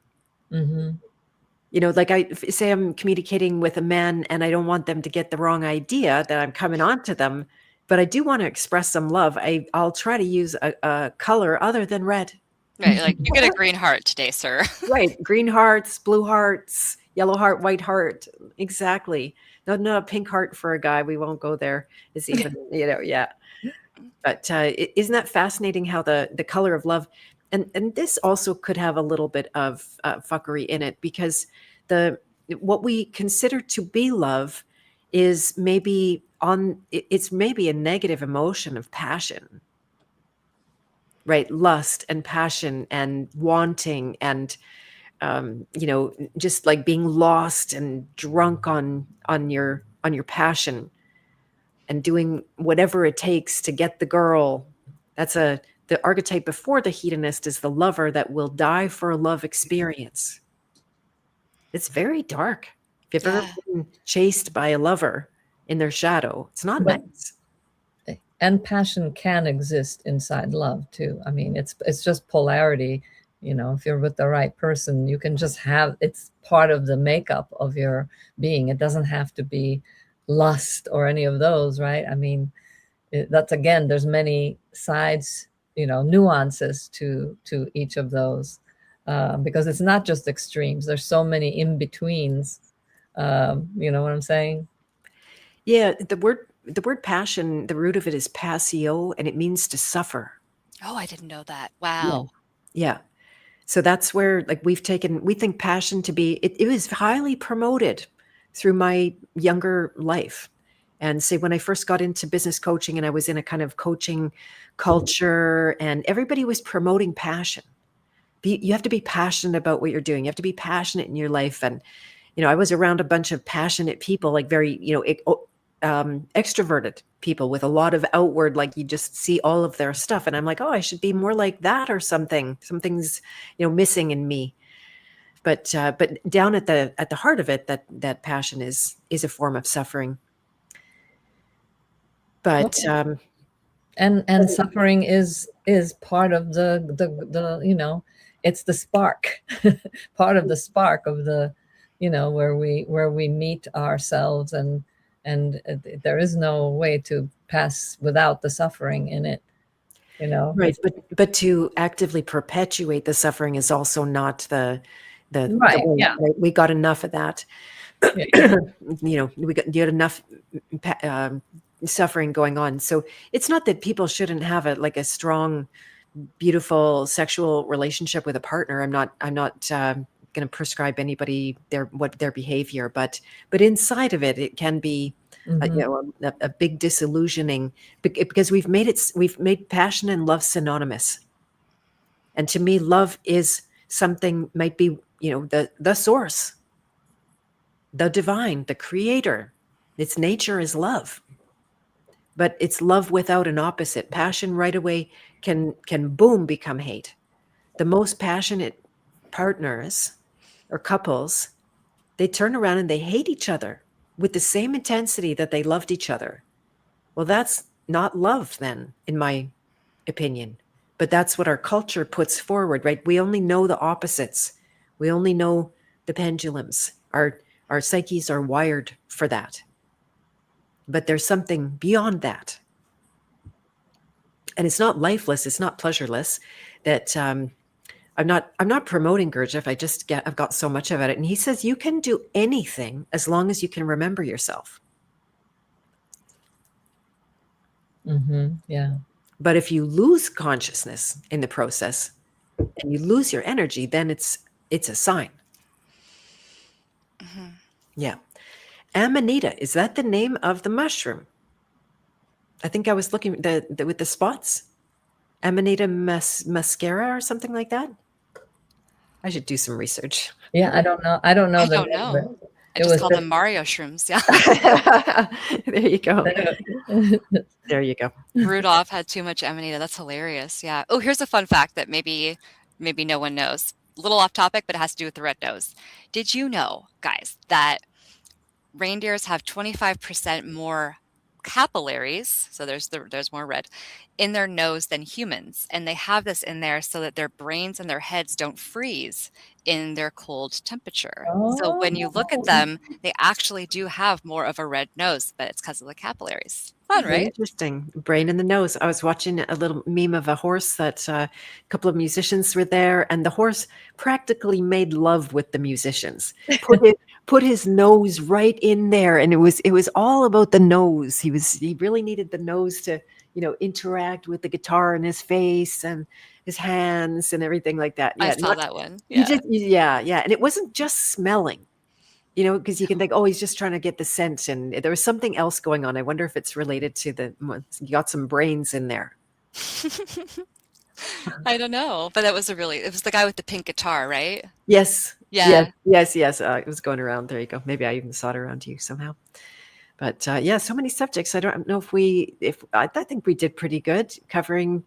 Like I say, I'm communicating with a man and I don't want them to get the wrong idea that I'm coming on to them, but I do want to express some love. I'll try to use a color other than red. Right, like you get a green heart today, sir. Right, green hearts, blue hearts, yellow heart, white heart. Exactly. Not a pink heart for a guy. We won't go there. It's even, yeah. But isn't that fascinating how the color of love, and this also could have a little bit of fuckery in it, because what we consider to be love is maybe it's maybe a negative emotion of passion, right? Lust and passion and wanting and just like being lost and drunk on your passion and doing whatever it takes to get the girl. That's the archetype before the hedonist is the lover that will die for a love experience. It's very dark. If you've ever been chased by a lover in their shadow, it's not nice. And passion can exist inside love too. I mean, it's just polarity. If you're with the right person, you can just it's part of the makeup of your being. It doesn't have to be lust or any of those, right? I mean, that's, again, there's many sides, nuances to each of those, because it's not just extremes. There's so many in-betweens. You know what I'm saying? Yeah, the word passion, the root of it is passio, and it means to suffer. Oh, I didn't know that. Wow. Yeah. So that's where, like, we think passion to be, it was highly promoted through my younger life. And say when I first got into business coaching and I was in a kind of coaching culture and everybody was promoting passion. You have to be passionate about what you're doing. You have to be passionate in your life. And, I was around a bunch of passionate people, like very, extroverted people with a lot of outward, like you just see all of their stuff. And I'm like, oh, I should be more like that or something. Something's, missing in me. But down at the heart of it, that passion is a form of suffering. But and suffering is part of the it's the spark, part of the spark of the where we meet ourselves, and there is no way to pass without the suffering in it. Right, but to actively perpetuate the suffering is also not the right. way, Yeah, right? We got enough of that. yeah. You had enough suffering going on. So it's not that people shouldn't have a strong, beautiful sexual relationship with a partner. I'm not going to prescribe anybody their behavior, but inside of it can be a big disillusioning, because we've made passion and love synonymous. And to me, love is something, might be the source, the divine, the creator. Its nature is love. But it's love without an opposite. Passion right away can boom become hate. The most passionate partners or couples, they turn around and they hate each other with the same intensity that they loved each other. Well, that's not love then, in my opinion. But that's what our culture puts forward, right? We only know the opposites. We only know the pendulums. Our psyches are wired for that. But there's something beyond that. And it's not lifeless, it's not pleasureless. That I'm not promoting Gurdjieff. I've got so much about it. And he says you can do anything as long as you can remember yourself. Yeah. But if you lose consciousness in the process and you lose your energy, then it's a sign. Mm-hmm. Yeah. Amanita, is that the name of the mushroom? I think I was looking with the spots. Amanita mascara or something like that. I should do some research. Yeah, I don't know. I don't know. I just call them Mario shrooms. Yeah. There you go. There you go. Rudolph had too much Amanita. That's hilarious. Yeah. Oh, here's a fun fact that maybe no one knows. A little off topic, but it has to do with the red nose. Did you know, guys, that reindeers have 25% more capillaries, so there's more red in their nose than humans, and they have this in there so that their brains and their heads don't freeze in their cold temperature. So when you look at them, they actually do have more of a red nose, but it's because of the capillaries. Fun, right? Interesting. Brain in the nose. I was watching a little meme of a horse that a couple of musicians were there, and the horse practically made love with the musicians. Put his nose right in there, and it was all about the nose. He really needed the nose to interact with the guitar in his face and his hands and everything like that. I Yeah, saw that one. you Yeah. just yeah, and it wasn't just smelling. Because you can think, oh, he's just trying to get the scent, and there was something else going on. I wonder if it's related to you got some brains in there. I don't know, but it was the guy with the pink guitar, right? Yes. Yeah. Yes. It was going around. There you go. Maybe I even saw it around you somehow. But yeah, so many subjects. I don't know I think we did pretty good covering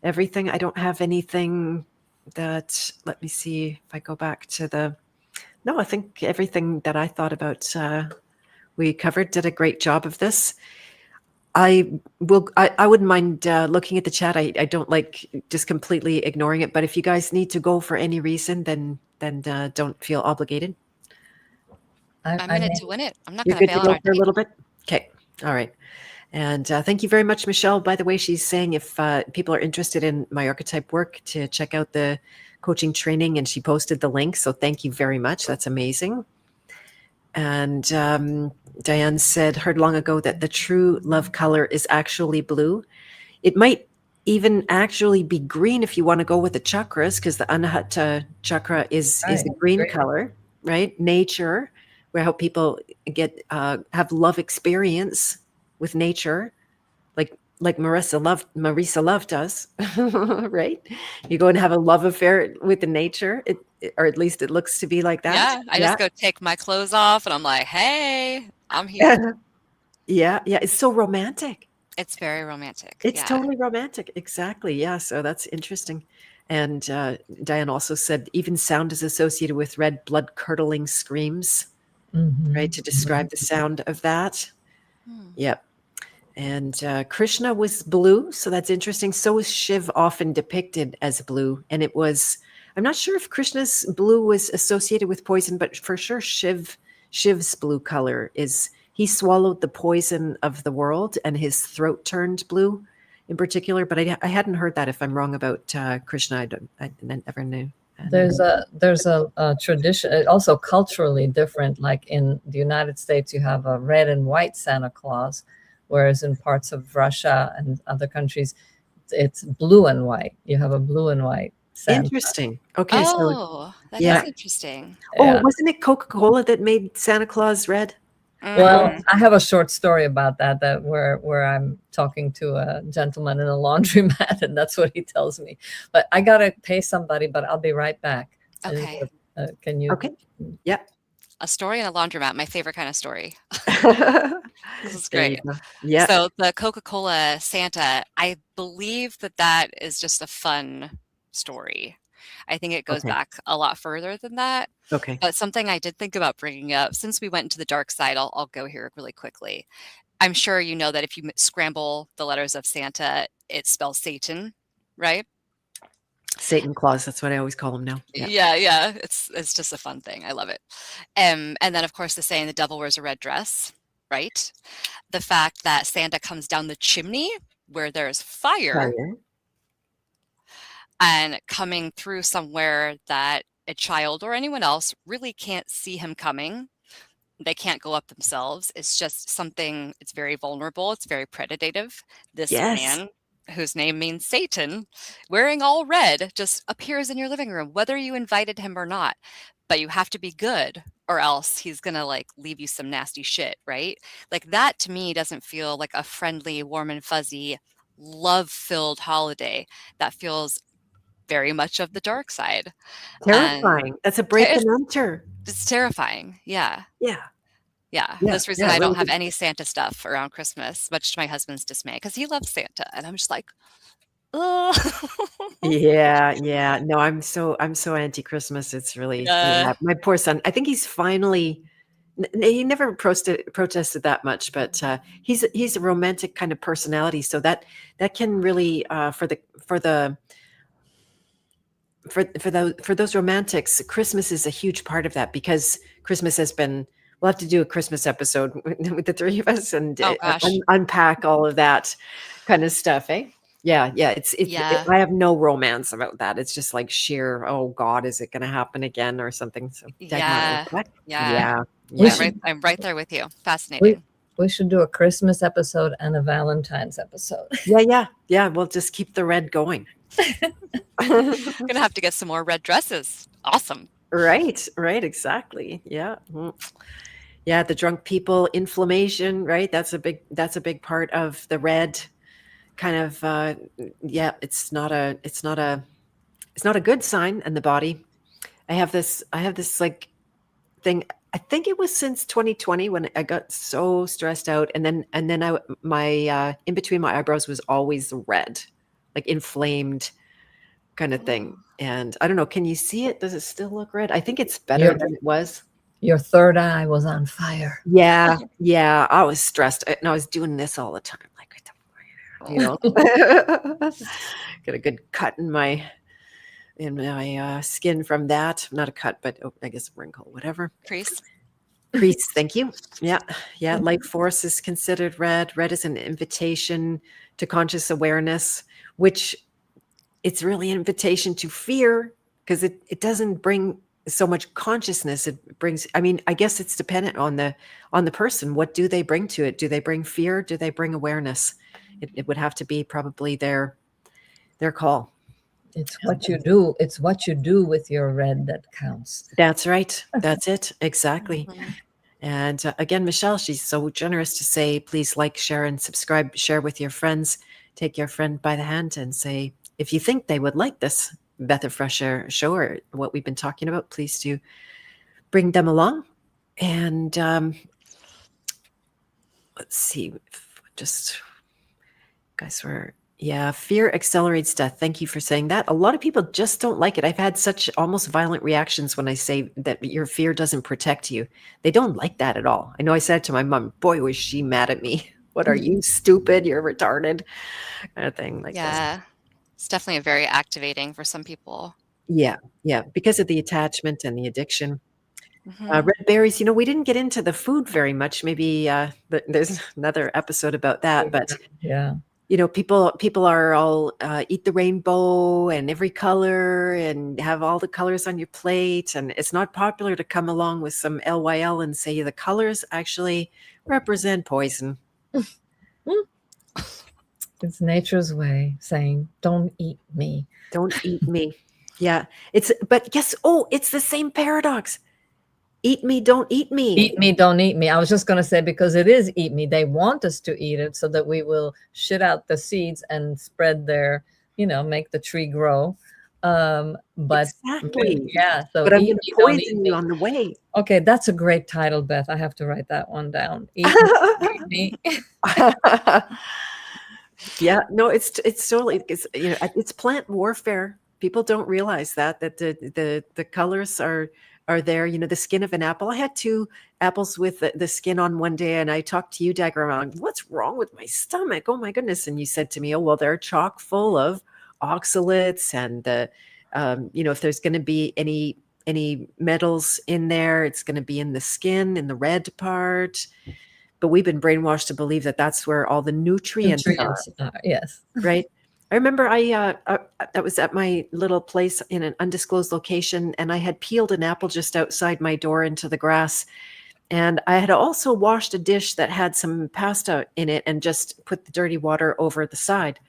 everything. I don't have anything that, let me see if I go back to no, I think everything that I thought about, we covered, did a great job of this. I wouldn't mind looking at the chat. I don't like just completely ignoring it, but if you guys need to go for any reason, then don't feel obligated. I'm in it to win it. I'm not You're going to good to bail on go our for a team. little bit? Okay. All right. And thank you very much, Michelle. By the way, she's saying if people are interested in my archetype work, to check out the coaching training, and she posted the link. So thank you very much. That's amazing. And Diane said, heard long ago that the true love color is actually blue. It might even actually be green if you want to go with the chakras, because the Anahata chakra is the green color, right? Nature, where how people get have love experience with nature, like Marisa loved us, right? You go and have a love affair with the nature, or at least it looks to be like that. Yeah, I just go take my clothes off and I'm like, hey, I'm here. Yeah, it's so romantic. It's very romantic. It's Yeah. totally romantic. Exactly. Yeah. So that's interesting. And Diane also said even sound is associated with red, blood curdling screams, right? To describe the sound of that. Yep. And Krishna was blue. So that's interesting. So is Shiv often depicted as blue. And I'm not sure if Krishna's blue was associated with poison, but for sure Shiv's blue color is, he swallowed the poison of the world and his throat turned blue in particular. But I hadn't heard that. If I'm wrong about Krishna, I never knew. There's a tradition, also culturally different. Like in the United States, you have a red and white Santa Claus, whereas in parts of Russia and other countries, it's blue and white. You have a blue and white Santa. Interesting. Okay. That is interesting. Oh, wasn't it Coca-Cola that made Santa Claus red? Well, I have a short story about that where I'm talking to a gentleman in a laundromat, and that's what he tells me. But I gotta pay somebody, but I'll be right back. Okay. Can you? Okay. Yep. A story in a laundromat, my favorite kind of story. This is There great. you go. Yeah. So the Coca-Cola Santa, I believe that is just a fun story. I think it goes back a lot further than that. Okay. But something I did think about bringing up, since we went into the dark side, I'll go here really quickly. I'm sure you know that if you scramble the letters of Santa, it spells Satan, right? Satan Claus, that's what I always call him now. Yeah. It's just a fun thing. I love it. And then, of course, the saying, the devil wears a red dress, right? The fact that Santa comes down the chimney where there's fire. And coming through somewhere that a child or anyone else really can't see him coming. They can't go up themselves. It's just something, it's very vulnerable. It's very predative. This man, whose name means Satan, wearing all red, just appears in your living room, whether you invited him or not. But you have to be good, or else he's going to leave you some nasty shit, right? Like that to me doesn't feel like a friendly, warm and fuzzy, love-filled holiday. That feels very much of the dark side. Terrifying. That's a break and enter. It's terrifying. Yeah. This reason I don't have any Santa stuff around Christmas, much to my husband's dismay, because he loves Santa, and I'm just like, oh. Yeah. No, I'm so anti-Christmas. It's really my poor son. I think he's finally. He never protested that much, but he's a romantic kind of personality, so that can really for those romantics, Christmas is a huge part of that, because Christmas has been. We'll have to do a Christmas episode with the three of us and unpack all of that kind of stuff, eh? Yeah. I have no romance about that. It's just like sheer, oh God, is it going to happen again or something? So Dagmar, what? I'm right there with you. Fascinating. We should do a Christmas episode and a Valentine's episode. Yeah. We'll just keep the red going. I'm gonna have to get some more red dresses. Awesome. Right, exactly. Yeah. Yeah, the drunk people, inflammation, right? That's a big part of the red kind of it's not a good sign in the body. I have this like thing. I think it was since 2020 when I got so stressed out, and then my in between my eyebrows was always red, like inflamed kind of thing. And I don't know, can you see it? Does it still look red? I think it's better than it was. Your third eye was on fire. Yeah, I was stressed, and I was doing this all the time, like, got a good cut in my skin from that. Not a cut, but I guess a wrinkle, whatever. Crease. Thank you. Yeah. Life force is considered red. Red is an invitation to conscious awareness, which it's really an invitation to fear, because it doesn't bring so much consciousness. It brings, I mean, I guess it's dependent on the person. What do they bring to it? Do they bring fear? Do they bring awareness? It would have to be probably their call. It's what you do. It's what you do with your red that counts. That's right. That's it. Exactly. Mm-hmm. And again, Michelle, she's so generous to say, please like, share, and subscribe. Share with your friends. Take your friend by the hand and say, if you think they would like this Beth of Fresh Air show or what we've been talking about, please do bring them along. And let's see, just guys fear accelerates death. Thank you for saying that. A lot of people just don't like it. I've had such almost violent reactions when I say that your fear doesn't protect you. They don't like that at all. I know I said to my mom, boy, was she mad at me. What are you, stupid? You're retarded, kind of thing. Like, yeah, it's definitely very activating for some people. Yeah, because of the attachment and the addiction. Red berries, we didn't get into the food very much. Maybe there's another episode about that. But yeah. People are all eat the rainbow and every color and have all the colors on your plate. And it's not popular to come along with some LYL and say the colors actually represent poison. It's nature's way saying, don't eat me. Don't eat me. Yeah. But guess, it's the same paradox. Eat me, don't eat me. Eat me, don't eat me. I was just going to say, because it is eat me. They want us to eat it so that we will shit out the seeds and spread make the tree grow. But exactly. Yeah. So but I'm going to poison you on the way. Okay, that's a great title, Beth. I have to write that one down. Eat me. Yeah. No, it's totally, it's plant warfare. People don't realize that the colors are there. The skin of an apple. I had 2 apples with the skin on one day, and I talked to you, Dagmar, I'm like, what's wrong with my stomach? Oh my goodness. And you said to me, oh, well, they're chock full of oxalates, and if there's going to be any metals in there, it's going to be in the skin, in the red part. But we've been brainwashed to believe that that's where all the nutrients are. Yes. Right. I remember I was at my little place in an undisclosed location, and I had peeled an apple just outside my door into the grass. And I had also washed a dish that had some pasta in it and just put the dirty water over the side.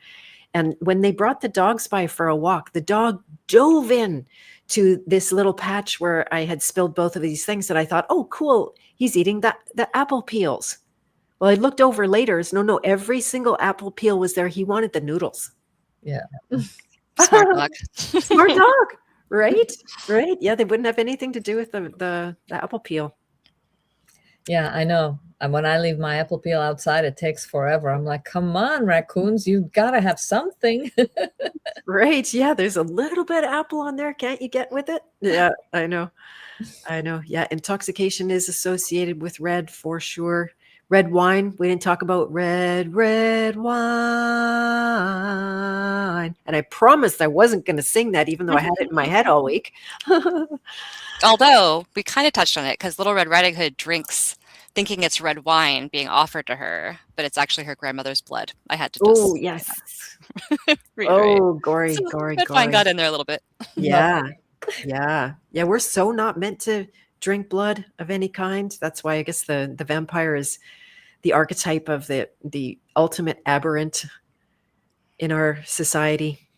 And when they brought the dogs by for a walk, the dog dove in to this little patch where I had spilled both of these things. And I thought, oh, cool, he's eating the apple peels. Well, I looked over later. No, every single apple peel was there. He wanted the noodles. Yeah. Smart dog. Smart dog. Right. Yeah, they wouldn't have anything to do with the apple peel. Yeah, I know. And when I leave my apple peel outside, it takes forever. I'm like, come on, raccoons, you've got to have something. Right. Yeah, there's a little bit of apple on there. Can't you get with it? Yeah, I know. Yeah, intoxication is associated with red for sure. Red wine. We didn't talk about red wine. And I promised I wasn't going to sing that, even though I had it in my head all week. Although we kind of touched on it, because Little Red Riding Hood drinks thinking it's red wine being offered to her, but it's actually her grandmother's blood. I had to just... Oh, yes. Oh, gory. Red wine got in there a little bit. Yeah. We're so not meant to drink blood of any kind. That's why I guess the vampire is the archetype of the ultimate aberrant in our society.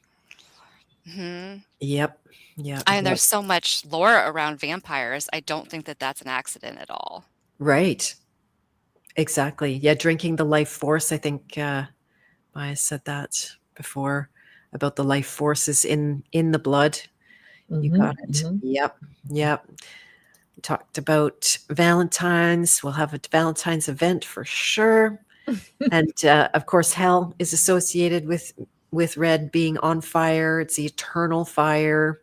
Mhm. Yep. Yeah. And there's so much lore around vampires. I don't think that that's an accident at all. Right. Exactly. Yeah. Drinking the life force. I think Maya said that before about the life forces in the blood. You got it. Yep. Yep. We talked about Valentine's. We'll have a Valentine's event for sure. And of course, hell is associated with red being on fire. It's the eternal fire.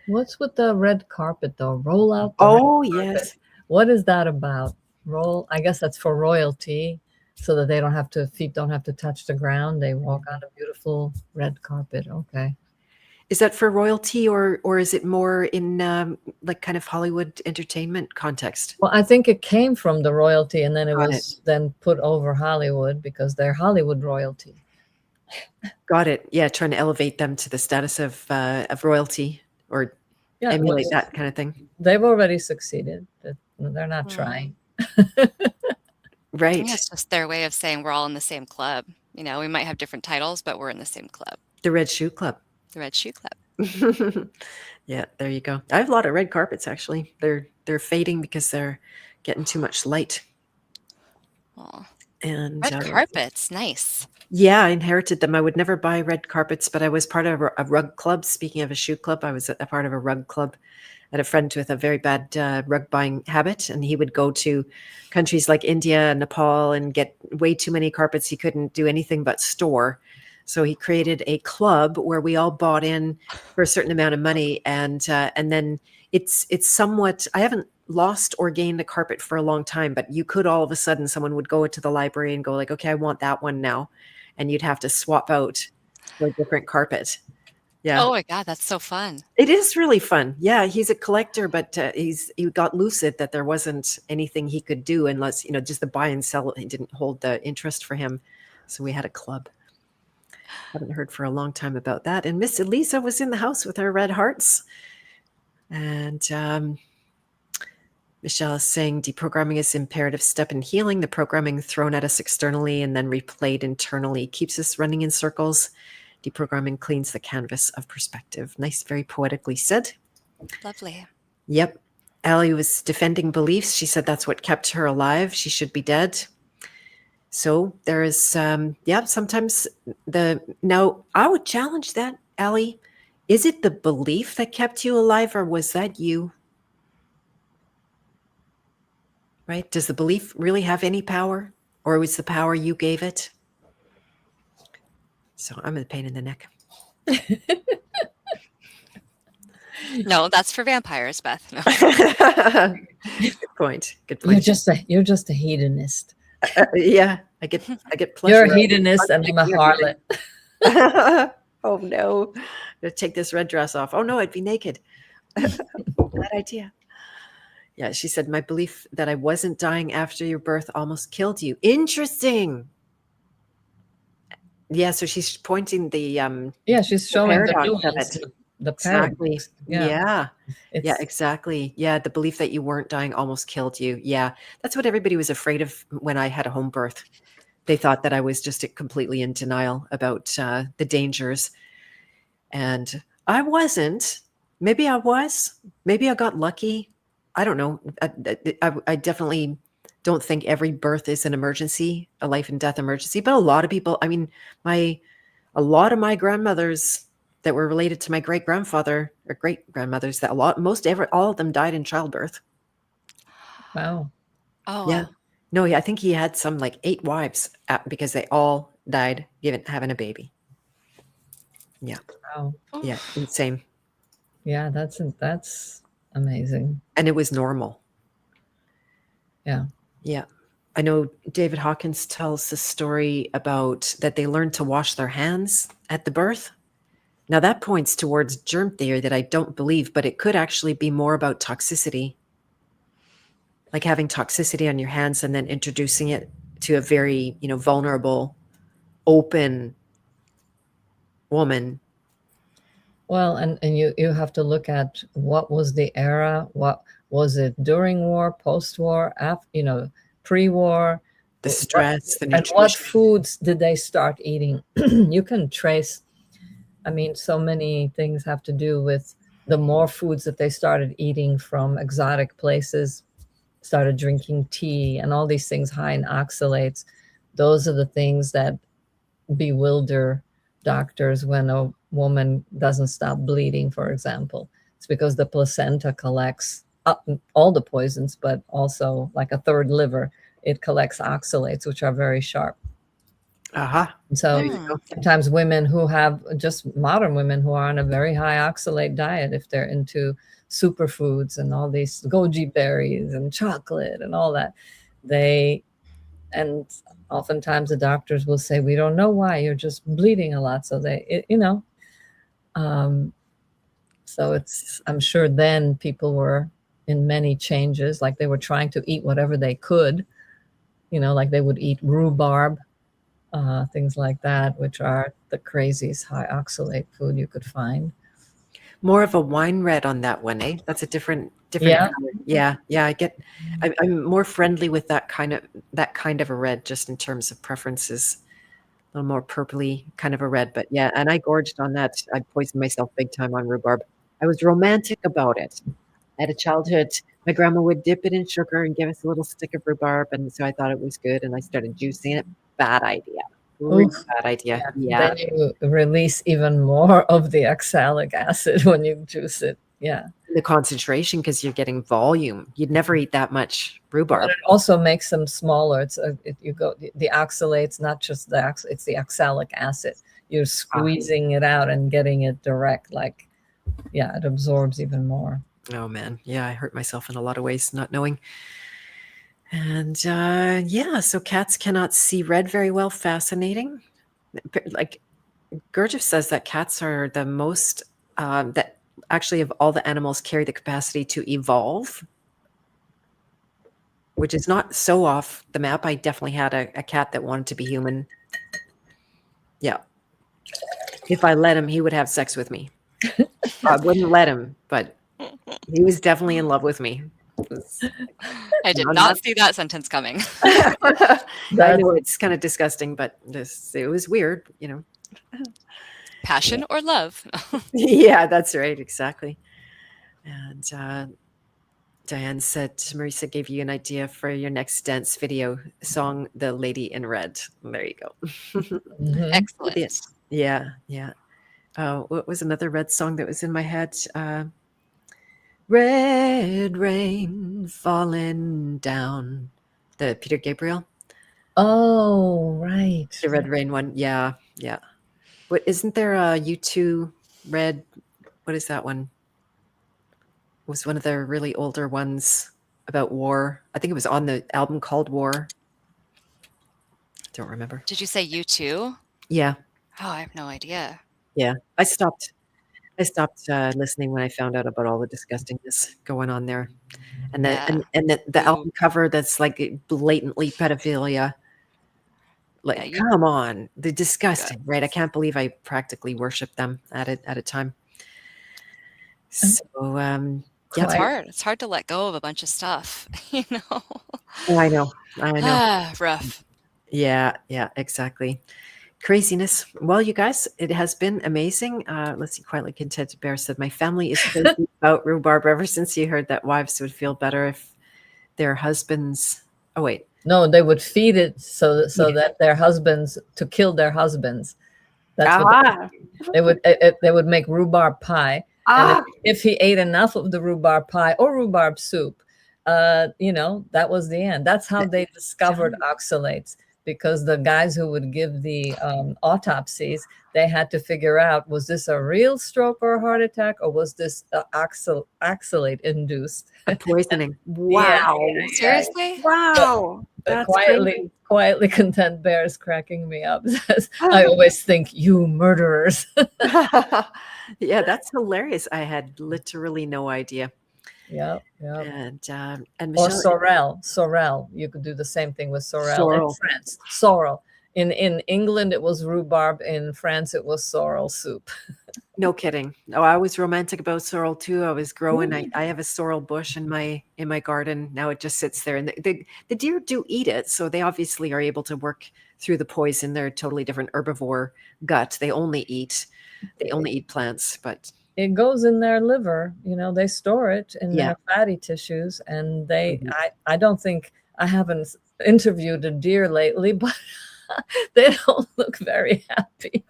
What's with the red carpet though? Roll out the Oh, red carpet. yes. What is that about? I guess that's for royalty, so that feet don't have to touch the ground. They walk on a beautiful red carpet. Okay. Is that for royalty or is it more in like kind of Hollywood entertainment context? Well, I think it came from the royalty, and then it Got was then put over Hollywood because they're Hollywood royalty. Got it. Yeah, trying to elevate them to the status of royalty or emulate that kind of thing. They've already succeeded. They're not trying. Right. Yeah, it's just their way of saying we're all in the same club. You know, we might have different titles, but we're in the same club. The Red Shoe Club. The Red Shoe Club. Yeah, there you go. I have a lot of red carpets actually. They're fading because they're getting too much light. Oh, And red carpets, nice. Yeah, I inherited them. I would never buy red carpets, but I was part of a rug club. Speaking of a shoe club, I was a part of a rug club. I had a friend with a very bad rug buying habit, and he would go to countries like India and Nepal and get way too many carpets. He couldn't do anything but store. So he created a club where we all bought in for a certain amount of money, and then it's somewhat. I haven't lost or gained a carpet for a long time, but you could all of a sudden someone would go into the library and go like, okay, I want that one now, and you'd have to swap out for a different carpet. Yeah. Oh my God, that's so fun. It is really fun. Yeah, he's a collector, but he got lucid that there wasn't anything he could do unless, just the buy and sell. It didn't hold the interest for him. So we had a club. Haven't heard for a long time about that. And Miss Elisa was in the house with her red hearts. And Michelle is saying deprogramming is imperative step in healing. The programming thrown at us externally and then replayed internally keeps us running in circles. Deprogramming cleans the canvas of perspective. Nice, very poetically said. Lovely. Yep. Allie was defending beliefs. She said that's what kept her alive. She should be dead. So there is, sometimes now I would challenge that, Allie. Is it the belief that kept you alive, or was that you? Right? Does the belief really have any power, or was the power you gave it? So I'm a pain in the neck. No, that's for vampires, Beth. No. Good point. Good point. You're just a hedonist. Yeah, I get pleasure. You're a hedonist, and I'm a harlot. Oh no, I'm gonna take this red dress off. Oh no, I'd be naked. Bad idea. Yeah, she said, my belief that I wasn't dying after your birth almost killed you. Interesting. Yeah, so she's pointing the she's showing the paradox of nuance, it. the Exactly. paradox. Yeah, exactly. Yeah, the belief that you weren't dying almost killed you. Yeah, that's what everybody was afraid of when I had a home birth. They thought that I was just completely in denial about the dangers. And I wasn't. Maybe I was. Maybe I got lucky. I don't know. I definitely don't think every birth is an emergency, a life and death emergency. But a lot of people, I mean, a lot of my grandmothers that were related to my great grandfather or great grandmothers, that all of them died in childbirth. Wow. Oh, Yeah. No, I think he had some like 8 wives because they all died having a baby. Yeah. Wow. Yeah. Insane. Yeah, that's amazing. And it was normal. Yeah. Yeah. I know David Hawkins tells the story about that they learned to wash their hands at the birth. Now that points towards germ theory that I don't believe, but it could actually be more about toxicity. Like having toxicity on your hands and then introducing it to a very, vulnerable, open woman. Well, and you have to look at what was the era, what was it during war, post-war, after, pre-war, The stress, the and nutrition. what foods did they start eating? You can trace, I mean, so many things have to do with the more foods that they started eating from exotic places, started drinking tea and all these things high in oxalates. Those are the things that bewilder doctors when a woman doesn't stop bleeding, for example. It's because the placenta collects all the poisons, but also like a third liver, it collects oxalates, which are very sharp. Uh-huh. So Hmm. sometimes women who have, just modern women who are on a very high oxalate diet, if they're into superfoods and all these goji berries and chocolate and all that, and oftentimes the doctors will say, we don't know why, you're just bleeding a lot. So so I'm sure then people were in many changes, like they were trying to eat whatever they could, like they would eat rhubarb, things like that, which are the craziest high oxalate food you could find. More of a wine red on that one, eh? That's a different Yeah. color. Yeah. I'm more friendly with that kind of a red, just in terms of preferences. A little more purpley kind of a red, but yeah, and I gorged on that. I poisoned myself big time on rhubarb. I was romantic about it. I had a childhood. My grandma would dip it in sugar and give us a little stick of rhubarb, and so I thought it was good, and I started juicing it. Bad idea. Really Oof. bad idea. Yeah. Then you release even more of the oxalic acid when you juice it. Yeah. The concentration, because you're getting volume. You'd never eat that much rhubarb. But it also makes them smaller. The oxalates, not just it's the oxalic acid. You're squeezing it out and getting it direct. Like, yeah, it absorbs even more. Oh man, yeah, I hurt myself in a lot of ways not knowing. And so cats cannot see red very well. Fascinating. Like Gurdjieff says that cats are the most that actually of all the animals carry the capacity to evolve, which is not so off the map. I definitely had a cat that wanted to be human. Yeah. If I let him, he would have sex with me. I wouldn't let him, but he was definitely in love with me. I did not see that sentence coming. I know it's kind of disgusting, but it was weird, Passion or love? Yeah, that's right. Exactly. And Diane said, Marisa gave you an idea for your next dance video song, The Lady in Red. There you go. Mhm. Excellent. Yeah. What was another red song that was in my head? Red rain falling down. The Peter Gabriel. Oh, right. The Red Rain one. Yeah. What isn't there a U2 Red? What is that one? It was one of the really older ones about war. I think it was on the album called War. Don't remember. Did you say you too? Yeah. Oh, I have no idea. Yeah. I stopped listening when I found out about all the disgustingness going on there. And the album cover that's like blatantly pedophilia. Like, come on, the disgusting, right? I can't believe I practically worshipped them at a time. So, it's hard. It's hard to let go of a bunch of stuff, Oh, I know. Rough. Yeah, exactly. Craziness. Well, you guys, it has been amazing. Let's see. Quietly Contented Bear said, my family is crazy about rhubarb ever since he heard that wives would feel better if their husbands. Oh, wait. No, they would feed it so that their husbands, to kill their husbands. That's what they would make rhubarb pie. And if he ate enough of the rhubarb pie or rhubarb soup, that was the end. That's how they discovered oxalates, because the guys who would give the autopsies, they had to figure out, was this a real stroke or a heart attack, or was this oxalate induced poisoning? Wow. Yeah. Seriously? Wow. That's quietly content bear is cracking me up. I always think, you murderers. Yeah, that's hilarious. I had literally no idea. Yeah. And Michelle, or sorrel. You could do the same thing with sorrel in France. Sorrel. In England, it was rhubarb. In France, it was sorrel soup. No kidding. Oh, I was romantic about sorrel too. I was growing. I have a sorrel bush in my garden. Now it just sits there, and the deer do eat it, so they obviously are able to work through the poison. They're a totally different herbivore gut. They only eat plants, but It goes in their liver. They store it in yeah. their fatty tissues, and Mhm. I don't think, I haven't interviewed a deer lately, but they don't look very happy.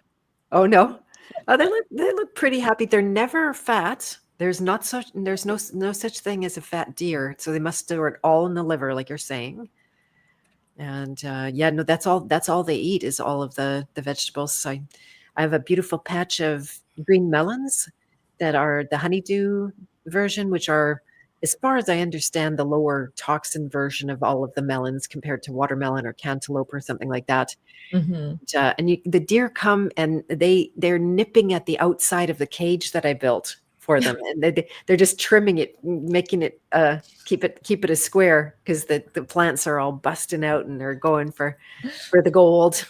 Oh no. Oh, they look pretty happy. They're never fat. There's no such thing as a fat deer. So they must store it all in the liver, like you're saying. And yeah, no, that's all they eat is all of the vegetables. So I have a beautiful patch of green melons that are the honeydew version, which are, as far as I understand, the lower toxin version of all of the melons compared to watermelon or cantaloupe or something like that. Hmm. And the deer come and they're nipping at the outside of the cage that I built for them, and they're just trimming it, making it keep it a square because the plants are all busting out and they're going for the gold.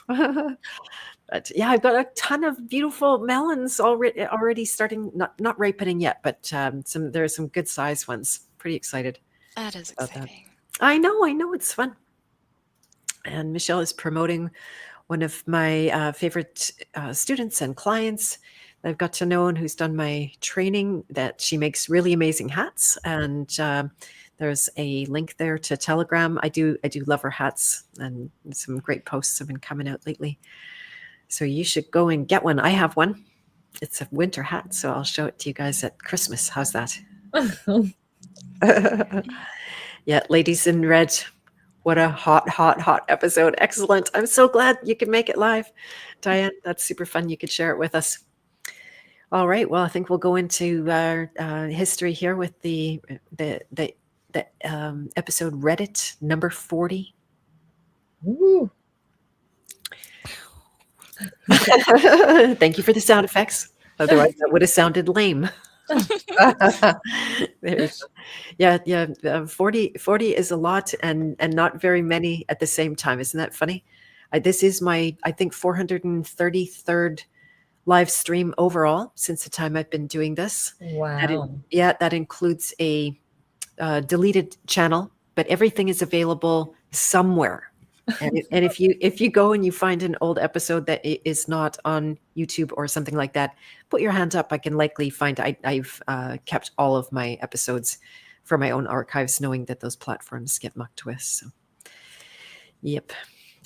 But yeah, I've got a ton of beautiful melons already starting, not ripening yet, but there are some good sized ones. Pretty excited That is about that. exciting. I know it's fun. And Michelle is promoting one of my favorite students and clients that I've got to know and who's done my training, that she makes really amazing hats. And there's a link there to Telegram. I do love her hats, and some great posts have been coming out lately. So you should go and get one. I have one. It's a winter hat, so I'll show it to you guys at Christmas. How's that? Yeah, ladies in red. What a hot episode. Excellent. I'm so glad you could make it live. Diane, that's super fun. You could share it with us. All right. Well, I think we'll go into our history here with the episode Reddit number 40. Woo. Thank you for the sound effects. Otherwise, that would have sounded lame. Yeah. 40 is a lot, and not very many at the same time. Isn't that funny? This is my, I think, 433rd live stream overall since the time I've been doing this. Wow. That includes a deleted channel, but everything is available somewhere. And if you go and you find an old episode that is not on YouTube or something like that, put your hand up. I can likely find. I've kept all of my episodes for my own archives, knowing that those platforms get mucked with. So, yep.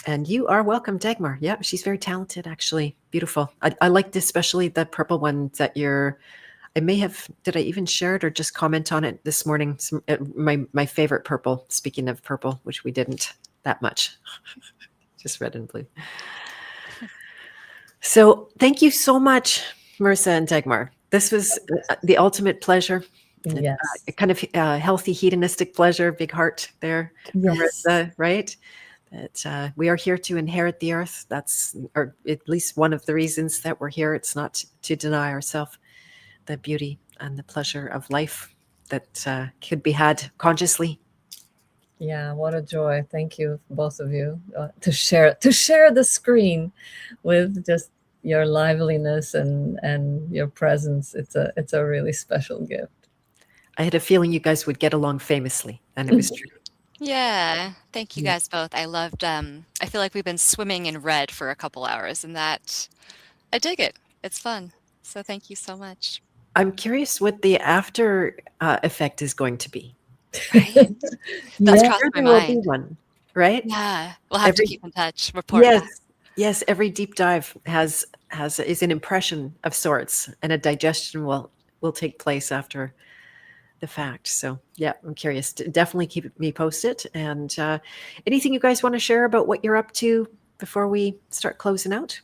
And you are welcome, Dagmar. Yeah, she's very talented, actually. Beautiful. I liked especially the purple one that you're. Did I even share it or just comment on it this morning? My favorite purple, speaking of purple, which we didn't that much, just red and blue. So thank you so much, Marisa and Dagmar. This was the ultimate pleasure. Yes. A kind of healthy, hedonistic pleasure, big heart there, Yes. Marisa, right? That we are here to inherit the earth. That's, or at least one of the reasons that we're here. It's not to deny ourselves the beauty and the pleasure of life that could be had consciously. Yeah, what a joy. Thank you, both of you, to share the screen with just your liveliness and your presence. It's a really special gift. I had a feeling you guys would get along famously, and it was true. Yeah, thank you Yeah. guys both. I loved, I feel like we've been swimming in red for a couple hours, and that, I dig it. It's fun. So thank you so much. I'm curious what the after effect is going to be. Right? That's Yeah. crossed my There will be mind. one, right? Yeah, we'll have to Every- keep in touch. Report back. Yes. Every deep dive is an impression of sorts, and a digestion will take place after the fact. So yeah, I'm curious. Definitely keep me posted. And anything you guys want to share about what you're up to before we start closing out?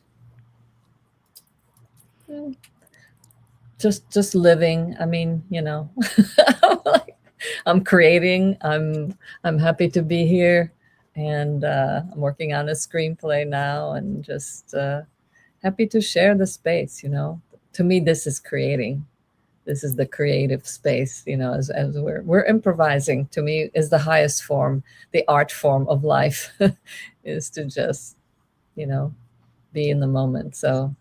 Just living. I mean, I'm creating. I'm happy to be here, and I'm working on a screenplay now, and just happy to share the space. To me, this is creating. This is the creative space. As we're improvising. To me, is the highest form, the art form of life, is to just be in the moment. So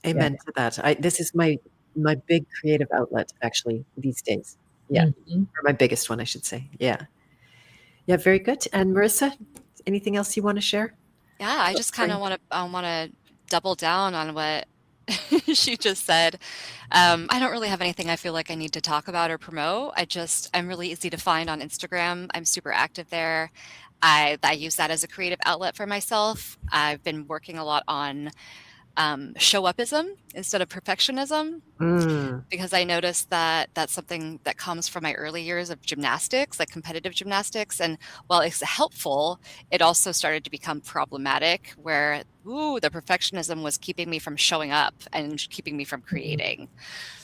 Amen to that. This is my big creative outlet actually these days. Yeah. Mhm. Or my biggest one, I should say. Yeah. Yeah, very good. And Marissa, anything else you want to share? Yeah, I just kind of want to double down on what she just said. I don't really have anything I feel like I need to talk about or promote. I'm really easy to find on Instagram. I'm super active there. I use that as a creative outlet for myself. I've been working a lot on show-upism instead of perfectionism, Mm. because I noticed that that's something that comes from my early years of gymnastics, like competitive gymnastics. And while it's helpful, it also started to become problematic where, the perfectionism was keeping me from showing up and keeping me from creating.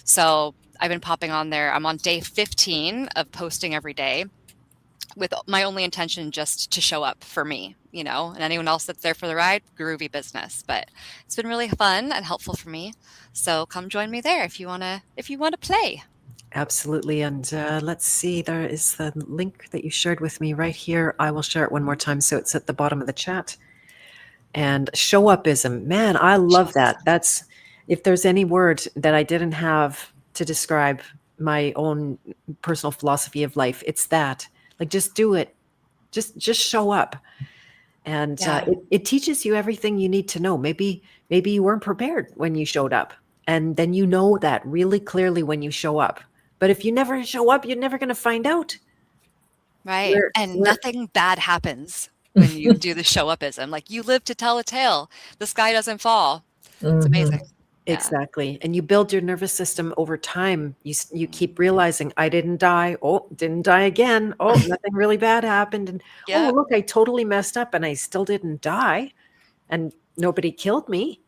So I've been popping on there. I'm on day 15 of posting every day, with my only intention just to show up for me, and anyone else that's there for the ride, groovy business. But it's been really fun and helpful for me. So come join me there if you wanna play. Absolutely. And let's see, there is the link that you shared with me right here. I will share it one more time so it's at the bottom of the chat. And show upism, man, I love that. That's, if there's any word that I didn't have to describe my own personal philosophy of life, it's that. Like, just do it. Just show up. And it teaches you everything you need to know. Maybe you weren't prepared when you showed up, and then you know that really clearly when you show up. But if you never show up, you're never going to find out. Right. And nothing bad happens when you do the show upism. Like, you live to tell a tale. The sky doesn't fall. It's amazing. Exactly. And you build your nervous system over time. You keep realizing, I didn't die. Oh, didn't die again. Oh, nothing really bad happened. And oh, look, I totally messed up and I still didn't die. And nobody killed me.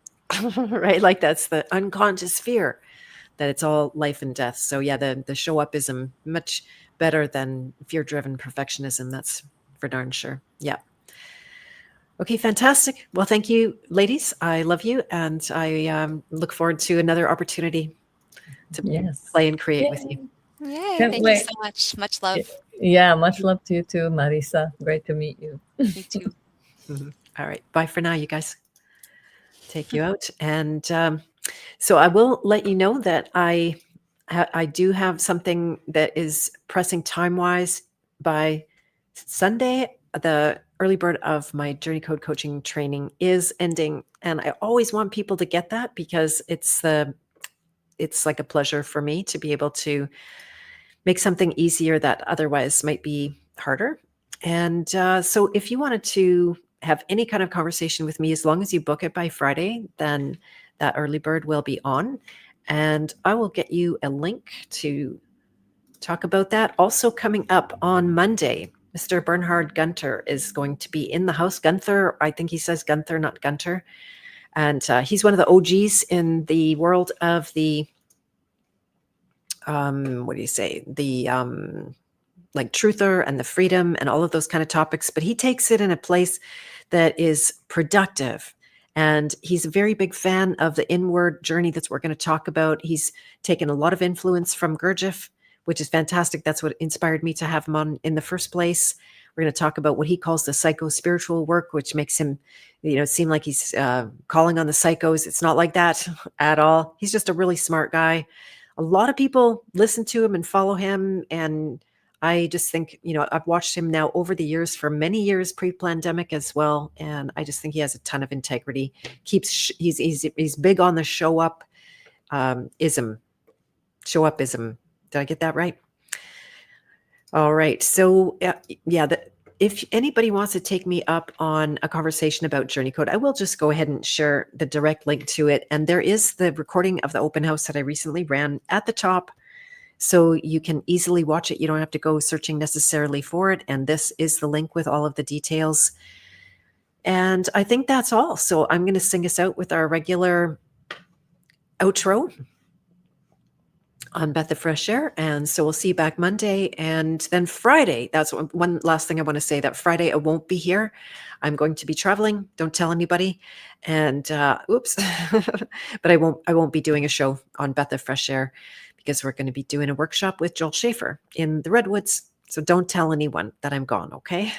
Right? Like, that's the unconscious fear that it's all life and death. So yeah, the show upism, much better than fear-driven perfectionism. That's for darn sure. Yeah. Okay, fantastic. Well, thank you, ladies. I love you, and I look forward to another opportunity to play and create with you. Yay, thank you so much. Much love. Yeah, much love to you too, Marisa. Great to meet you. Me too. All right, bye for now, you guys. Take you out. And so I will let you know that I do have something that is pressing time-wise. By Sunday, the early bird of my Journey Code coaching training is ending. And I always want people to get that, because it's like a pleasure for me to be able to make something easier that otherwise might be harder. And so if you wanted to have any kind of conversation with me, as long as you book it by Friday, then that early bird will be on. And I will get you a link to talk about that. Also coming up on Monday, Mr. Bernhard Gunter is going to be in the house. Gunther, I think he says Gunther, not Gunter. And he's one of the OGs in the world of the, what do you say? The like truther and the freedom and all of those kind of topics. But he takes it in a place that is productive. And he's a very big fan of the inward journey that's what we're going to talk about. He's taken a lot of influence from Gurdjieff, which is fantastic. That's what inspired me to have him on in the first place. We're going to talk about what he calls the psycho-spiritual work, which makes him, seem like he's calling on the psychos. It's not like that at all. He's just a really smart guy. A lot of people listen to him and follow him. And I just think, I've watched him now over the years, for many years pre-pandemic as well. And I just think he has a ton of integrity. He's big on the show up ism. Show up ism. Did I get that right? All right. So if anybody wants to take me up on a conversation about Journey Code, I will just go ahead and share the direct link to it. And there is the recording of the open house that I recently ran at the top, so you can easily watch it. You don't have to go searching necessarily for it. And this is the link with all of the details. And I think that's all. So I'm going to sing us out with our regular outro on Beth of Fresh Air. And so we'll see you back Monday. And then Friday, that's one last thing I want to say, that Friday I won't be here. I'm going to be traveling. Don't tell anybody. And oops, but I won't be doing a show on Beth of Fresh Air, because we're going to be doing a workshop with Joel Schaefer in the Redwoods. So don't tell anyone that I'm gone, okay?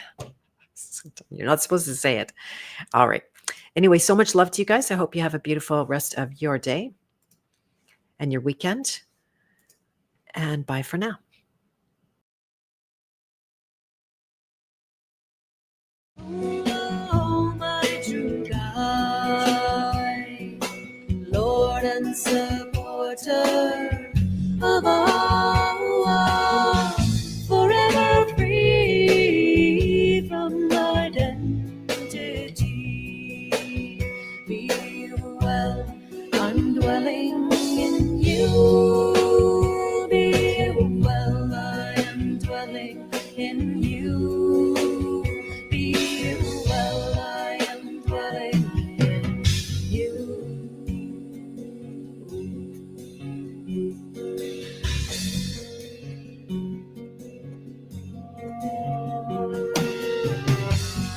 You're not supposed to say it. All right. Anyway, so much love to you guys. I hope you have a beautiful rest of your day and your weekend. And bye for now. Oh, my true guide, Lord and supporter of all, forever free from identity. Be well, I'm dwelling in you. Be well, I am dwelling in you. Be well, I am dwelling in you.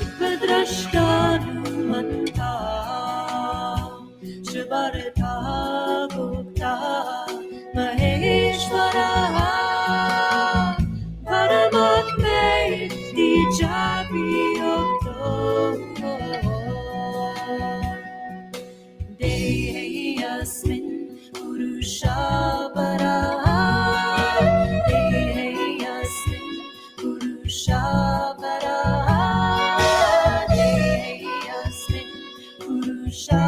Ipadrashtanumanta Shivarta Gupta Maheshwara Paramatme Dijabiyokto Deyasmin Purusha Para Deyasmin Purusha Para Deyasmin Purusha